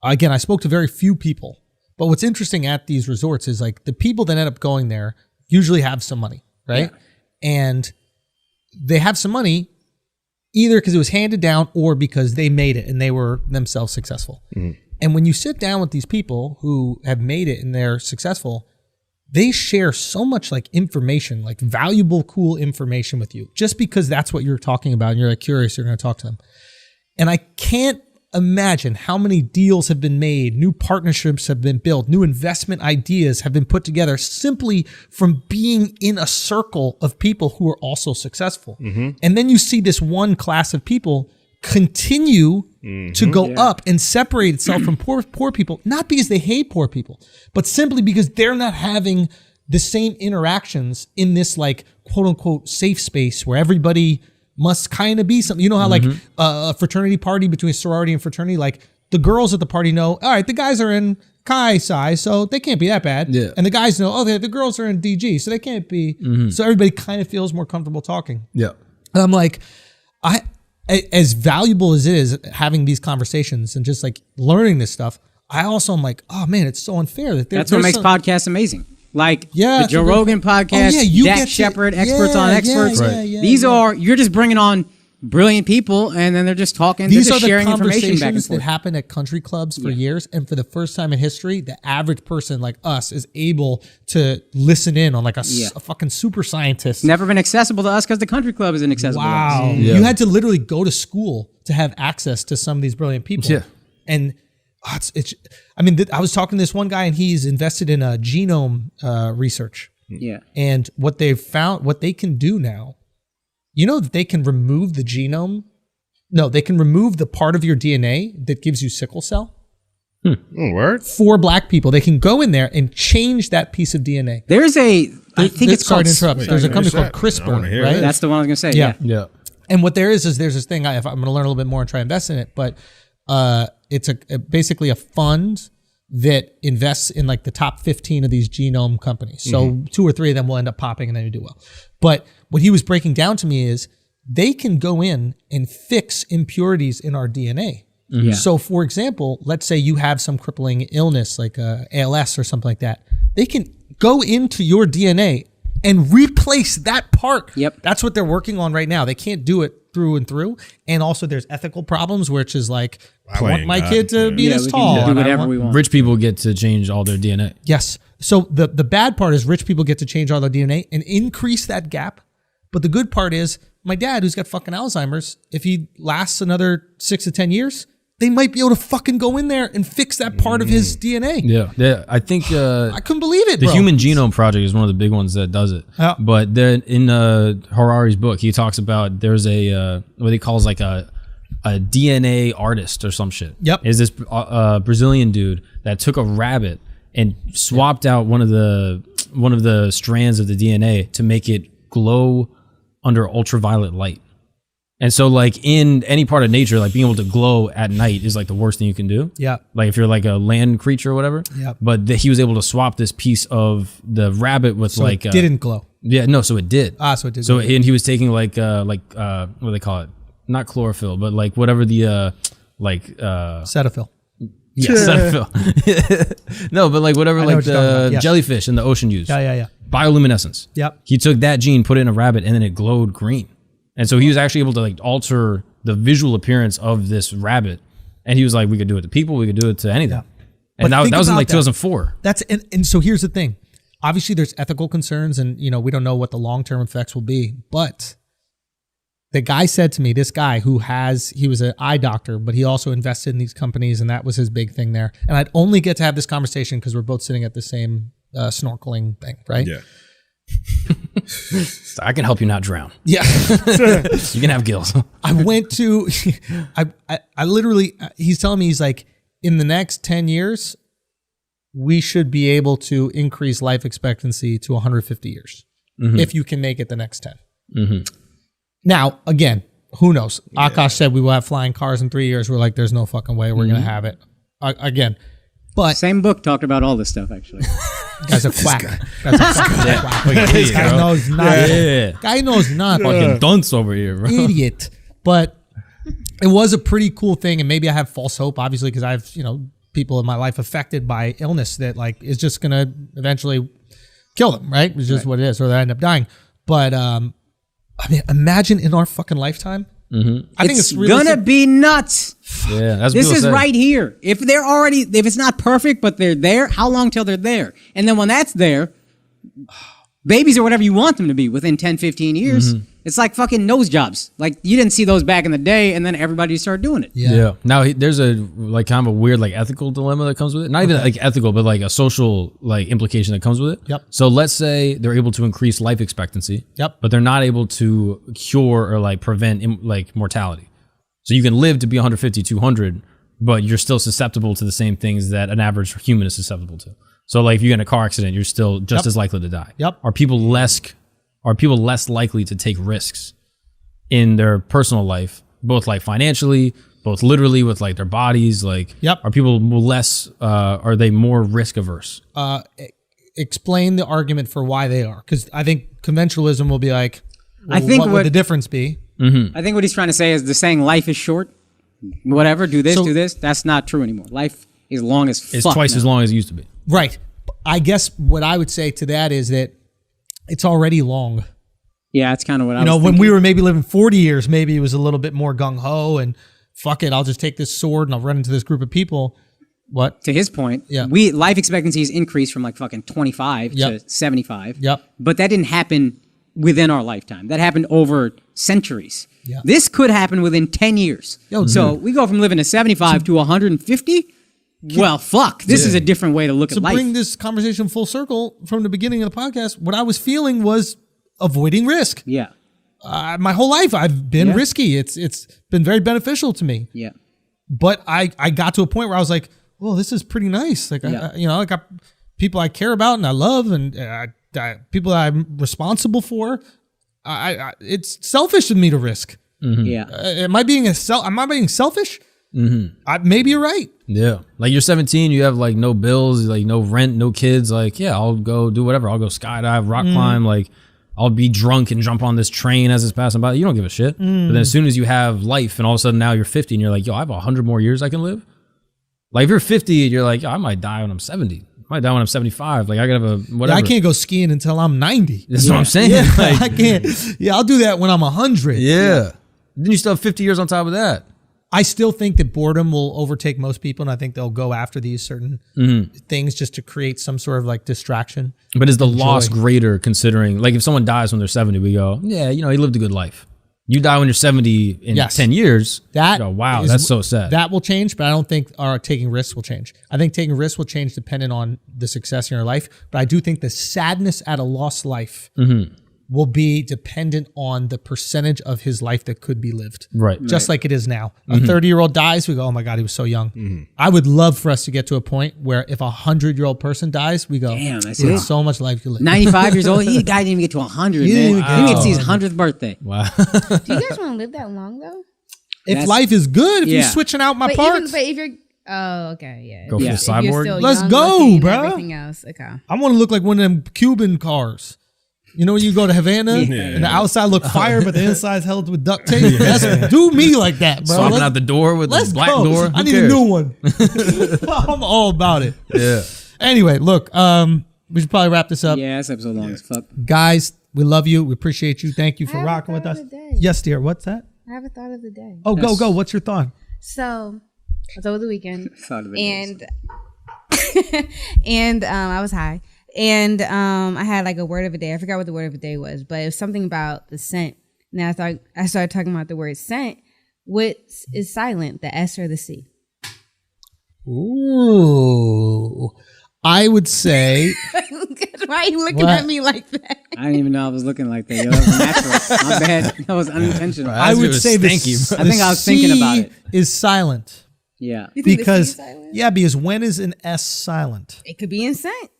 again, I spoke to very few people. But what's interesting at these resorts is like the people that end up going there usually have some money, right? And they have some money either because it was handed down or because they made it and they were themselves successful. And when you sit down with these people who have made it and they're successful, they share so much like information, like valuable, cool information with you, just because that's what you're talking about and you're like curious, you're going to talk to them. And I can't imagine how many deals have been made, new partnerships have been built, new investment ideas have been put together simply from being in a circle of people who are also successful. And then you see this one class of people continue to go up and separate itself from poor people, not because they hate poor people, but simply because they're not having the same interactions in this like quote unquote safe space where everybody must kind of be something. You know how like a fraternity party between sorority and fraternity, like the girls at the party know, all right, the guys are in Chi Psi, so they can't be that bad. Yeah. And the guys know, the girls are in DG, so they can't be. So everybody kind of feels more comfortable talking. Yeah. And I'm like, as valuable as it is having these conversations and just like learning this stuff, I also am like, oh man, it's so unfair that That's what makes podcasts amazing. Like Yeah, the Joe it's a Rogan podcast, you Dak get to- Shepard, experts yeah, on yeah, experts. yeah, These yeah. are, you're just bringing on brilliant people and then they're just talking, These they're are just the sharing information back and conversations that forth. happen at country clubs for years, and for the first time in history, the average person like us is able to listen in on like a fucking super scientist. Never been accessible to us because the country club isn't accessible to us. Wow, Yeah. you had to literally go to school to have access to some of these brilliant people. Yeah. And it's I mean, I was talking to this one guy, and he's invested in a genome research. Yeah. And what they've found, what they can do now, you know that they can remove the genome. No, they can remove the part of your DNA that gives you sickle cell. Word? For black people, they can go in there and change that piece of DNA. There's I think it's sorry called, to interrupt. There's a company called I wanna CRISPR, hear right? it. that's the one I was going to say. Yeah. Yeah. Yeah. And what there is there's this thing. I'm going to learn a little bit more and try to invest in it. But it's basically a fund that invests in like the top 15 of these genome companies. So 2 or 3 of them will end up popping and then you do well. But what he was breaking down to me is they can go in and fix impurities in our DNA. So for example, let's say you have some crippling illness like ALS or something like that. They can go into your DNA and replace that part. Yep. That's what they're working on right now. They can't do it through and through. And also there's ethical problems, which is like, I want my kid to be this we tall. can and do I whatever want- we want. Rich people get to change all their DNA. Yes. So the bad part is rich people get to change all their DNA and increase that gap. But the good part is my dad, who's got fucking Alzheimer's, if he lasts another 6 to 10 years, they might be able to fucking go in there and fix that part of his DNA. Yeah. I think I couldn't believe it, the bro. Human Genome Project is one of the big ones that does it. Yeah. But then in Harari's book, he talks about there's a what he calls like a DNA artist or some shit. Yep. Is this Brazilian dude that took a rabbit and swapped out one of the strands of the DNA to make it glow under ultraviolet light. And so like in any part of nature, like being able to glow at night is like the worst thing you can do. Yeah. Like if you're like a land creature or whatever. Yeah. But he was able to swap this piece of the rabbit with So like it didn't glow. Yeah, no, so it did. So it did. So and he was taking like what do they call it? Not chlorophyll, but like whatever the Cetaphil. Cetaphil. No, but like whatever I know like what you're talking the about, yes. jellyfish in the ocean use. Yeah. Bioluminescence. Yep. He took that gene, put it in a rabbit, and then it glowed green. And so he was actually able to like alter the visual appearance of this rabbit. And he was like, we could do it to people, we could do it to anything. Yeah. And But that think was in about like that. 2004. That's and so here's the thing. Obviously there's ethical concerns and we don't know what the long-term effects will be, but the guy said to me, this guy he was an eye doctor, but he also invested in these companies and that was his big thing there. And I'd only get to have this conversation because we're both sitting at the same snorkeling thing, right? Yeah. So I can help you not drown. Yeah. You can have gills. I went to, I literally, he's telling me, he's like, in the next 10 years, we should be able to increase life expectancy to 150 years if you can make it the next 10. Now, again, who knows? Akash said we will have flying cars in 3 years. We're like, there's no fucking way we're going to have it. Again, but Same book talked about all this stuff, actually. guy's a quack. Guy's a fucking quack. This Guy knows nothing. Yeah. Guy knows nothing. Fucking dunce over here, bro. Idiot. But it was a pretty cool thing, and maybe I have false hope, obviously, because I have people in my life affected by illness that like is just gonna eventually kill them. Right? It's just what it is, or they end up dying. But I mean, imagine in our fucking lifetime. I think it's really gonna be nuts. Yeah, that's what This people is say. right here. If it's not perfect, but they're there, how long till they're there? And then when that's there, babies are whatever you want them to be within 10, 15 years. It's like fucking nose jobs. Like you didn't see those back in the day, and then everybody started doing it. Yeah. Now there's a like kind of a weird like ethical dilemma that comes with it. Not even like ethical, but like a social like implication that comes with it. Yep. So let's say they're able to increase life expectancy. Yep. But they're not able to cure or like prevent like mortality. So you can live to be 150, 200, but you're still susceptible to the same things that an average human is susceptible to. So like if you get in a car accident, you're still just as likely to die. Yep. Are people less likely to take risks in their personal life, both like financially, both literally with like their bodies? Like, Yep. are people less? Are they more risk averse? Explain the argument for why they are, because I think conventionalism will be like, I think what would the difference be? I think what he's trying to say is the saying "life is short." Whatever, do this, So- do this. That's not true anymore. Life is long as It's fuck twice now. as long as it used to be. Right. I guess what I would say to that is that it's already long. Yeah, that's kind of what I You know, was when thinking. we were maybe living 40 years, maybe it was a little bit more gung ho and fuck it, I'll just take this sword and I'll run into this group of people. What? To his point, Yeah. life expectancies increased from like fucking 25 Yep. to 75. Yep. But that didn't happen within our lifetime. That happened over centuries. Yeah. This could happen within 10 years. So we go from living to 75 to 150. Well, fuck. This is a different way to look To at life. bring this conversation full circle from the beginning of the podcast, what I was feeling was avoiding risk. Yeah. My whole life I've been Yeah. risky. It's been very beneficial to me. Yeah. But I got to a point where I was like, well, this is pretty nice. Like, Yeah. I got people I care about and I love, and people that I'm responsible for. It's selfish of me to risk. Yeah. Am I being selfish? Maybe you're right. Yeah. Like you're 17, you have like no bills, like no rent, no kids. Like, yeah, I'll go do whatever. I'll go skydive, rock climb. Like, I'll be drunk and jump on this train as it's passing by. You don't give a shit. But then as soon as you have life and all of a sudden now you're 50 and you're like, yo, I have 100 more years I can live. Like if you're 50 and you're like, yo, I might die when I'm 70. I might die when I'm 75. Like I gotta have a whatever. I can't go skiing until I'm 90. That's what I'm saying. Yeah, Like, I can't. Yeah, I'll do that when I'm 100. yeah. Then you still have 50 years on top of that. I still think that boredom will overtake most people, and I think they'll go after these certain things just to create some sort of like distraction. But is the loss greater considering, like if someone dies when they're 70, we go, yeah, you know, he lived a good life. You die when you're 70 in 10 years. That you go, wow, is- that's so sad. That will change, but I don't think our taking risks will change. I think taking risks will change dependent on the success in your life. But I do think the sadness at a lost life will be dependent on the percentage of his life that could be lived. Right. Just like it is now. A 30-year-old dies, we go, oh my God, he was so young. I would love for us to get to a point where if a 100-year-old person dies, we go, Damn, that's he had it. so much life to live. 95 years old. The guy didn't even get to 100, man. He didn't didn't even even get see his to 100th birthday. Wow. Do you guys want to live that long though? If That's- life is good, if you're Yeah. switching out my But parts, if you're okay, yeah. Go for the If you're cyborg? still Let's young go, looking and bro. Everything else, okay. I want to look like one of them Cuban cars. You know when you go to Havana and the outside look fire, but the inside's held with duct tape? That's, do me like that, bro. Swapping out the door with the Let's black go. door. I Who need cares? a new one. I'm all about it. Yeah. Anyway, look, we should probably wrap this up. Yeah, this episode long as fuck. Guys, we love you. We appreciate you. Thank you for I have a rocking with thought us. of the day. Yes, dear. What's that? I have a thought of the day. Oh, go. What's your thought? So, it was over the weekend, Thought of the day. and I was high, and I had like a word of the day. I forgot what the word of the day was, but it was something about the scent. Now I started talking about the word scent. What is silent, the S or the C? Ooh. I would say Why are you looking What? at me like that? I didn't even know I was looking like that. Yo, that was natural. My bad. That was unintentional. I would say the stanky, bro. I think I was thinking about it. is silent. Yeah. You think the C Because is silent? because when is an S silent? It could be in scent.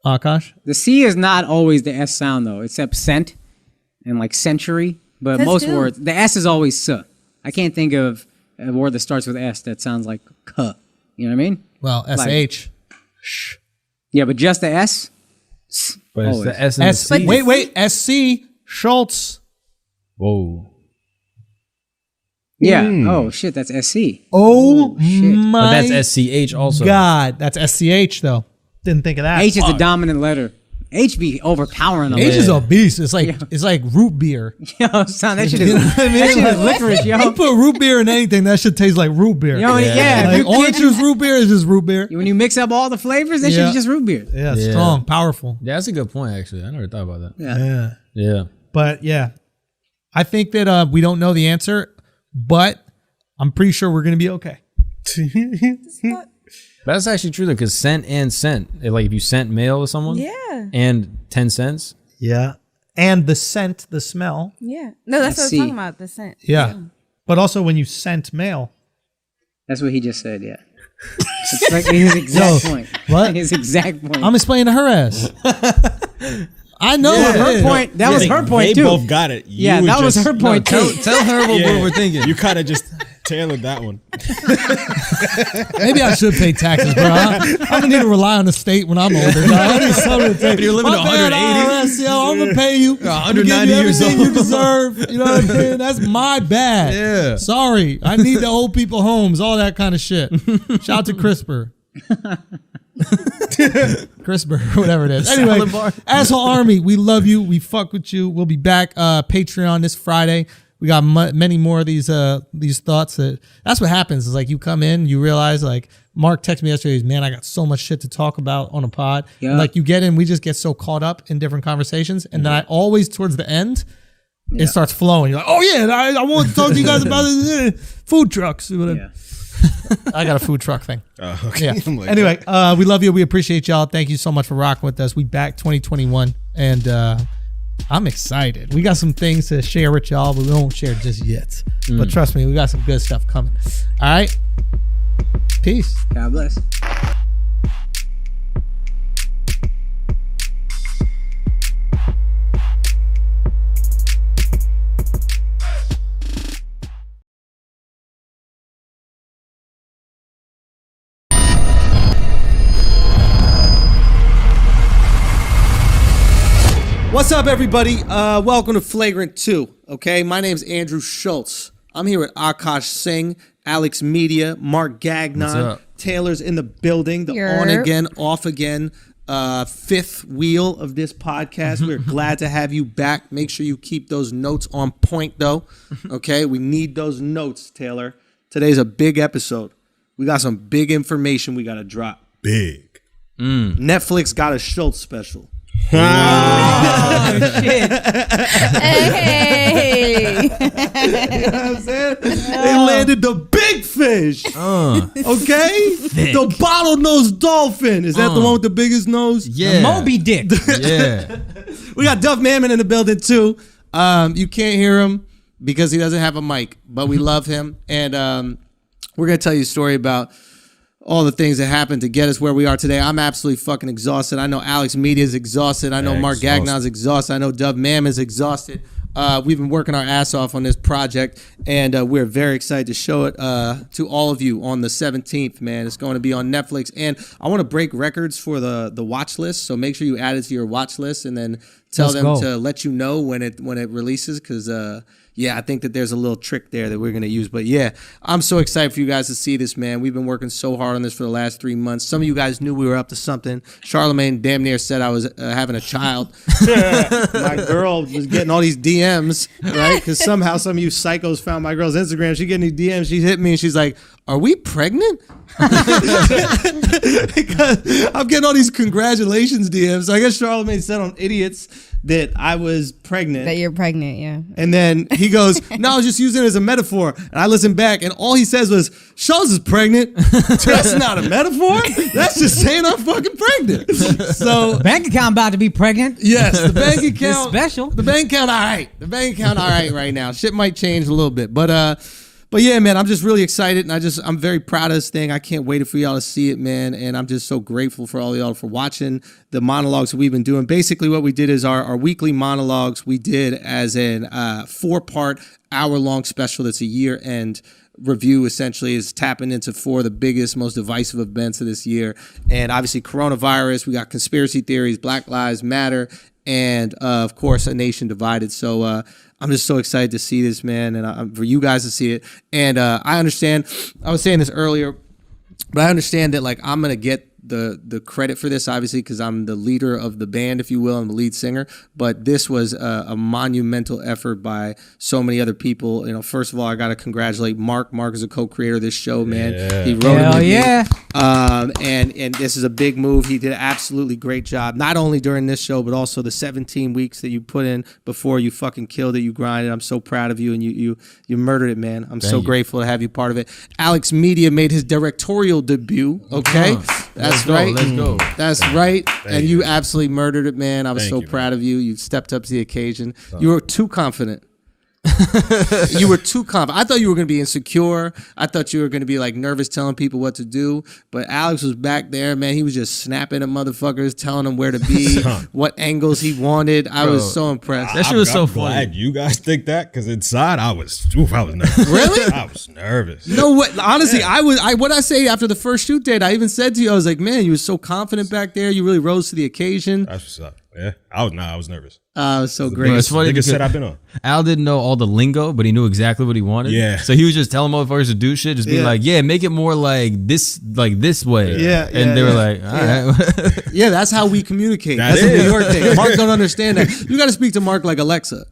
Akash? The C is not always the S sound though, except cent and like century. But That's most too. words, the S is always S. I can't think of a word that starts with S that sounds like K. You know what I mean? Well, SH. Yeah, but just the S. But it's Always. the S and the S. C. Wait. SC. Schultz. Whoa. Yeah. Oh shit, that's SC. Oh, shit. my But that's SCH also. God. That's SCH, though. Didn't think of that. H is the dominant letter. H be overpowering them. H is a beast. It's like root beer. Yo, son, that shit is, You know what I mean? that shit is Like, licorice, yo. You put root beer in anything, that should taste like root beer. Yo, yeah. Like orange juice root beer is just root beer. When you mix up all the flavors, that shit Yeah. is just root beer. Yeah, Yeah. strong, powerful. Yeah, that's a good point, actually. I never thought about that. Yeah. Yeah. But yeah, I think that we don't know the answer, but I'm pretty sure we're going to be okay. But that's actually true, though, because cent and cent. Like, if you sent mail to someone Yeah. and 10 cents. Yeah. And the scent, the smell. Yeah. No, that's what I was C. talking about. The scent. Yeah. But also when you sent mail. That's what he just said, yeah. It's like his exact point. what? His exact point. I'm explaining to her ass. I know That was her her point. That was her point They too. both got it. Yeah, You that was just- her point too. Tell her what Yeah. we're thinking. You kind of just tailored that one. Maybe I should pay taxes, bro. I'm gonna need to rely on the state when I'm older. Dog. I need something to take. You're living to My bad, 180. IRS, yo, I'm gonna pay you. 190 years everything old. you deserve. You know what I mean? That's my bad. Yeah. Sorry. I need the old people homes, all that kind of shit. Shout out to CRISPR. CRISPR, whatever it is. Anyway, Salad bar. Asshole Army, we love you. We fuck with you. We'll be back Patreon this Friday. We got many more of these thoughts. That's what happens. Is like you come in, you realize like Mark texted me yesterday. Man, I got so much shit to talk about on a pod. Yeah. And like you get in, we just get so caught up in different conversations, and then I always towards the end, it starts flowing. You're like, oh yeah, I want to talk to you guys about food trucks. Or whatever. Yeah. I got a food truck thing. Okay. Yeah. I'm like, Anyway, we love you. We appreciate y'all. Thank you so much for rocking with us. We back 2021, and I'm excited. We got some things to share with y'all, but we won't share just yet. But trust me, we got some good stuff coming. All right. Peace. God bless. What's up, everybody? Welcome to Flagrant 2, okay? My name's Andrew Schultz. I'm here with Akash Singh, Alex Media, Mark What's Gagnon. up? Taylor's in the building, the Yerp. on again, off again, fifth wheel of this podcast. We're glad to have you back. Make sure you keep those notes on point, though, okay? We need those notes, Taylor. Today's a big episode. We got some big information we got to drop. Big. Netflix got a Schultz special. Hey. You know what I'm saying? They landed the big fish. Okay? The bottlenose dolphin. Is that the one with the biggest nose? Yeah. Moby Dick. Yeah. We got Duff Mammon in the building too. You can't hear him because he doesn't have a mic, but we love him. And we're going to tell you a story about all the things that happened to get us where we are today. I'm absolutely fucking exhausted. I know Alex Media is exhausted. I know Mark Gagnon's exhausted. I know Dove Mammon's exhausted. We've been working our ass off on this project, and we're very excited to show it to all of you on the 17th, man. It's going to be on Netflix, and I want to break records for the watch list, so make sure you add it to your watch list, and then tell them to let you know when it releases, because yeah, I think that there's a little trick there that we're going to use. But yeah, I'm so excited for you guys to see this, man. We've been working so hard on this for the last 3 months. Some of you guys knew we were up to something. Charlemagne damn near said I was having a child. My girl was getting all these DMs, right? Because somehow some of you psychos found my girl's Instagram. She getting these DMs. She hit me and she's like, "Are we pregnant?" Because I'm getting all these congratulations DMs. So I guess Charlemagne said on Idiots that I was pregnant. That you're pregnant, yeah. And then he goes, "No, I was just using it as a metaphor." And I listened back, and all he says was, "Schultz is pregnant." That's not a metaphor. That's just saying I'm fucking pregnant. So Bank account about to be pregnant. yes, the bank account It's special. The bank account, all right. The bank account, all right, right now. Shit might change a little bit, but yeah, man, I'm just really excited, and I'm very proud of this thing. I can't wait for y'all to see it, man, and I'm just so grateful for all y'all for watching the monologues that we've been doing. Basically, what we did is our weekly monologues we did as an 4-part, hour-long special that's a year-end review, essentially, is tapping into 4 of the biggest, most divisive events of this year. And obviously, coronavirus, we got conspiracy theories, Black Lives Matter, and of course, A Nation Divided. So I'm just so excited to see this, man, and for you guys to see it. And I understand, I was saying this earlier, but I understand that, like, I'm going to get the credit for this, obviously, because I'm the leader of the band, if you will. I'm the lead singer. But this was a monumental effort by so many other people. You know, first of all, I got to congratulate Mark. Mark is a co-creator of this show, man. Yeah. He wrote it Hell with me. yeah. And this is a big move. He did an absolutely great job, not only during this show, but also the 17 weeks that you put in before you fucking killed it. You grinded. I'm so proud of you, and you murdered it, man. I'm so grateful to have you part of it. Alex Media made his directorial debut. Okay, that's right. Let's go. That's right. And you absolutely murdered it, man. I was so proud of you. You stepped up to the occasion. You were too confident. You were too confident. I thought you were going to be insecure. I thought you were going to be like nervous telling people what to do. But Alex was back there, man. He was just snapping at motherfuckers, telling them where to be, what angles he wanted. I was so impressed. That shit was so I'm funny. glad you guys think that, because inside I was nervous. Really? I was nervous. No, what? Honestly, what I say after the first shoot date, I even said to you, I was like, man, you were so confident back there. You really rose to the occasion. That's what's up. Yeah, I was nervous. It was so great. It's funny Nigga because said I've been on. Al didn't know all the lingo, but he knew exactly what he wanted. Yeah. So he was just telling motherfuckers to do shit, just being Yeah. like, "Yeah, make it more like this way." Yeah, And yeah, they were yeah. like, "All right." Yeah, that's how we communicate. That That's a is. New York thing. Mark don't understand that. You got to speak to Mark like Alexa.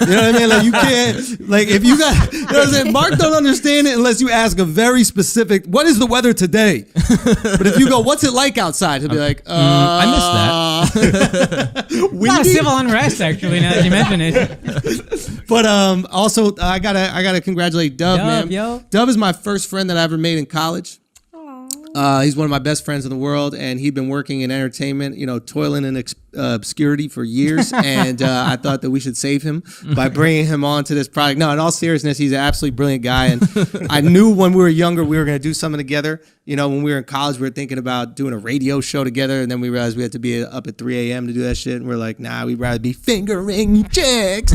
You know what I mean? Like, you can't, like, if you got, you know what I'm saying? Mark don't understand it unless you ask a very specific, what is the weather today? But if you go, what's it like outside? He'll be like, I missed that. A lot of Windy? civil unrest, actually, now that you mention it. But also, I gotta congratulate Dove, Dove, man. yo. Dove is my first friend that I ever made in college. He's one of my best friends in the world, and he'd been working in entertainment, you know, toiling in obscurity for years. And I thought that we should save him by bringing him on to this project. No, in all seriousness, he's an absolutely brilliant guy. And I knew when we were younger we were going to do something together. You know, when we were in college, we were thinking about doing a radio show together, and then we realized we had to be up at 3 a.m. to do that shit. And we're like, nah, we'd rather be fingering chicks.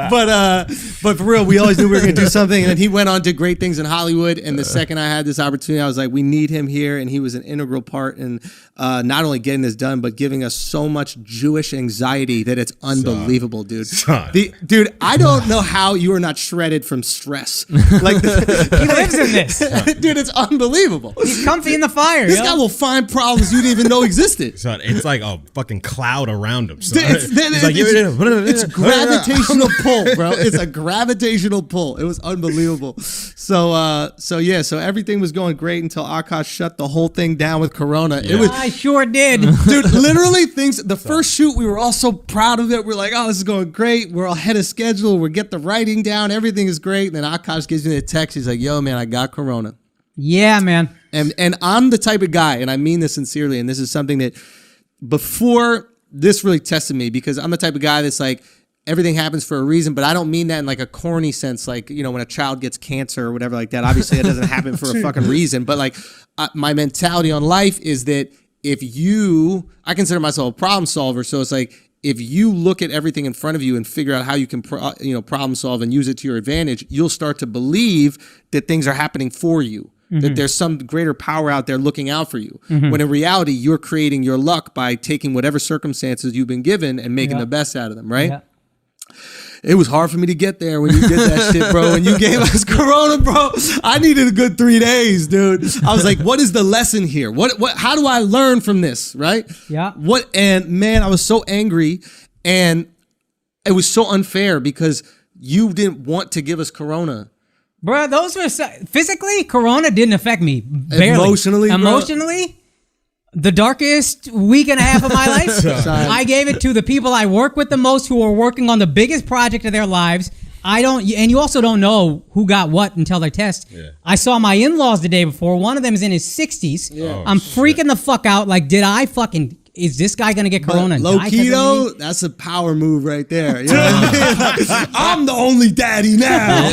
But for real, we always knew we were going to do something. And then he went on to great things in Hollywood. And the second I had this opportunity, I was like, we need him here. And he was an integral part in not only getting this done but giving us so much Jewish anxiety that it's unbelievable, dude. Son. Dude, I don't know how you are not shredded from stress. Like, He lives in this. dude, it's unbelievable. He's comfy in the fire. This yo. guy will find problems you didn't even know existed. Son, it's like a fucking cloud around him. Son. It's gravitational pull, bro. It's a gravitational pull. It was unbelievable. So everything was going great until Akash shut the whole thing down with Corona. It was, I sure did. dude, literally the first shoot, we were all so proud of it. We're like, oh, this is going great. We're all ahead of schedule. We get the writing down. Everything is great. And then Akash gives me a text. He's like, yo, man, I got Corona. Yeah, man. And I'm the type of guy, and I mean this sincerely, and this is something that before this really tested me, because I'm the type of guy that's like, everything happens for a reason, but I don't mean that in like a corny sense, like, you know, when a child gets cancer or whatever like that. Obviously, it doesn't happen for a fucking reason, but like my mentality on life is that I consider myself a problem solver, so it's like, if you look at everything in front of you and figure out how you can problem solve and use it to your advantage, you'll start to believe that things are happening for you. That there's some greater power out there looking out for you. When in reality, you're creating your luck by taking whatever circumstances you've been given and making the best out of them, right? Yeah. It was hard for me to get there when you did that shit, bro. When you gave us Corona, bro, I needed a good 3 days, dude. I was like, what is the lesson here? How do I learn from this, right? Yeah. And man, I was so angry, and it was so unfair because you didn't want to give us Corona. Bro, those were physically, Corona didn't affect me. Barely. Emotionally, the darkest week and a half of my life, I gave it to the people I work with the most, who are working on the biggest project of their lives. And you also don't know who got what until they test. Yeah. I saw my in-laws the day before. One of them is in his 60s. Yeah. I'm freaking the fuck out. Like, is this guy gonna get Corona? Low key though, that's a power move right there. You know what I mean? Like, I'm the only daddy now.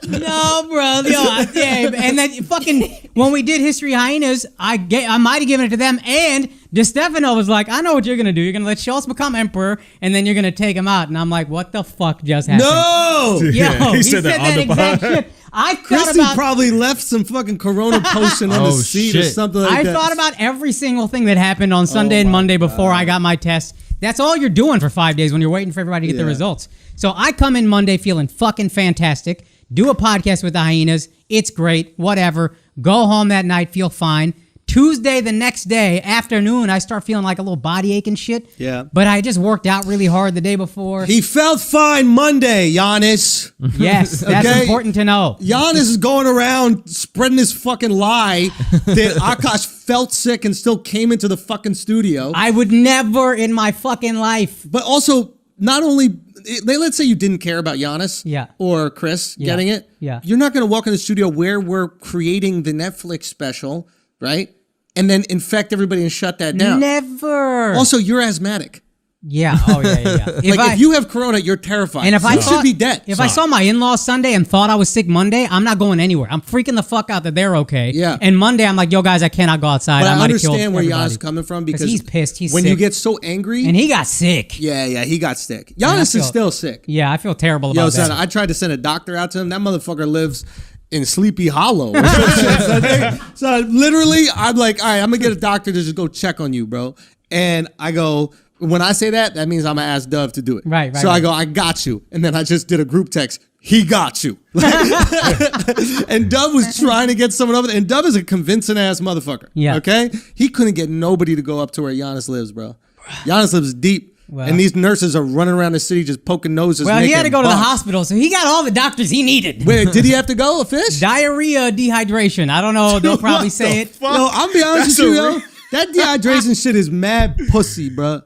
No, bro. And then fucking when we did History Hyenas, I might have given it to them. And DeStefano was like, I know what you're gonna do. You're gonna let Schultz become emperor, and then you're gonna take him out. And I'm like, what the fuck just happened? No. Yo, he said that exact shit. I thought Christy probably left some fucking Corona potion on the seat or something like that. I thought about every single thing that happened on Sunday and Monday before I got my test. That's all you're doing for 5 days when you're waiting for everybody to get the results. So I come in Monday feeling fucking fantastic, do a podcast with the Hyenas. It's great, whatever. Go home that night, feel fine. Tuesday, the next day, afternoon, I start feeling like a little body ache and shit. Yeah. But I just worked out really hard the day before. He felt fine Monday, Giannis. Yes, that's important to know. Giannis is going around spreading this fucking lie that Akash felt sick and still came into the fucking studio. I would never in my fucking life. But also, not only... Let's say you didn't care about Giannis or Chris getting it. Yeah. You're not going to walk in the studio where we're creating the Netflix special, right? And then infect everybody and shut that down. Never. Also, you're asthmatic. Yeah. Oh, yeah. If you have Corona, you're terrified. And if you should be dead. If I saw my in-laws Sunday and thought I was sick Monday, I'm not going anywhere. I'm freaking the fuck out that they're okay. Yeah. And Monday, I'm like, yo, guys, I cannot go outside. But I might have killed understand where everybody. Giannis is coming from because he's pissed. He's when sick. you get so angry. And he got sick. Yeah, he got sick. Giannis is still sick. Yeah, I feel terrible about that. Son, I tried to send a doctor out to him. That motherfucker lives in Sleepy Hollow or some shit. So literally, I'm like, all right, I'm going to get a doctor to just go check on you, bro. And I go... When I say that means I'm going to ask Dove to do it. Right. So I go, I got you. And then I just did a group text. He got you. And Dove was trying to get someone over there. And Dove is a convincing ass motherfucker. Yeah. Okay? He couldn't get nobody to go up to where Giannis lives, bro. Giannis lives deep. Wow. And these nurses are running around the city just poking noses. Well, he had to go to the hospital, so he got all the doctors he needed. Wait, did he have to go? A fish? Diarrhea, dehydration. I don't know. They'll probably say it. Fuck? Yo, I'll be honest with you, yo. That dehydration shit is mad pussy, bro.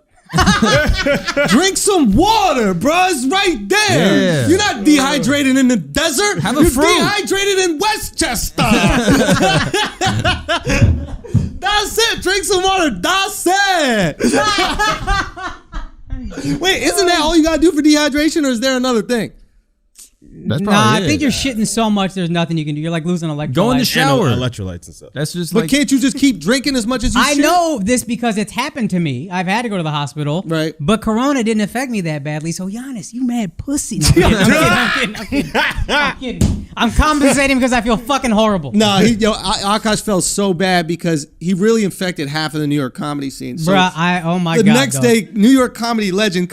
Drink some water, bro. It's right there. Yeah. You're not dehydrated in the desert. You're dehydrated in Westchester. That's it. Drink some water. That's it. Wait, isn't that all you gotta do for dehydration, or is there another thing? That's Nah, probably I think it. you're shitting so much. There's nothing you can do. You're like losing electrolytes. Go in the And shower. electrolytes and stuff. That's just But like can't you just keep drinking as much as you I should? know this because it's happened to me. I've had to go to the hospital. Right. But Corona didn't affect me that badly. So Giannis, you mad pussy. No, I'm kidding. I'm kidding. I'm compensating because I feel fucking horrible. No, Akash felt so bad because he really infected half of the New York comedy scene. So Bruh, oh my the God. next dog. day, New York comedy legend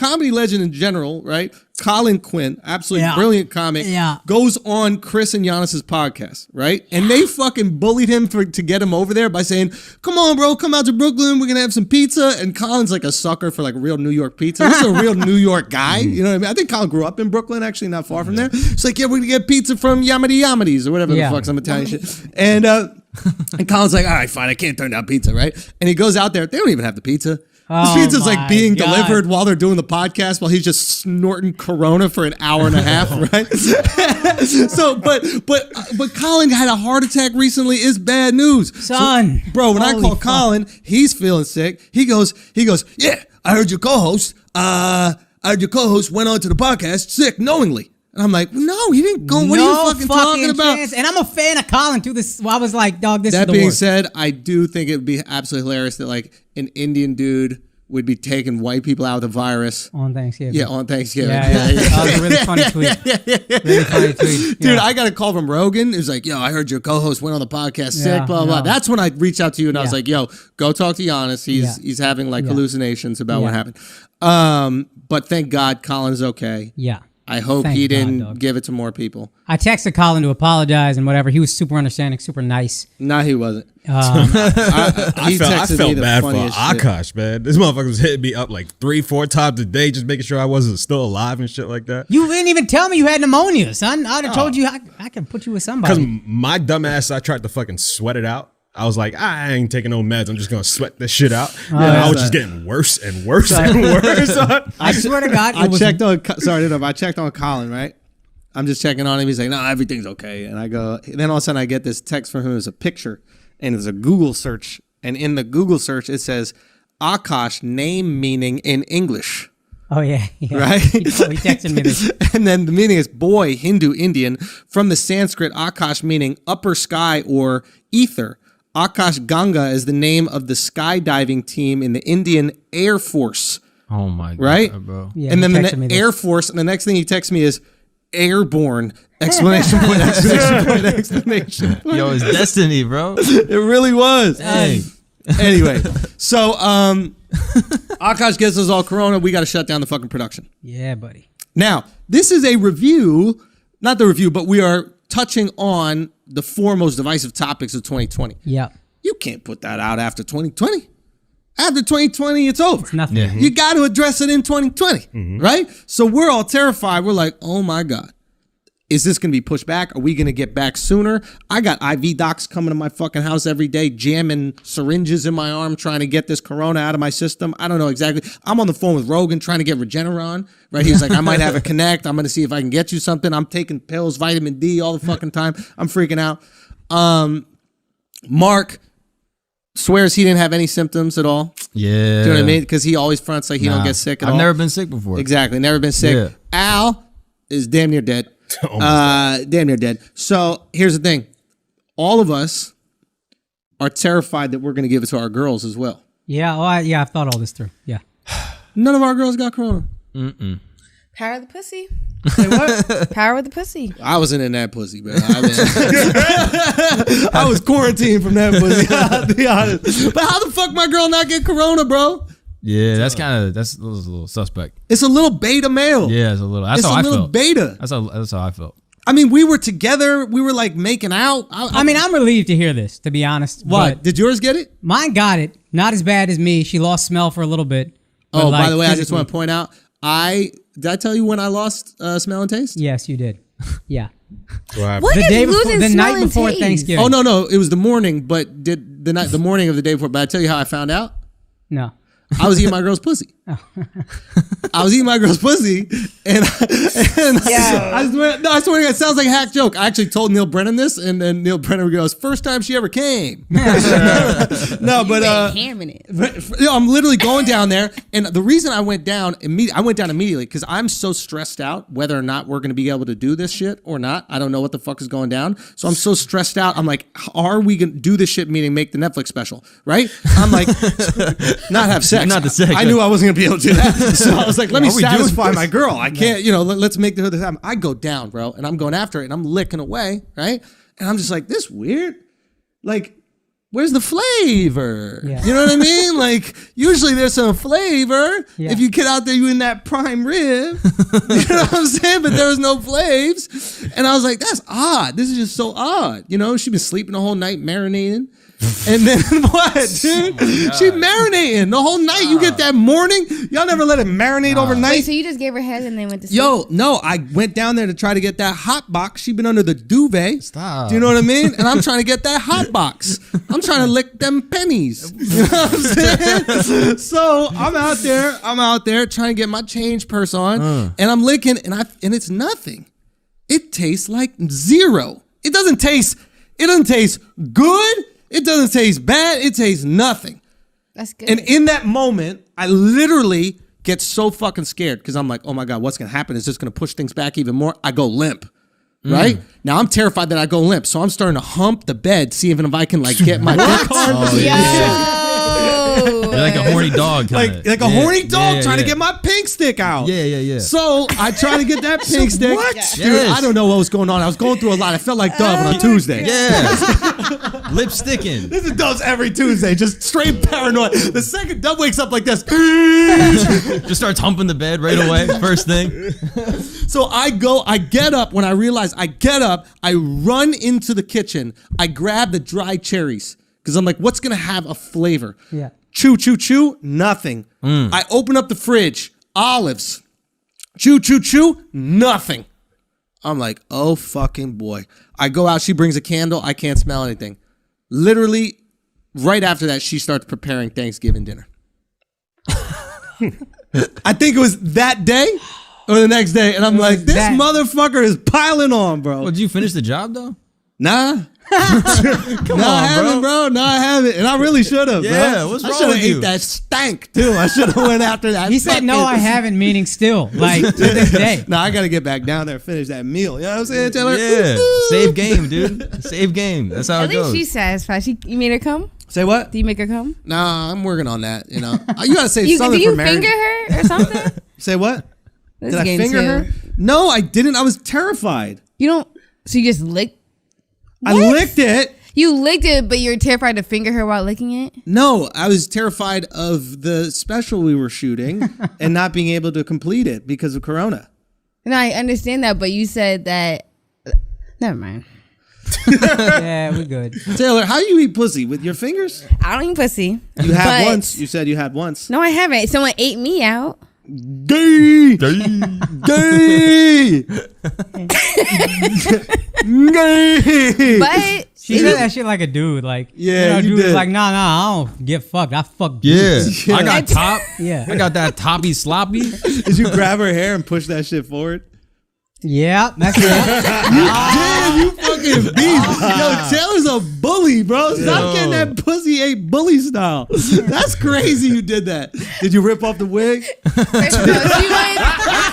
in general, right? Colin Quinn, absolutely Yeah. brilliant comic, Yeah. goes on Chris and Giannis's podcast, right? And they fucking bullied him to get him over there by saying, "Come on, bro, come out to Brooklyn. We're gonna have some pizza." And Colin's like a sucker for like real New York pizza. This is a real New York guy. You know what I mean? I think Colin grew up in Brooklyn, actually, not far from there. It's like, yeah, we're gonna get pizza from Yamity's or whatever Yeah. the fuck, some Italian shit. And Colin's like, all right, fine, I can't turn down pizza, right? And he goes out there. They don't even have the pizza. This Oh pizza's my like being God. delivered while they're doing the podcast while he's just snorting Corona for an hour and a half, right? So, but Colin had a heart attack recently. Is bad news, Son. So, bro, when I Holy call fuck. Colin, he's feeling sick. He goes, yeah, I heard your co-host. Went on to the podcast sick knowingly. And I'm like, no, he didn't go. What are you fucking talking about? chance. And I'm a fan of Colin too. This, I was like, dog, this is That the being worst. said, I do think it would be absolutely hilarious that like an Indian dude would be taking white people out with a virus. On Thanksgiving. Yeah, on Thanksgiving. Yeah. That was a really funny tweet. Really funny tweet. Dude, Yeah. I got a call from Rogan. It was like, yo, I heard your co-host went on the podcast sick, Yeah, blah, blah. yeah. That's when I reached out to you and I was Yeah. like, yo, go talk to Giannis. He's having like Yeah. hallucinations about what Yeah. happened. But thank God Colin's okay. Yeah. I hope Thank he God, didn't dog. give it to more people. I texted Colin to apologize and whatever. He was super understanding, super nice. No, he wasn't. I He texted me felt the bad for funniest shit. Akash, man. This motherfucker was hitting me up like 3-4 times a day, just making sure I wasn't still alive and shit like that. You didn't even tell me you had pneumonia, son. I'd have told you I can put you with Because somebody. my dumbass, I tried to fucking sweat it out. I was like, I ain't taking no meds. I'm just gonna sweat this shit out. And I was just getting worse and worse and worse. I swear to God, I it was checked on. Sorry, I checked on Colin. Right, I'm just checking on him. He's like, "No, everything's okay." And I go. And then all of a sudden, I get this text from him. It's a picture, and it's a Google search. And in the Google search, it says Akash name meaning in English. Oh yeah. Right? He texted me this. And then the meaning is boy, Hindu, Indian, from the Sanskrit Akash meaning upper sky or ether. Akash Ganga is the name of the skydiving team in the Indian Air Force. oh my god, Right? bro. Yeah, And he then texted me the this. Air Force, and the next thing he texts me is airborne! Exclamation point! Exclamation point! Exclamation point! Yo, it's destiny, bro. It really was. Hey. Anyway, so Akash gets us all Corona. We got to shut down the fucking production. Yeah, buddy. Now, this is a review, not the review, but we are touching on the four most divisive topics of 2020. Yeah. You can't put that out after 2020. After 2020, it's over. Nothing. Yeah. You got to address it in 2020, right? So we're all terrified. We're like, oh my God. Is this going to be pushed back? Are we going to get back sooner? I got IV docs coming to my fucking house every day, jamming syringes in my arm, trying to get this Corona out of my system. I don't know exactly. I'm on the phone with Rogan trying to get Regeneron, right? He's like, I might have a connect. I'm going to see if I can get you something. I'm taking pills, vitamin D all the fucking time. I'm freaking out. Mark swears he didn't have any symptoms at all. Yeah. Do you know what I mean? Because he always fronts like he don't get sick at all. I've never been sick before. Exactly. Never been sick. Yeah. Al is damn near dead. Damn near dead. So here's the thing. All of us are terrified that we're going to give it to our girls as well. Yeah. I've thought all this through. Yeah. None of our girls got Corona. Power of the pussy. Say what? Power of the pussy. I wasn't in that pussy, man. I was quarantined from that pussy. I'll be honest. But how the fuck my girl not get Corona, bro? Yeah, that's a little suspect. It's a little beta male. Yeah, it's a little. That's It's how a I little felt. beta. That's how I felt. I mean, we were together. We were like making out. I mean, I'm relieved to hear this, to be honest. what? but Did yours get it? Mine got it. Not as bad as me. She lost smell for a little bit. but Oh, by like the way, I just physically- want to point out, did I tell you when I lost smell and taste? Yes, you did. Yeah. What The is day before, losing the smell night and before taste? Thanksgiving. Oh no, it was the morning, but the morning of the day before. But I tell you how I found out. No. I was eating my girl's pussy. I was eating my girl's pussy, and I swear to God, it sounds like a hack joke. I actually told Neil Brennan this, and then Neil Brennan goes, "First time she ever came." No, but hamming it. I'm literally going down there, and the reason I went down immediately because I'm so stressed out whether or not we're going to be able to do this shit or not. I don't know what the fuck is going down, so I'm so stressed out. I'm like, are we going to do this shit? Meaning make the Netflix special, right? I'm like, not have sex. Not the sex. I knew I wasn't going to be able to do that, so I was like, let me Are we doing satisfy my girl. I can't, let's make the hood happen. I go down, bro, and I'm going after it, and I'm licking away, right? And I'm just like, this weird, like. Where's the flavor? Yeah. You know what I mean? Like, usually there's some flavor. Yeah. If you get out there, you in that prime rib. You know what I'm saying? But there was no flaves. And I was like, that's odd. This is just so odd. She's been sleeping the whole night, marinating. And then what, dude? She marinating the whole night. You get that morning. Y'all never let it marinate overnight. Wait, so you just gave her head and then went to sleep? Yo, no, I went down there to try to get that hot box. She been under the duvet. Stop. Do you know what I mean? And I'm trying to get that hot box. I'm trying to lick them pennies. You know what I'm saying? So I'm out there trying to get my change purse on, and I'm licking, and it's nothing. It tastes like zero. It doesn't taste good. It doesn't taste bad. It tastes nothing. That's good. And in that moment, I literally get so fucking scared because I'm like, oh my God, what's going to happen? Is this going to push things back even more? I go limp, right? Now I'm terrified that I go limp. So I'm starting to hump the bed, see if I can like get my dick hard. You're like a horny dog. Kinda. Like a horny dog trying to get my pink stick out. Yeah. So I try to get that pink stick. What? Dude, Yes. I don't know what was going on. I was going through a lot. I felt like Dove on a Tuesday. Yeah. Lip sticking. This is Dove's every Tuesday, just straight paranoid. The second Dove wakes up like this. Just starts humping the bed right away. First thing. So I get up. When I realize I get up, I run into the kitchen. I grab the dried cherries because I'm like, what's going to have a flavor? Yeah. Chew, chew, chew, nothing. I open up the fridge, olives. Chew, chew, chew, nothing. I'm like, oh fucking boy. I go out, she brings a candle, I can't smell anything. Literally, right after that, she starts preparing Thanksgiving dinner. I think it was that day or the next day, and I'm like, this motherfucker is piling on, bro. Well, did you finish the job though? Nah. Come on, I haven't, bro. No, I haven't. And I really should have, Yeah, bro. what's I wrong should have with ate you? that stank, too. I should have went after that. He said, no, I haven't, meaning still. Like, to this day. No, I got to get back down there and finish that meal. You know what I'm saying, Taylor? Yeah. Save game, dude. Save game. That's how At it goes. least she's satisfied. You made her come? Say what? Do you make her come? Nah, I'm working on that, you know. You got to say Do something you for marriage. finger her or something? Say what? This Did I game finger too. her? No, I didn't. I was terrified. You don't. So you just licked. I licked it. You licked it, but you're terrified to finger her while licking it? No, I was terrified of the special we were shooting and not being able to complete it because of Corona. No, I understand that, but you said that. Never mind. Yeah, we're good. Taylor, how you eat pussy? With your fingers? I don't eat pussy. You had but- once. You said you had once. No, I haven't. Someone ate me out. Gay! Gay! Gay! But She said that shit like a dude. Like, Yeah, you dude was did. like, nah, I don't get fucked. I fuck Yeah. dudes. I got top. Yeah. I got that toppy sloppy. Did you grab her hair and push that shit forward? Yeah, that's it. Damn, you fucking beast. Yo, Taylor's a bully, bro. Stop getting that pussy ate bully style. That's crazy you did that. Did you rip off the wig? no, she was.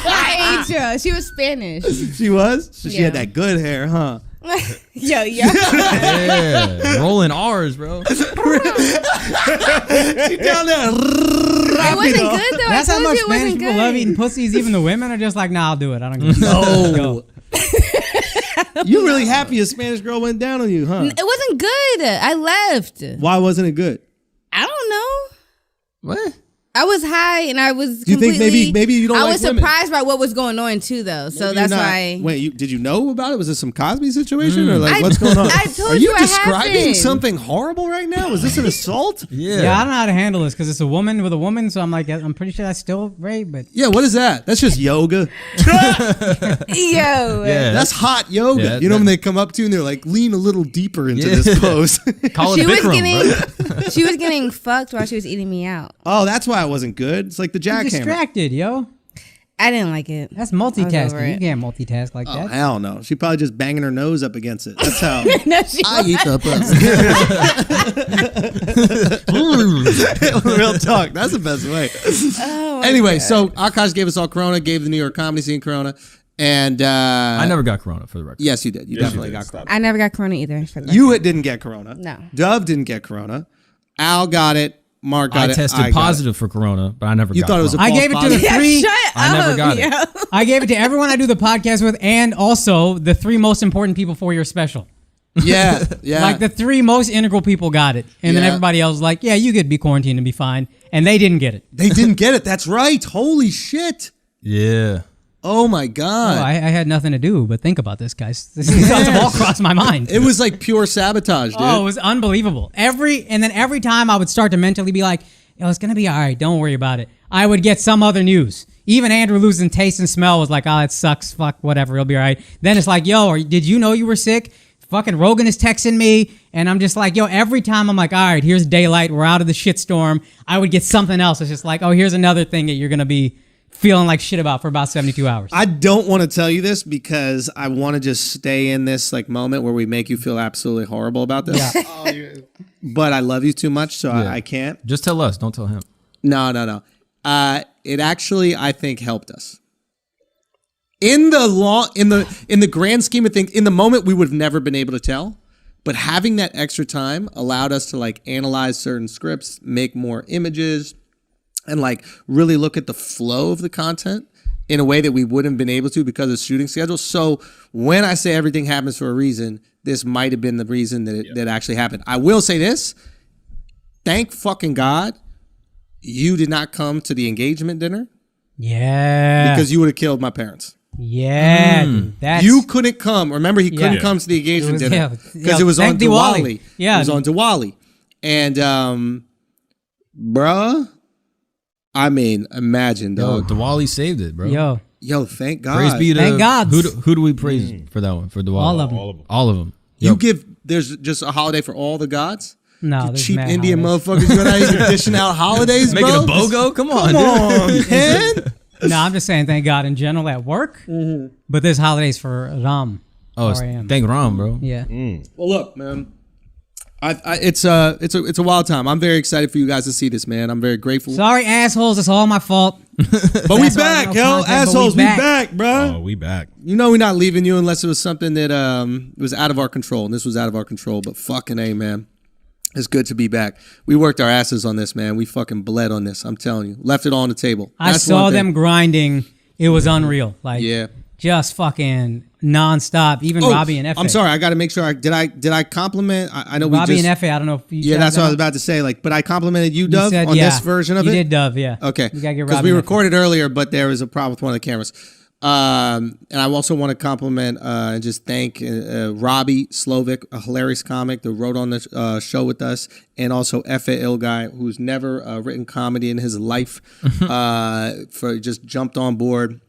I ate you. She was Spanish. She was? So she had Yeah. that good hair, huh? Yo. Yeah. Rolling R's, bro. She down there. It wasn't good though. That's I how told much you it Spanish wasn't people good. love eating pussies. Even the women are just like, nah, I'll do it. I don't give a fuck. Let's go. You really happy a Spanish girl went down on you, huh? It wasn't good. I left. Why wasn't it good? I don't know. What? I was high and I was. You think maybe you don't I like was women? surprised by what was going on too, though. So Maybe that's you're not- why. Wait, did you know about it? Was it some Cosby situation or like what's going on? I told Are you you it describing happened. something horrible right now? Was this an assault? Yeah, I don't know how to handle this because it's a woman with a woman, so I'm like, I'm pretty sure that's still rape, but Yeah, what is that? That's just yoga. Yo. Yeah, That's hot yoga. Yeah, you know when they come up to you and they're like, lean a little deeper into Yeah. this pose. call it She was Bikram, bro. she was getting fucked while she was eating me out. Oh, that's why it wasn't good. It's like the you're jackhammer. distracted, yo. I didn't like it. That's over multitasking. You it. can't multitask like Oh, that. hell no. She probably just banging her nose up against it. That's how No, she I eat the pussy. Real talk. That's the best way. Oh my Anyway, God. so Akash gave us all Corona, gave the New York comedy scene Corona. And I never got corona for the record. yes, you did. You definitely got Corona. I never got Corona either. For the You didn't get Corona. No. Dove didn't get Corona. Al got it. Mark got I it. tested I got positive for corona, but I never You got thought it was a corona. I gave it to the false Yeah, three. shut I never up, got it. yo. I gave it to everyone I do the podcast with, and also the 3 most important people for your special. Yeah, yeah. Like the 3 most integral people got it, and then Yeah. everybody else was like, "Yeah, you could be quarantined and be fine," and they didn't get it. They didn't get it. That's right. Holy shit. Yeah. Oh my God. I had nothing to do but think about this, guys. These thoughts have all crossed my mind. It was like pure sabotage, dude. Oh, it was unbelievable. Every time I would start to mentally be like, "Yo, it's gonna be all right. Don't worry about it." I would get some other news. Even Andrew losing taste and smell was like, "Oh, it sucks. Fuck, whatever. It'll be all right." Then it's like, "Yo, did you know you were sick?" Fucking Rogan is texting me, and I'm just like, "Yo." Every time I'm like, "All right, here's daylight. We're out of the shitstorm." I would get something else. It's just like, "Oh, here's another thing that you're gonna be feeling like shit about for about 72 hours." I don't want to tell you this because I want to just stay in this like moment where we make you feel absolutely horrible about this. Yeah. But I love you too much, so I can't. Just tell us. Don't tell him. No. It actually, I think, helped us. In the grand scheme of things, in the moment, we would have never been able to tell. But having that extra time allowed us to like analyze certain scripts, make more images, and like really look at the flow of the content in a way that we wouldn't have been able to because of shooting schedule. So when I say everything happens for a reason, this might have been the reason that that actually happened. I will say this. Thank fucking God you did not come to the engagement dinner Yeah. because you would have killed my parents. Yeah. dude, That's, You couldn't come. Remember, he couldn't Yeah. come to the engagement It was- dinner yeah. because it was on Thank Diwali. Diwali. Yeah. It was on Diwali. And, bruh, I mean, imagine, Yo, dog. Diwali saved it, bro. Yo, thank God. Praise be to Thank God. Who do we praise for that one? For Diwali? All of them. All of them. You give, there's just a holiday for all the gods? No, You there's cheap mad Indian holidays. motherfuckers, you're not even dishing out holidays, Making bro? a BOGO? Come on, Come on, dude. man. No, I'm just saying thank God in general at work. But there's holidays for Ram. Oh, it's, R.A.M.. thank Ram, bro. Yeah. Well, look, man. It's a wild time. I'm very excited for you guys to see this, man. I'm very grateful. Sorry, assholes. It's all my fault. But we That's why back, no yo, content, but assholes. we We back. back, bro. Oh, we back. You know we're not leaving you unless it was something that was out of our control, and this was out of our control. But fucking A, man. It's good to be back. We worked our asses on this, man. We fucking bled on this. I'm telling you. Left it all on the table. I That's saw one thing. them grinding. It was unreal. Like, Yeah. just fucking nonstop. Even Oh, Robbie and Efe. I'm sorry. I got to make sure. Did I compliment? I know Robbie we just. and Efe. I don't know if you. Yeah, that's what I was about to say. Like, but I complimented you, Dove, said, on yeah. this version of You it. did, Dove. Yeah. Okay. You gotta get Because Robbie. we and Efe. recorded earlier, but there was a problem with one of the cameras. And I also want to compliment and just thank Robbie Slovic, a hilarious comic that wrote on the show with us, and also Efe Ilgai, who's never written comedy in his life, for just jumped on board.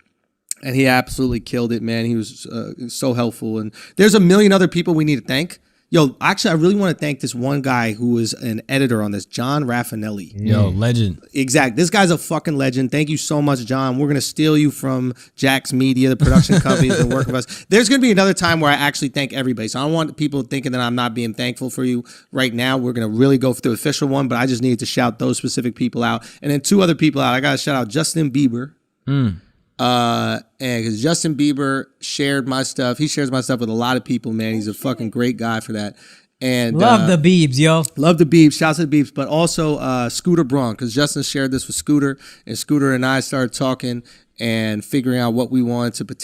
And he absolutely killed it, man. He was so helpful. And there's a million other people we need to thank. Yo, actually, I really want to thank this one guy who was an editor on this, John Raffinelli. Yo, legend. Exact. This guy's a fucking legend. Thank you so much, John. We're going to steal you from Jack's Media, the production company that's been working with us. There's going to be another time where I actually thank everybody. So I don't want people thinking that I'm not being thankful for you right now. We're going to really go for the official one, but I just needed to shout those specific people out. And then 2 other people out. I got to shout out Justin Bieber. And because Justin Bieber shared my stuff. He shares my stuff with a lot of people, man. He's a fucking great guy for that. And Love the Beebs, yo. love the Beeps. Shouts to the Beeps, but also Scooter Braun, because Justin shared this with Scooter, and Scooter and I started talking and figuring out what we wanted to